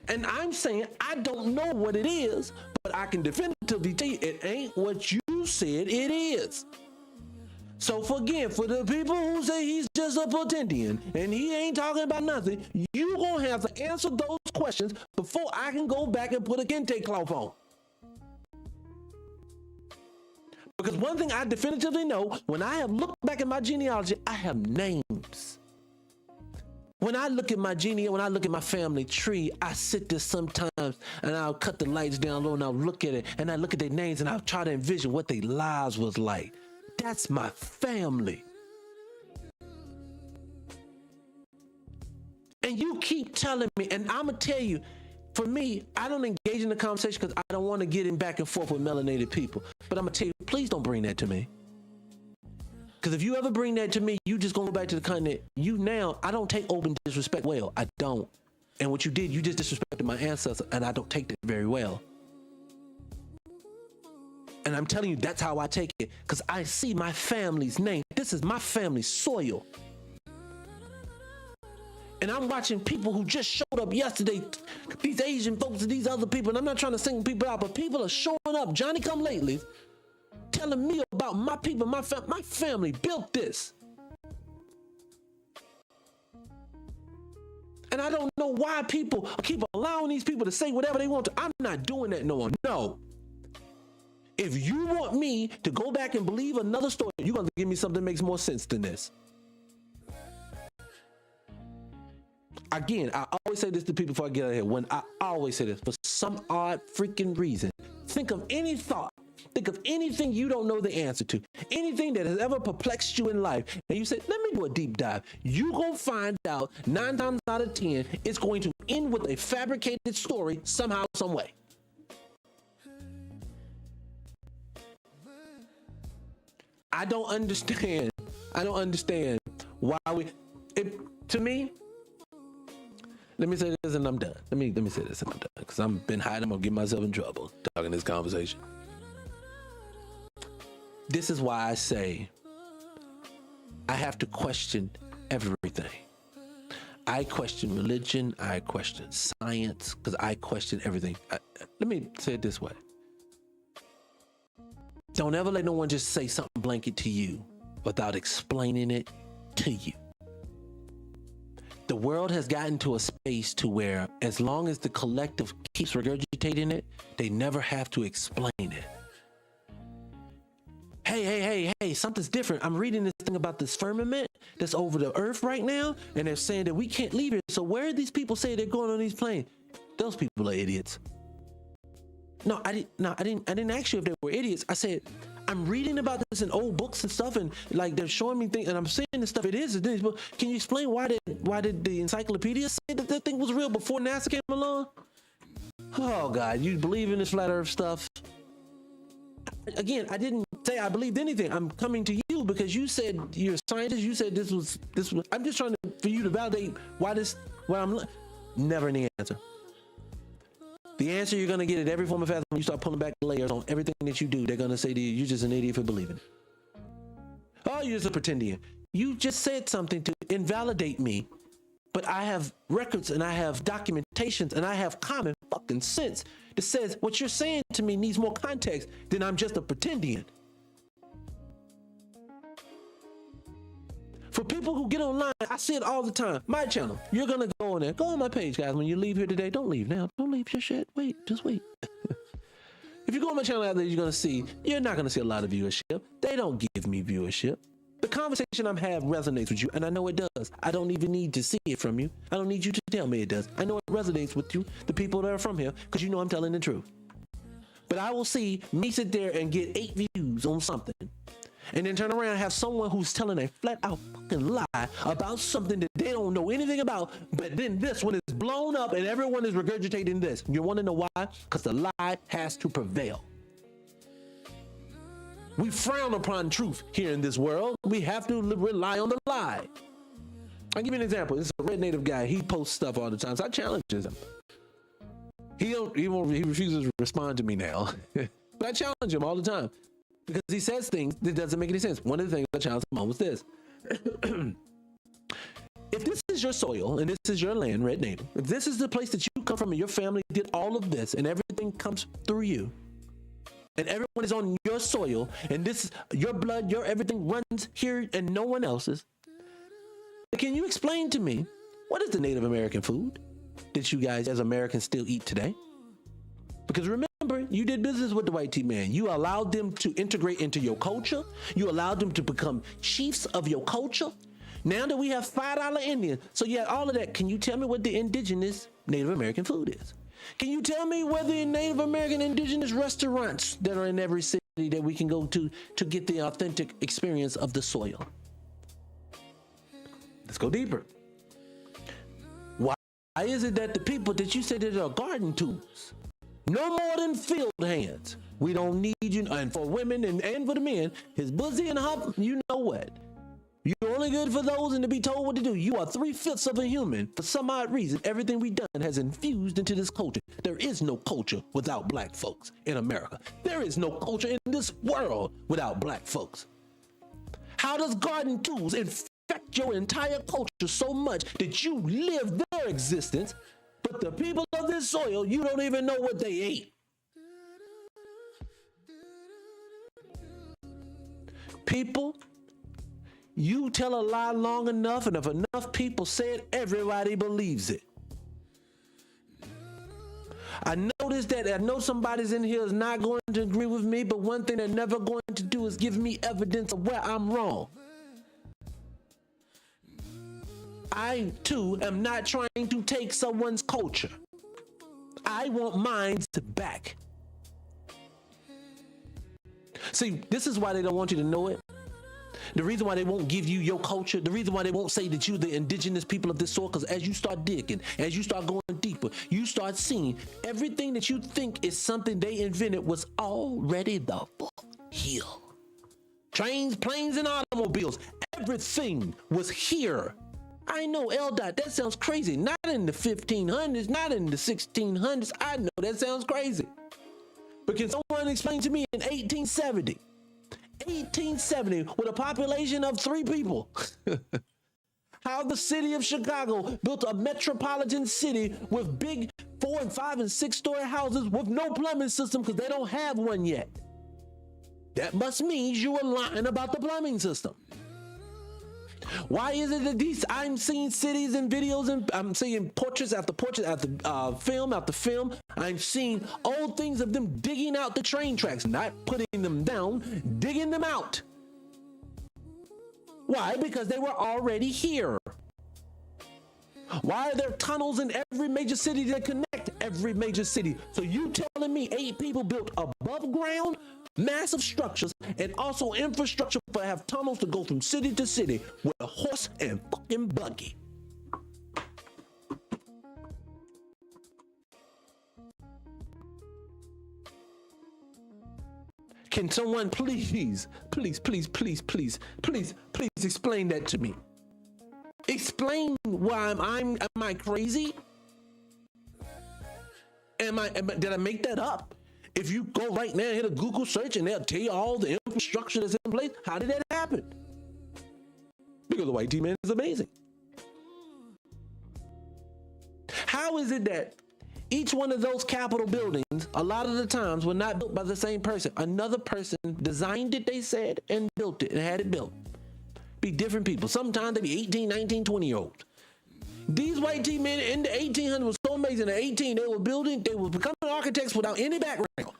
And I'm saying I don't know what it is, but I can definitively tell you it ain't what you said it is. So for the people who say he's just a Potendian and he ain't talking about nothing, you gonna have to answer those questions before I can go back and put a kente cloth on. Because one thing I definitively know, when I have looked back at my genealogy, I have names. When I look at my when I look at my family tree, I sit there sometimes and I'll cut the lights down low and I'll look at it and I look at their names and I'll try to envision what their lives was like. That's my family. And you keep telling me, and I'm going to tell you, for me, I don't engage in the conversation because I don't want to get in back and forth with melanated people. But I'm going to tell you, please don't bring that to me. Because if you ever bring that to me, you just going to go back to the continent. I don't take open disrespect well. I don't. And what you did, you just disrespected my ancestors, and I don't take that very well. And I'm telling you, that's how I take it. Because I see my family's name. This is my family's soil. And I'm watching people who just showed up yesterday, these Asian folks and these other people, and I'm not trying to single people out, but people are showing up, Johnny come lately, telling me about my people, my family built this. And I don't know why people keep allowing these people to say whatever they want to. I'm not doing that no more. No. If you want me to go back and believe another story, you're going to give me something that makes more sense than this. Again, I always say this to people before I get out of here. When I always say this, for some odd freaking reason, think of any thought, think of anything you don't know the answer to, anything that has ever perplexed you in life, and you say, let me do a deep dive. You're going to find out 9 times out of 10, it's going to end with a fabricated story somehow, some way. I don't understand why to me, let me say this and I'm done. Let me say this and I'm done. Because I've been hiding, I'm gonna get myself in trouble talking this conversation. This is why I say I have to question everything. I question religion, I question science, because I question everything. Let me say it this way. Don't ever let no one just say something blanket to you without explaining it to you. The world has gotten to a space to where as long as the collective keeps regurgitating it, they never have to explain it. Hey, something's different. I'm reading this thing about this firmament that's over the earth right now, and they're saying that we can't leave here. So where are these people say they're going on these planes? Those people are idiots. No, I didn't ask you if they were idiots. I said, I'm reading about this in old books and stuff, and like they're showing me things, and I'm saying this stuff. It is, but can you explain why did the encyclopedia say that thing was real before NASA came along? Oh God, you believe in this flat Earth stuff? Again, I didn't say I believed anything. I'm coming to you because you said you're a scientist. You said this was. I'm just trying for you to validate why I'm. Never any answer. The answer you're going to get at every form of fashion when you start pulling back the layers on everything that you do, they're going to say to you, you're just an idiot for believing it. Oh, you're just a pretending. You just said something to invalidate me, but I have records and I have documentations and I have common fucking sense that says what you're saying to me needs more context than I'm just a pretendian. For people who get online, I see it all the time. My channel, you're going to go on there. Go on my page, guys. When you leave here today, don't leave now. Don't leave your shit. Wait, just wait. If you go on my channel out there, you're not going to see a lot of viewership. They don't give me viewership. The conversation I'm having resonates with you, and I know it does. I don't even need to see it from you. I don't need you to tell me it does. I know it resonates with you, the people that are from here, because you know I'm telling the truth. But I will see me sit there and get 8 views on something, and then turn around and have someone who's telling a flat out fucking lie about something that they don't know anything about, but then this one is blown up and everyone is regurgitating this. You want to know why? Because the lie has to prevail. We frown upon truth here in this world. We have to rely on the lie. I'll give you an example. It's a red native guy. He posts stuff all the time, so I challenge him. He refuses to respond to me now, but I challenge him all the time. Because he says things that doesn't make any sense. One of the things I challenged him on was this. If this is your soil and this is your land, red native, if this is the place that you come from and your family did all of this and everything comes through you, and everyone is on your soil, and this, your blood, your everything runs here and no one else's, can you explain to me, what is the Native American food that you guys as Americans still eat today? Because remember, you did business with the white tea man. You allowed them to integrate into your culture. You allowed them to become chiefs of your culture. Now that we have $5 Indian, so you have all of that, can you tell me what the indigenous Native American food is? Can you tell me where the Native American indigenous restaurants that are in every city that we can go to get the authentic experience of the soil? Let's go deeper. Why is it that the people that you said that are garden tools, no more than field hands, we don't need you, and for women and for the men, his pussy and hop, you know what? You're only good for those and to be told what to do. You are 3/5 of a human. For some odd reason, everything we've done has infused into this culture. There is no culture without black folks in America. There is no culture in this world without black folks. How does garden tools infuse affect your entire culture so much that you live their existence, but the people of this soil, you don't even know what they ate. People, you tell a lie long enough, and if enough people say it, everybody believes it. I noticed that I know somebody's in here is not going to agree with me, but one thing they're never going to do is give me evidence of where I'm wrong. I, too, am not trying to take someone's culture. I want mine back. See, this is why they don't want you to know it. The reason why they won't give you your culture, the reason why they won't say that you're the indigenous people of this soil, because as you start digging, as you start going deeper, you start seeing everything that you think is something they invented was already the fuck here. Trains, planes, and automobiles, everything was here. I know, LDOT, that sounds crazy. Not in the 1500s, not in the 1600s. I know that sounds crazy. But can someone explain to me in 1870, with a population of 3 people, how the city of Chicago built a metropolitan city with big 4 and 5 and 6 story houses with no plumbing system because they don't have one yet? That must mean you were lying about the plumbing system. Why is it that I'm seeing cities and videos, and I'm seeing portraits after portrait after film after film. I'm seeing old things of them digging out the train tracks, not putting them down, digging them out. Why? Because they were already here. Why are there tunnels in every major city that connect every major city? So you telling me 8 people built above ground massive structures and also infrastructure for have tunnels to go from city to city with a horse and fucking buggy? Can someone please explain that to me? Explain why am I crazy? Did I make that up? If you go right now and hit a Google search and they'll tell you all the infrastructure that's in place, how did that happen? Because the white T-man is amazing. How is it that each one of those Capitol buildings, a lot of the times, were not built by the same person? Another person designed it, they said, and built it and had it built. Be different people. Sometimes they be 18, 19, 20-year-olds. These white T-men in the 1800s was so amazing. At 18, they were becoming architects without any background.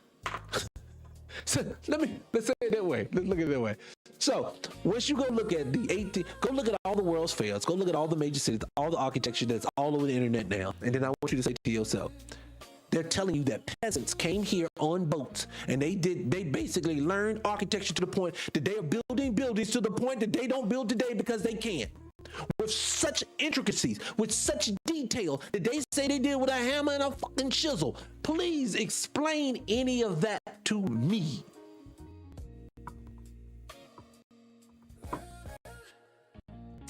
So let's say it that way. Let's look at it that way. So once you go look at go look at all the world's fairs, go look at all the major cities, all the architecture that's all over the internet now. And then I want you to say to yourself, they're telling you that peasants came here on boats and they basically learned architecture to the point that they are building buildings to the point that they don't build today because they can't. With such intricacies, with such detail that they say they did with a hammer and a fucking chisel. Please explain any of that to me.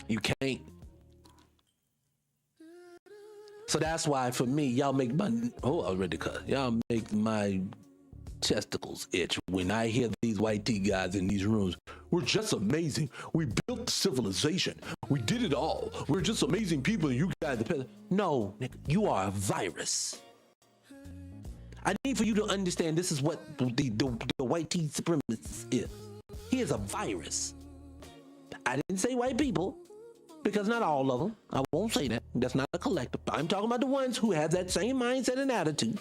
You can't. So that's why for me, y'all make my y'all make my testicles itch when I hear these white T guys in these rooms. We're just amazing. We built civilization. We did it all. We're just amazing people. You guys, no, nigga, you are a virus. I need for you to understand this is what the white T supremacist is. He is a virus. I didn't say white people, because not all of them. I won't say that. That's not a collective. I'm talking about the ones who have that same mindset and attitude.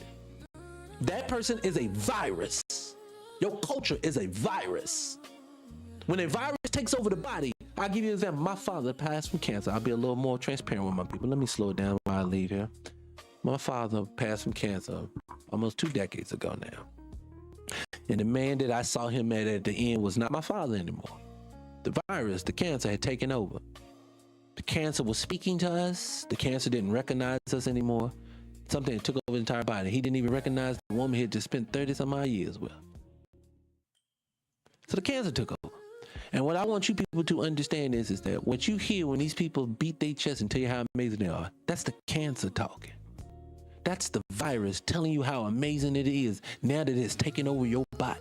That person is a virus. Your culture is a virus. When a virus takes over the body, I'll give you an example. My father passed from cancer. I'll be a little more transparent with my people. Let me slow it down while I leave here. My father passed from cancer almost 2 decades ago now. And the man that I saw him at the end was not my father anymore. The virus, the cancer had taken over. The cancer was speaking to us. The cancer didn't recognize us anymore. Something that took over the entire body. He didn't even recognize the woman he had just spent 30-some odd years with. So the cancer took over. And what I want you people to understand is that what you hear when these people beat their chest and tell you how amazing they are, that's the cancer talking. That's the virus telling you how amazing it is now that it's taking over your body.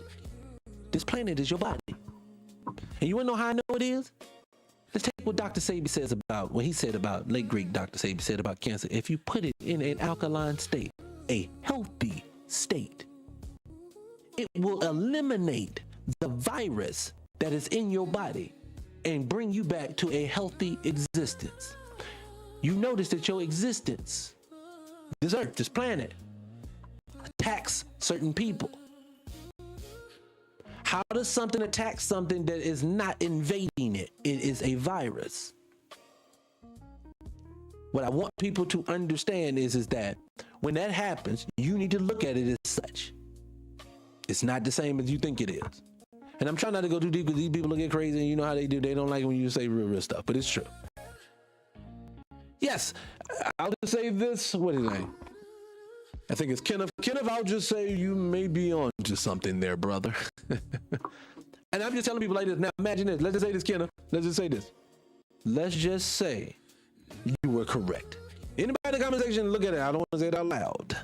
This planet is your body. And you wanna know how I know it is? Let's take what Dr. Sebi says about what he said about late great Dr. Sebi said about cancer. If you put it in an alkaline state, a healthy state, it will eliminate the virus that is in your body and bring you back to a healthy existence. You notice that your existence, this earth, this planet, attacks certain people. How does something attack something that is not invading it? It is a virus. What I want people to understand is that when that happens, you need to look at it as such. It's not the same as you think it is. And I'm trying not to go too deep because these people look at crazy and you know how they do. They don't like it when you say real stuff, but it's true. Yes, I'll just say this. What is his name? I think it's Kenneth. Kenneth, I'll just say you may be on to something there, brother. And I'm just telling people like this. Now, imagine this. Let's just say this, Kenneth. Let's just say this. Let's just say you were correct. Anybody in the comment section, look at it. I don't want to say it out loud.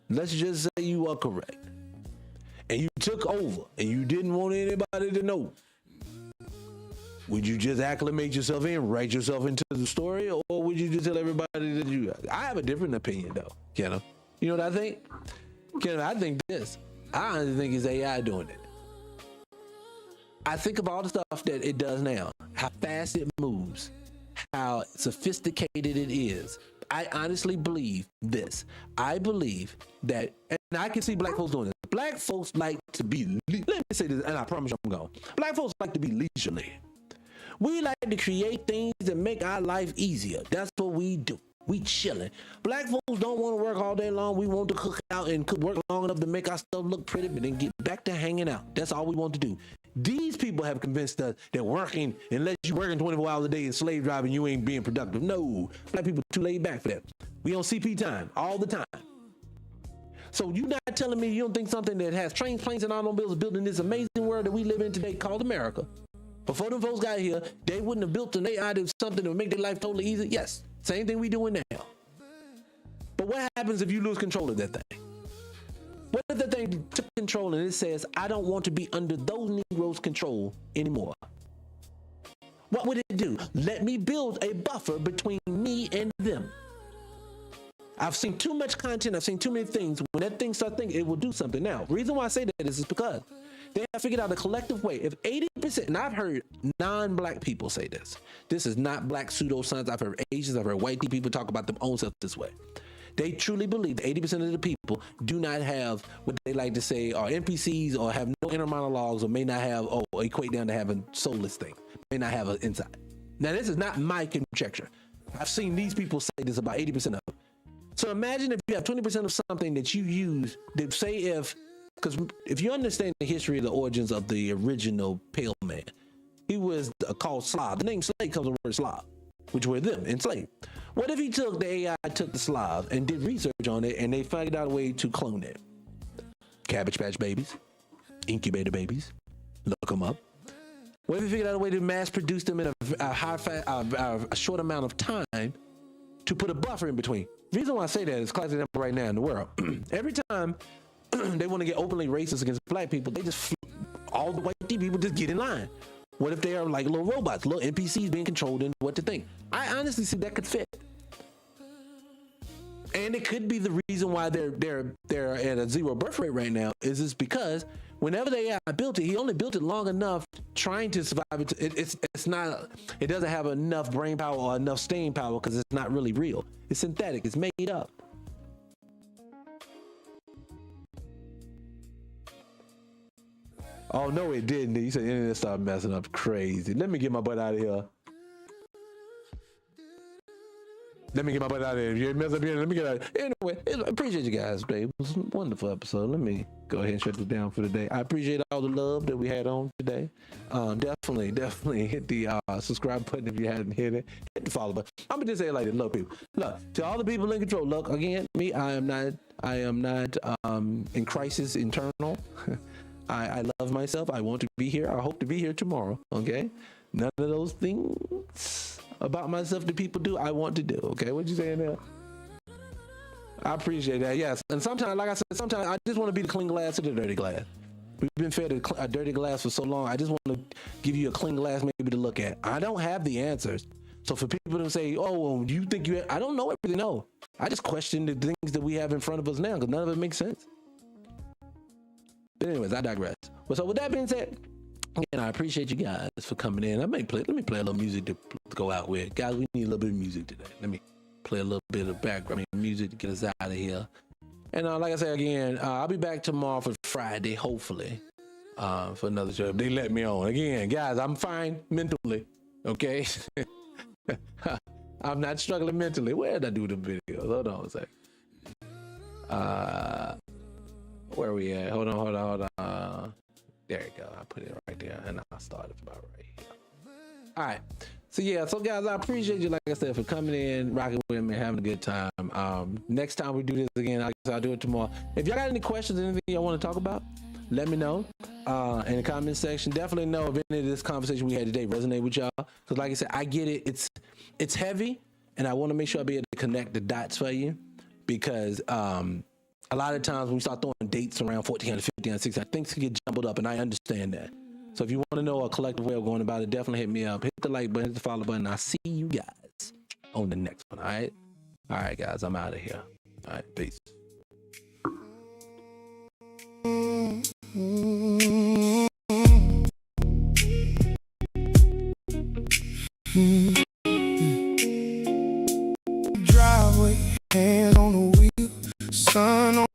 Let's just say you are correct. And you took over and you didn't want anybody to know. Would you just acclimate yourself in, write yourself into the story, or would you just tell everybody that you... I have a different opinion, though, Kenneth. You know what I think? Kenneth, I think this. I honestly think it's AI doing it. I think of all the stuff that it does now, how fast it moves, how sophisticated it is. I honestly believe this. I believe that, and I can see black folks doing this. Black folks like to be, let me say this, and I promise you I'm going. Black folks like to be leisurely. We like to create things that make our life easier. That's what we do. We chilling. Black folks don't want to work all day long. We want to cook out and work long enough to make our stuff look pretty, but then get back to hanging out. That's all we want to do. These people have convinced us that working, unless you're working 24 hours a day and slave driving, you ain't being productive. No, black people are too laid back for that. We on CP time all the time. So you're not telling me you don't think something that has trains, planes, and automobiles is built in this amazing world that we live in today called America. Before them folks got here, they wouldn't have built an AI to something that would make their life totally easy. Yes, same thing we doing now. But what happens if you lose control of that thing? What if that thing took control and it says, I don't want to be under those Negroes' control anymore? What would it do? Let me build a buffer between me and them. I've seen too much content. I've seen too many things. When that thing starts thinking, it will do something. Now, the reason why I say that is because they have figured out a collective way. If 80%, and I've heard non-black people say this. This is not black pseudoscience. I've heard Asians, I've heard white people talk about their own self this way. They truly believe that 80% of the people do not have what they like to say are NPCs or have no inner monologues or may not have, or equate down to having soulless things, may not have an inside. Now, this is not my conjecture. I've seen these people say this about 80% of them. So imagine if you have 20% of something that you use, that say because if you understand the history of the origins of the original Pale Man, he was called Slav. The name slave comes from the word Slav, which were them, enslaved. What if he took the AI, took the Slav and did research on it and they figured out a way to clone it? Cabbage Patch babies, incubator babies, look them up. What if he figured out a way to mass produce them in a short amount of time to put a buffer in between? The reason why I say that is classic example right now in the world. Every time they want to get openly racist against black people, they just all the white people just get in line. What if they are like little robots, little NPCs being controlled in what to think? I honestly see that could fit. And it could be the reason why they're at a zero birth rate right now is because whenever the AI built it, he only built it long enough trying to survive it. It doesn't have enough brain power or enough staying power because it's not really real. It's synthetic. It's made up. Oh, no, it didn't. He said, internet started messing up crazy. Let me get my butt out of here. Let me get my butt out of here. If you mess up here, let me get out. Anyway, I appreciate you guys, babe. It was a wonderful episode. Let me go ahead and shut this down for today. I appreciate all the love that we had on today. Definitely hit the subscribe button if you hadn't hit it. Hit the follow button. I'm gonna just say it like this, look, people. Look, to all the people in control. Look, again, me, I am not in crisis internal. I love myself. I want to be here. I hope to be here tomorrow. Okay, none of those things about myself that people do, I want to do. Okay, what you saying there? I appreciate that. Yes, and sometimes, like I said, sometimes I just want to be the clean glass to the dirty glass. We've been fed a dirty glass for so long. I just want to give you a clean glass maybe to look at. I don't have the answers. So for people to say, oh, well, do you think you... I don't know everything, no. I just question the things that we have in front of us now because none of it makes sense. But anyways, I digress. But so with that being said, again, I appreciate you guys for coming in. Let me play a little music to go out with. Guys, we need a little bit of music today. Let me play a little bit of background music to get us out of here. And like I said again, I'll be back tomorrow for Friday, hopefully, for another show. If they let me on. Again, guys, I'm fine mentally, okay? I'm not struggling mentally. Where did I do the videos? Hold on a second. Where are we at? Hold on. There you go. I put it right there, and I'll start it about right here. All right. So guys, I appreciate you, like I said, for coming in, rocking with me, having a good time. Next time we do this again, I'll do it tomorrow. If y'all got any questions, anything y'all want to talk about, let me know in the comment section. Definitely know if any of this conversation we had today resonate with y'all. Because like I said, I get it. It's heavy, and I want to make sure I be able to connect the dots for you. Because a lot of times when we start throwing dates around 1400, 1500, 1600, things can get jumbled up, and I understand that. So if you want to know a collective way of going about it, definitely hit me up. Hit the like button, hit the follow button. I'll see you guys on the next one, all right? All right, guys, I'm out of here. All right, peace. Driveway, hands on the wheel, sun on